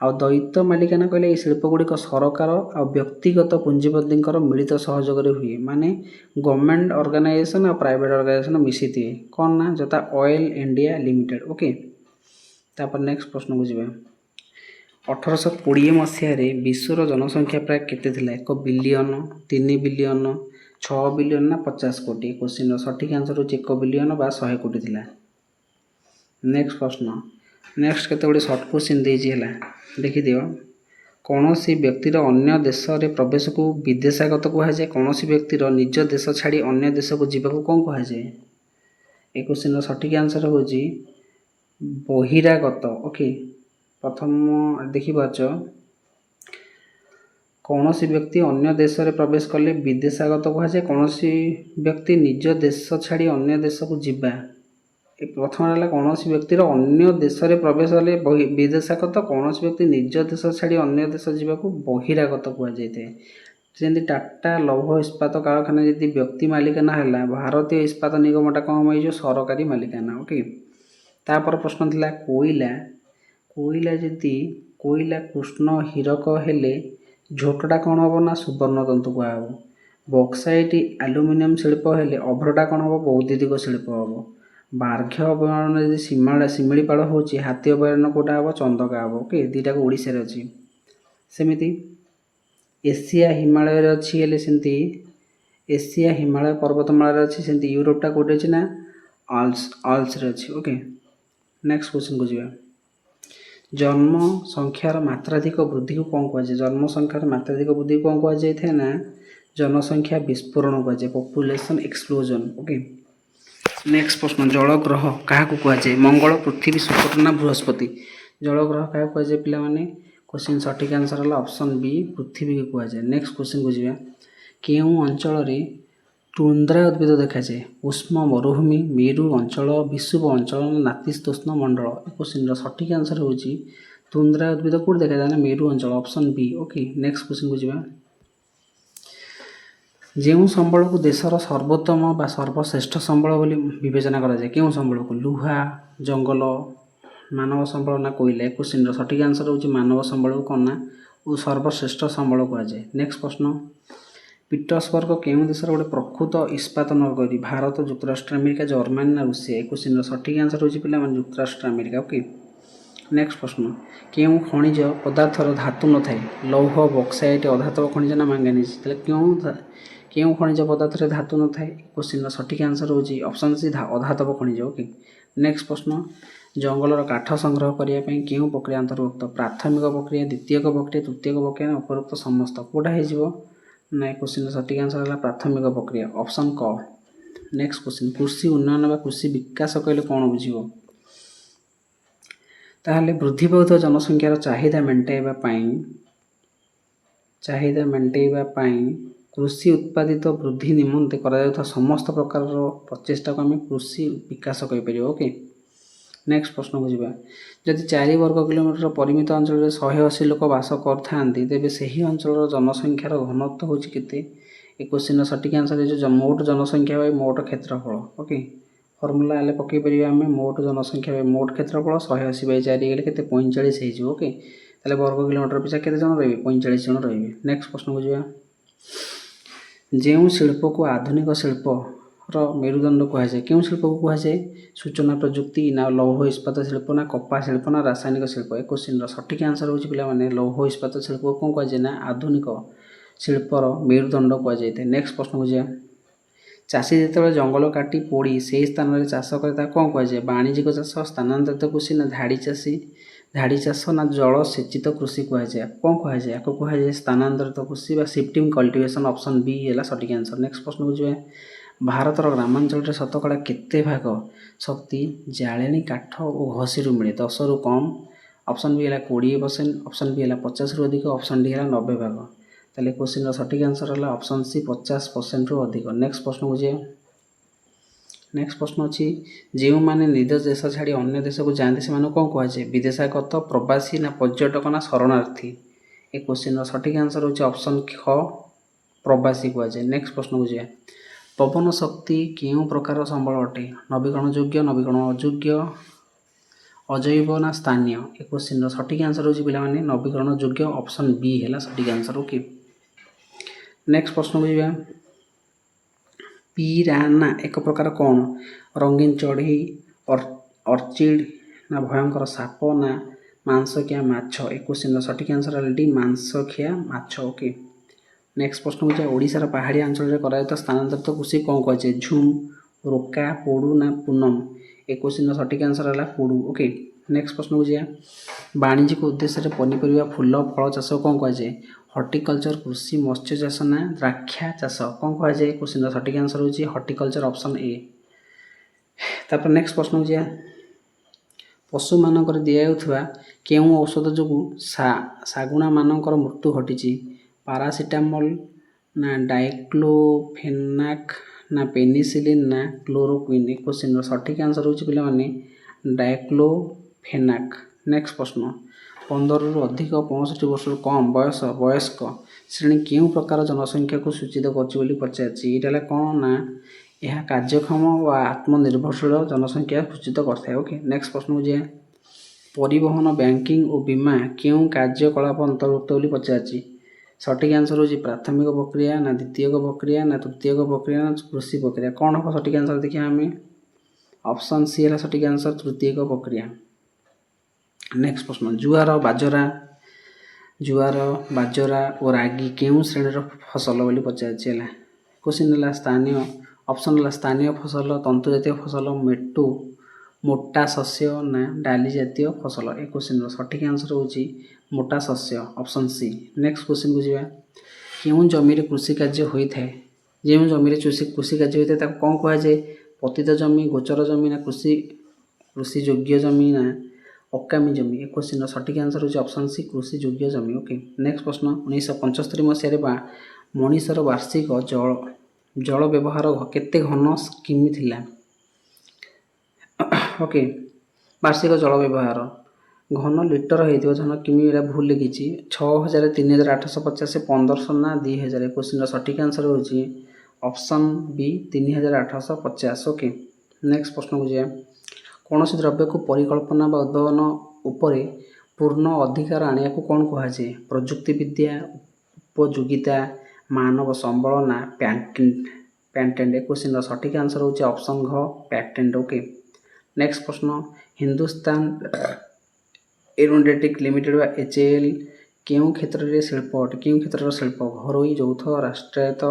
ଆଉ ଦ୍ୱୈତ ମାଲିକାନା କହିଲେ ଏଇ ଶିଳ୍ପଗୁଡ଼ିକ ସରକାର ଆଉ ବ୍ୟକ୍ତିଗତ ପୁଞ୍ଜିପତିଙ୍କର ମିଳିତ ସହଯୋଗରେ ହୁଏ, ମାନେ ଗଭର୍ଣ୍ଣମେଣ୍ଟ ଅର୍ଗାନାଇଜେସନ୍ ଆଉ ପ୍ରାଇଭେଟ୍ ଅର୍ଗାନାଇଜେସନ୍ ମିଶିଥିବେ। କ'ଣ ନା, ଯଥା ଅଏଲ୍ ଇଣ୍ଡିଆ ଲିମିଟେଡ୍। ଓକେ, ତାପରେ ନେକ୍ସଟ ପ୍ରଶ୍ନକୁ ଯିବା। 1820 ମସିହାରେ ବିଶ୍ୱର ଜନସଂଖ୍ୟା ପ୍ରାୟ କେତେ ଥିଲା? 1 ବିଲିୟନ, 3 ବିଲିୟନ, 6 ବିଲିୟନ ନା 50 କୋଟି? କ୍ୱେଶ୍ଚିନ୍ର ସଠିକ୍ ଆନ୍ସର ହେଉଛି 1 ବିଲିୟନ ବା 100 କୋଟି ଥିଲା। ନେକ୍ସଟ ପ୍ରଶ୍ନ। ନେକ୍ସଟ କେତେ ଗୁଡ଼ିଏ ସର୍ଟ କ୍ୱେଶ୍ଚିନ୍ ଦେଇଛି, ହେଲା ଦେଖିଦିଅ। କୌଣସି ବ୍ୟକ୍ତିର ଅନ୍ୟ ଦେଶରେ ପ୍ରବେଶକୁ ବିଦେଶାଗତ କୁହାଯାଏ। କୌଣସି ବ୍ୟକ୍ତିର ନିଜ ଦେଶ ଛାଡ଼ି ଅନ୍ୟ ଦେଶକୁ ଯିବାକୁ କ'ଣ କୁହାଯାଏ? ଏ କ୍ୱେଶ୍ଚିନ୍ର ସଠିକ୍ ଆନ୍ସର ହେଉଛି ବହିରାଗତ। ଓକେ, ପ୍ରଥମ ଦେଖିପାରୁଛ, କୌଣସି ବ୍ୟକ୍ତି ଅନ୍ୟ ଦେଶରେ ପ୍ରବେଶ କଲେ ବିଦେଶାଗତ କୁହାଯାଏ। କୌଣସି ବ୍ୟକ୍ତି ନିଜ ଦେଶ ଛାଡ଼ି ଅନ୍ୟ ଦେଶକୁ ଯିବା, ଏ ପ୍ରଥମ ହେଲା କୌଣସି ବ୍ୟକ୍ତିର ଅନ୍ୟ ଦେଶରେ ପ୍ରବେଶ କଲେ ବିଦେଶାଗତ, କୌଣସି ବ୍ୟକ୍ତି ନିଜ ଦେଶ ଛାଡ଼ି ଅନ୍ୟ ଦେଶ ଯିବାକୁ ବହିରାଗତ କୁହାଯାଇଥାଏ। ଯେମିତି ଟାଟା ଲୌହ ଇସ୍ପାତ କାରଖାନା ଯଦି ବ୍ୟକ୍ତି ମାଲିକାନା ହେଲା, ଭାରତୀୟ ଇସ୍ପାତ ନିଗମଟା କ'ଣ ହେଇଯିବ? ସରକାରୀ ମାଲିକାନା। ଓକେ, ତାପରେ ପ୍ରଶ୍ନ ଥିଲା କୋଇଲା। କୋଇଲା ଯଦି କୋଇଲା କୃଷ୍ଣ ହୀରକ ହେଲେ ଝୋଟଟା କ'ଣ ହେବ ନା ସୁବର୍ଣ୍ଣ ତନ୍ତୁ କୁହାହେବ। ବକ୍ସାଇଟ୍ ଆଲୁମିନିୟମ ଶିଳ୍ପ ହେଲେ ଅଭ୍ରଟା କ'ଣ ହେବ? ବୈଦ୍ୟୁତିକ ଶିଳ୍ପ ହେବ। ବାର୍ଘ୍ୟ ଅଭୟାରଣ୍ୟ ଯଦି ଶିମିଳିପାଳ ହେଉଛି, ହାତୀ ଅଭୟାରଣ୍ୟ କେଉଁଟା ହେବ? ଚନ୍ଦକା ହେବ। ଓକେ, ଦୁଇଟାକୁ ଓଡ଼ିଶାରେ ଅଛି। ସେମିତି ଏସିଆ ହିମାଳୟରେ ଅଛି, ହେଲେ ସେମିତି ଏସିଆ ହିମାଳୟ ପର୍ବତମାଳାରେ ଅଛି, ସେମିତି ୟୁରୋପଟା କେଉଁଠି ଅଛି ନା ଆଲ୍ସରେ ଅଛି। ଓକେ, ନେକ୍ସଟ କ୍ୱେଶ୍ଚିନ୍କୁ ଯିବା। ଜନସଂଖ୍ୟାର ମାତ୍ରାଧିକ ବୃଦ୍ଧିକୁ କ'ଣ କୁହାଯାଏ? ଜନସଂଖ୍ୟାର ମାତ୍ରାଧିକ ବୃଦ୍ଧିକୁ କ'ଣ କୁହାଯାଇଥାଏ ନା ଜନସଂଖ୍ୟା ବିସ୍ଫୋରଣ କୁହାଯାଏ, ପପୁଲେସନ୍ ଏକ୍ସପ୍ଲୋଜନ୍। ଓକେ, ନେକ୍ସଟ ପ୍ରଶ୍ନ। ଜଳଗ୍ରହ କାହାକୁ କୁହାଯାଏ? ମଙ୍ଗଳ, ପୃଥିବୀ, ଶୁକ୍ର ନା ବୃହସ୍ପତି? ଜଳଗ୍ରହ କାହାକୁ କୁହାଯାଏ ପିଲାମାନେ? କ୍ୱେଶ୍ଚିନ୍ ସଠିକ୍ ଆନ୍ସର ହେଲା ଅପସନ୍ ବି, ପୃଥିବୀକୁ କୁହାଯାଏ। ନେକ୍ସଟ କ୍ୱେଶ୍ଚିନ୍କୁ ଯିବା। କେଉଁ ଅଞ୍ଚଳରେ ଟୁନ୍ଦ୍ରା ଉଦ୍ଭିଦ ଦେଖାଯାଏ? ଉଷ୍ମ ମରୁଭୂମି, ମେରୁ ଅଞ୍ଚଳ, ବିଷୁବ ଅଞ୍ଚଳ ନା ନାତିଶୀତୋଷ୍ଣ ମଣ୍ଡଳ? କ୍ୱେଶ୍ଚିନ୍ର ସଠିକ୍ ଆନ୍ସର ହେଉଛି ଟୁନ୍ଦ୍ରା ଉଦ୍ଭିଦ କେଉଁଠି ଦେଖାଯାଏ ନା ମେରୁ ଅଞ୍ଚଳ, ଅପସନ୍ ବି। ଓକେ, ନେକ୍ସଟ କ୍ୱେଶ୍ଚିନ୍କୁ ଯିବା। ଯେଉଁ ସମ୍ବଳକୁ ଦେଶର ସର୍ବୋତ୍ତମ ବା ସର୍ବଶ୍ରେଷ୍ଠ ସମ୍ବଳ ବୋଲି ବିବେଚନା କରାଯାଏ, କେଉଁ ସମ୍ବଳକୁ? ଲୁହା, ଜଙ୍ଗଲ, ମାନବ ସମ୍ବଳ ନା କୋଇଲା? କ୍ୱେଶ୍ଚିନ୍ର ସଠିକ୍ ଆନ୍ସର ହେଉଛି ମାନବ ସମ୍ବଳକୁ କ'ଣ ନା ସର୍ବଶ୍ରେଷ୍ଠ ସମ୍ବଳ କୁହାଯାଏ। ନେକ୍ସଟ ପ୍ରଶ୍ନ। ପିଟର୍ସବର୍ଗ କେଉଁ ଦେଶର ଗୋଟେ ପ୍ରକୃତ ଇସ୍ପାତ ନଗରୀ? ଭାରତ, ଯୁକ୍ତରାଷ୍ଟ୍ର ଆମେରିକା, ଜର୍ମାନୀ ନା ରୁଷିଆ? କ୍ୱେଶ୍ଚିନ୍ର ସଠିକ୍ ଆନ୍ସର ହେଉଛି ପିଲାମାନେ ଯୁକ୍ତରାଷ୍ଟ୍ର ଆମେରିକା। ଓକେ, ନେକ୍ସଟ ପ୍ରଶ୍ନ। କେଉଁ ଖଣିଜ ପଦାର୍ଥର ଧାତୁ ନଥାଏ? ଲୌହ, ବକ୍ସାଇଟ୍, ଅଧାତବ ଖଣିଜ ନା ମାଙ୍ଗାନିଜ୍? ତାହେଲେ କେଉଁ ଖଣିଜ ପଦାର୍ଥରେ ଧାତୁ ନଥାଏ? କ୍ୱେଶ୍ଚିନ୍ର ସଠିକ୍ ଆନ୍ସର ହେଉଛି ଅପସନ୍ ସି, ଅଧାତବ ଖଣିଜ। ଓକେ, ନେକ୍ସଟ ପ୍ରଶ୍ନ। ଜଙ୍ଗଲର କାଠ ସଂଗ୍ରହ କରିବା ପାଇଁ କେଉଁ ପ୍ରକ୍ରିୟା ଅନ୍ତର୍ଭୁକ୍ତ? ପ୍ରାଥମିକ ପ୍ରକ୍ରିୟା, ଦ୍ୱିତୀୟକ ପ୍ରକ୍ରିୟା, ତୃତୀୟକ ପ୍ରକ୍ରିୟା ନା ଉପରୋକ୍ତ ସମସ୍ତ? କେଉଁଟା ହେଇଯିବ ନା କ୍ୱେଶ୍ଚିନ୍ର ସଠିକ୍ ଆନ୍ସର ହେଲା ପ୍ରାଥମିକ ପ୍ରକ୍ରିୟା, ଅପସନ୍ କ। Next question. କୃଷି ଉନ୍ନୟନ ବା କୃଷି ବିକାଶ କହିଲେ କ'ଣ ବୁଝିବ? ତାହେଲେ ବୃଦ୍ଧି ପାଉଥିବା ଜନସଂଖ୍ୟାର ଚାହିଦା ମେଣ୍ଟାଇବା ପାଇଁ କୃଷି ଉତ୍ପାଦିତ ବୃଦ୍ଧି ନିମନ୍ତେ କରାଯାଉଥିବା ସମସ୍ତ ପ୍ରକାରର ପ୍ରଚେଷ୍ଟାକୁ ଆମେ କୃଷି ବିକାଶ କହିପାରିବା। ଓକେ, ନେକ୍ସଟ ପ୍ରଶ୍ନକୁ ଯିବା। ଯଦି 4 ବର୍ଗ କିଲୋମିଟର ପରିମିତ ଅଞ୍ଚଳରେ 180 ଲୋକ ବାସ କରୁଥାନ୍ତି, ତେବେ ସେହି ଅଞ୍ଚଳର ଜନସଂଖ୍ୟାର ଘନତ୍ୱ ହେଉଛି କେତେ? ଏ କ୍ୱେଶ୍ଚିନ୍ର ସଠିକ୍ ଆନ୍ସର ହେଉଛି ମୋଟ ଜନସଂଖ୍ୟା ବାଇ ମୋଟ କ୍ଷେତ୍ରଫଳ। ଓକେ, ଫର୍ମୁଲା ହେଲେ ପକାଇ ପାରିବା ଆମେ, ମୋଟ ଜନସଂଖ୍ୟା ବାଇ ମୋଟ କ୍ଷେତ୍ରଫଳ 180/4 ହେଲେ କେତେ? 45 ହେଇଯିବ। ଓକେ, ତାହେଲେ ବର୍ଗ କିଲୋମିଟର ପିଛା କେତେ ଜଣ ରହିବେ? 45 ଜଣ ରହିବେ। ନେକ୍ସଟ ପ୍ରଶ୍ନକୁ ଯିବା। ଯେଉଁ ଶିଳ୍ପକୁ ଆଧୁନିକ ଶିଳ୍ପର ମେରୁଦଣ୍ଡ କୁହାଯାଏ, କେଉଁ ଶିଳ୍ପକୁ କୁହାଯାଏ? ସୂଚନା ପ୍ରଯୁକ୍ତି ନା ଲୌହ ଇସ୍ପାତ ଶିଳ୍ପ ନା କପା ଶିଳ୍ପ ନା ରାସାୟନିକ ଶିଳ୍ପ? ଏ କ୍ୱେଶ୍ଚିନ୍ର ସଠିକ୍ ଆନ୍ସର ହେଉଛି ପିଲାମାନେ ଲୌହ ଇସ୍ପାତ ଶିଳ୍ପକୁ କ'ଣ କୁହାଯାଏ ନା ଆଧୁନିକ ଶିଳ୍ପର ମେରୁଦଣ୍ଡ କୁହାଯାଇଥାଏ। ନେକ୍ସଟ ପ୍ରଶ୍ନକୁ ଯିବା। ଚାଷୀ ଯେତେବେଳେ ଜଙ୍ଗଲ କାଟି ପୋଡ଼ି ସେହି ସ୍ଥାନରେ ଚାଷ କରେ ତାକୁ କ'ଣ କୁହାଯାଏ? ବାଣିଜ୍ୟିକ ଚାଷ, ସ୍ଥାନାନ୍ତରିତ କୃଷି ନା ଧାଡ଼ି ଚାଷ ନା ଜଳସେଚିତ କୃଷି କୁହାଯାଏ? କ'ଣ କୁହାଯାଏ? ଆକୁ କୁହାଯାଏ ସ୍ଥାନାନ୍ତରିତ କୃଷି ବା ସିଫ୍ଟିଂ କଲ୍ଟିଭେସନ୍, ଅପସନ୍ ବି ହେଲା ସଠିକ୍ ଆନ୍ସର। ନେକ୍ସଟ ପ୍ରଶ୍ନକୁ ଯିବା। ଭାରତର ଗ୍ରାମାଞ୍ଚଳରେ ଶତକଡ଼ା କେତେ ଭାଗ ଶକ୍ତି ଜାଳେଣୀ କାଠ ଓ ଘଷିରୁ ମିଳେ? 10ରୁ କମ୍, ଅପସନ୍ ବି ହେଲା 20%, ଅପସନ୍ ବି ହେଲା 50ରୁ ଅଧିକ, ଅପସନ୍ ଡି ହେଲା 90 ଭାଗ। ତାହେଲେ କ୍ୱେଶ୍ଚିନ୍ର ସଠିକ୍ ଆନ୍ସର ହେଲା ଅପସନ୍ ସି, 50%ରୁ ଅଧିକ। ନେକ୍ସଟ ପ୍ରଶ୍ନକୁ ଯିବା। ନେକ୍ସଟ ପ୍ରଶ୍ନ ଅଛି, ଯେଉଁମାନେ ନିଜ ଦେଶ ଛାଡ଼ି ଅନ୍ୟ ଦେଶକୁ ଯାଆନ୍ତି ସେମାନଙ୍କୁ କ'ଣ କୁହାଯାଏ? ବିଦେଶାଗତ, ପ୍ରବାସୀ ନା ପର୍ଯ୍ୟଟକ ନା ଶରଣାର୍ଥୀ? ଏ କ୍ୱେଶ୍ଚିନ୍ର ସଠିକ୍ ଆନ୍ସର ହେଉଛି ଅପସନ୍ ଖ, ପ୍ରବାସୀ କୁହାଯାଏ। ନେକ୍ସଟ ପ୍ରଶ୍ନକୁ ଯିବା। ପବନ ଶକ୍ତି କେଉଁ ପ୍ରକାର ସମ୍ବଳ ଅଟେ? ନବୀକରଣ ଯୋଗ୍ୟ, ନବୀକରଣ ଅଯୋଗ୍ୟ, अजैव ना स्थानीय ए क्वेश्चन सठिक आंसर होची पिलामाने नवीकरण योग्य ऑप्शन बी हैला सठिक आंसर। ओके नेक्स्ट प्रश्न को जीवा पिराना एक प्रकार कौन रंगीन चढ़ई अर्चिड ना भयंकर साप ना मांसखिया माछ ए क्वेश्चन सठिक आंसर है मांसखिया माछ। ओके नेक्स्ट प्रश्न को ओडिशार पहाड़िया अंचल में करायत स्थानांतरित कृषि कौन कहे झुम रोका पोड़ू ना पूनम ए क्वेश्चन सठिक आंसर है पोड़ू। ओके नेक्स्ट प्रश्न को वाणिज्यिक उद्देश्य पनीपरिया फूल फल चाष कौन कहे हर्टिकल्चर कृषि मत्स्य चाष ना द्राक्षा चाष कौन कहे क्वेश्चन सठिक आंसर होची हर्टिकल्चर ऑप्शन ए। तापर नेक्स्ट प्रश्न को पशु मानकर दियाउथुवा केउं औषध जोगु सागुणा मानकर मृत्यु घटी पारासिटामोल ना डाइक्लोफेनाक ना पेनिसिलिन ना क्लोरोक्विन ए क्वेश्चन सठिक आंसर होची पिला माने डाइक्लोफेनाक। नेक्स्ट प्रश्न 15 रु अधिक 65 वर्ष कम वयस्क श्रेणी केउं प्रकार जनसंख्या को सूचित करछि पचार ये कौन ना यह कार्यक्षम व आत्मनिर्भरशील जनसंख्या सूचित करता है। ओके नेक्स्ट प्रश्न को परिवहन बैंकिंग और बीमा केउं कार्यकलाप अंतर्भुक्त पचार सठिक आंसर होची प्राथमिक प्रक्रिया ना द्वितीयक प्रक्रिया ना तृतीयक प्रक्रिया ना कृषि प्रक्रिया कौन हम सठिक आंसर देखिए आम ऑप्शन सी है सठिक आंसर तृतीयक प्रक्रिया। नेक्स्ट प्रश्न जुआर बाजरा और रागी केउं श्रेणीर फसल बोली पचार क्वेश्चन है स्थानीय ऑप्शन है स्थानीय फसल तंतु जातीय फसल मोटा शस्य ना डाली जातीय फसल ए क्वेश्चन सठिक आंसर होची मोटा शस्य ऑप्शन सी। नेक्स्ट क्वेश्चन को जीवा केउं जमी कृषि कार्य होता है जो जमी कृषि कार्य होता है कौन कहुए पतित जमी गोचर जमी ना कृषि योग्य जमी ना अकामी जमी ए क्वेश्चन सठिक आंसर होची ऑप्शन सी कृषि योग्य जमी। ओके नेक्स्ट प्रश्न 1975 मसीह मनीषर वार्षिक जल व्यवहार केते घन किमी थिला। ओके वार्षिक जल व्यवहार घन लिटर हो घन किमी भूल लिखी 6000 3850 1500 ना 2000 क्वेश्चन सठिक आंसर होची ऑप्शन बी 3850। ओके नेक्स्ट प्रश्न को कौन द्रव्य को परिकल्पना व उद्भावन उपरे पूर्ण अधिकार आने को कौन कहुए प्रजुक्ति विद्या उपयोगिता मानव संबल ना पैटेंट ए क्वेश्चन सठिक आंसर होची ऑप्शन घ पैटेंट। ओके नेक्स्ट प्रश्न हिंदुस्तान एरोनॉटिक्स लिमिटेड HAL केउं क्षेत्र रे शिल्प घरोई यौथ राष्ट्रायत्त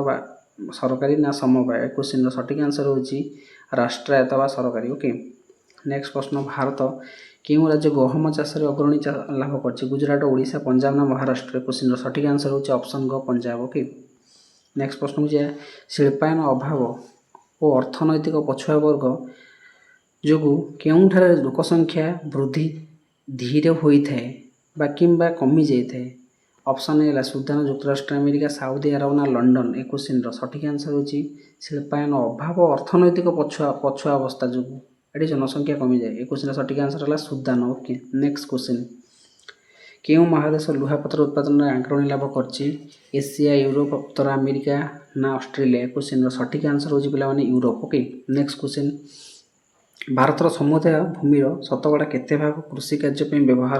सरकारी ना समवाय क्वेश्चन सठिक आंसर होची राष्ट्रायत्त व सरकारी। ओके नेक्स्ट प्रश्न भारत केउं राज्य गहम चाष अग्रणी लाभ कर गुजरात ओडिशा पंजाब ना महाराष्ट्र क्वेश्चन सठिक आंसर होची ऑप्शन ग पंजाब। ओके नेक्स्ट प्रश्न को शिल्पायन अभाव और अर्थनैतिक पछुआ वर्ग जोगु केउंठारे लोकसंख्या वृद्धि धीरे होता है बा किंबा कमी जाए ऑप्शन है सुदान युक्तराष्ट्र अमेरिका साउदी अरब ना लंडन ए क्वेश्चन सठिक आंसर होची शिल्पायन अभाव अर्थनैतिक पछुआ अवस्था जो ये जनसंख्या कमी जाए ए क्वेश्चन सठिक आंसर है सुदान। ओके नेक्स्ट क्वेश्चन केउं महादेश लुहापथर उत्पादन में अग्रणी लाभ करछि एशिया यूरोप उत्तर अमेरिका ना ऑस्ट्रेलिया क्वेश्चन सठिक आंसर होची पिला माने यूरोप। ओके नेक्स्ट क्वेश्चन भारतर समुदाय भूमिर शतकड़ा केते भाग कृषि कार्य व्यवहार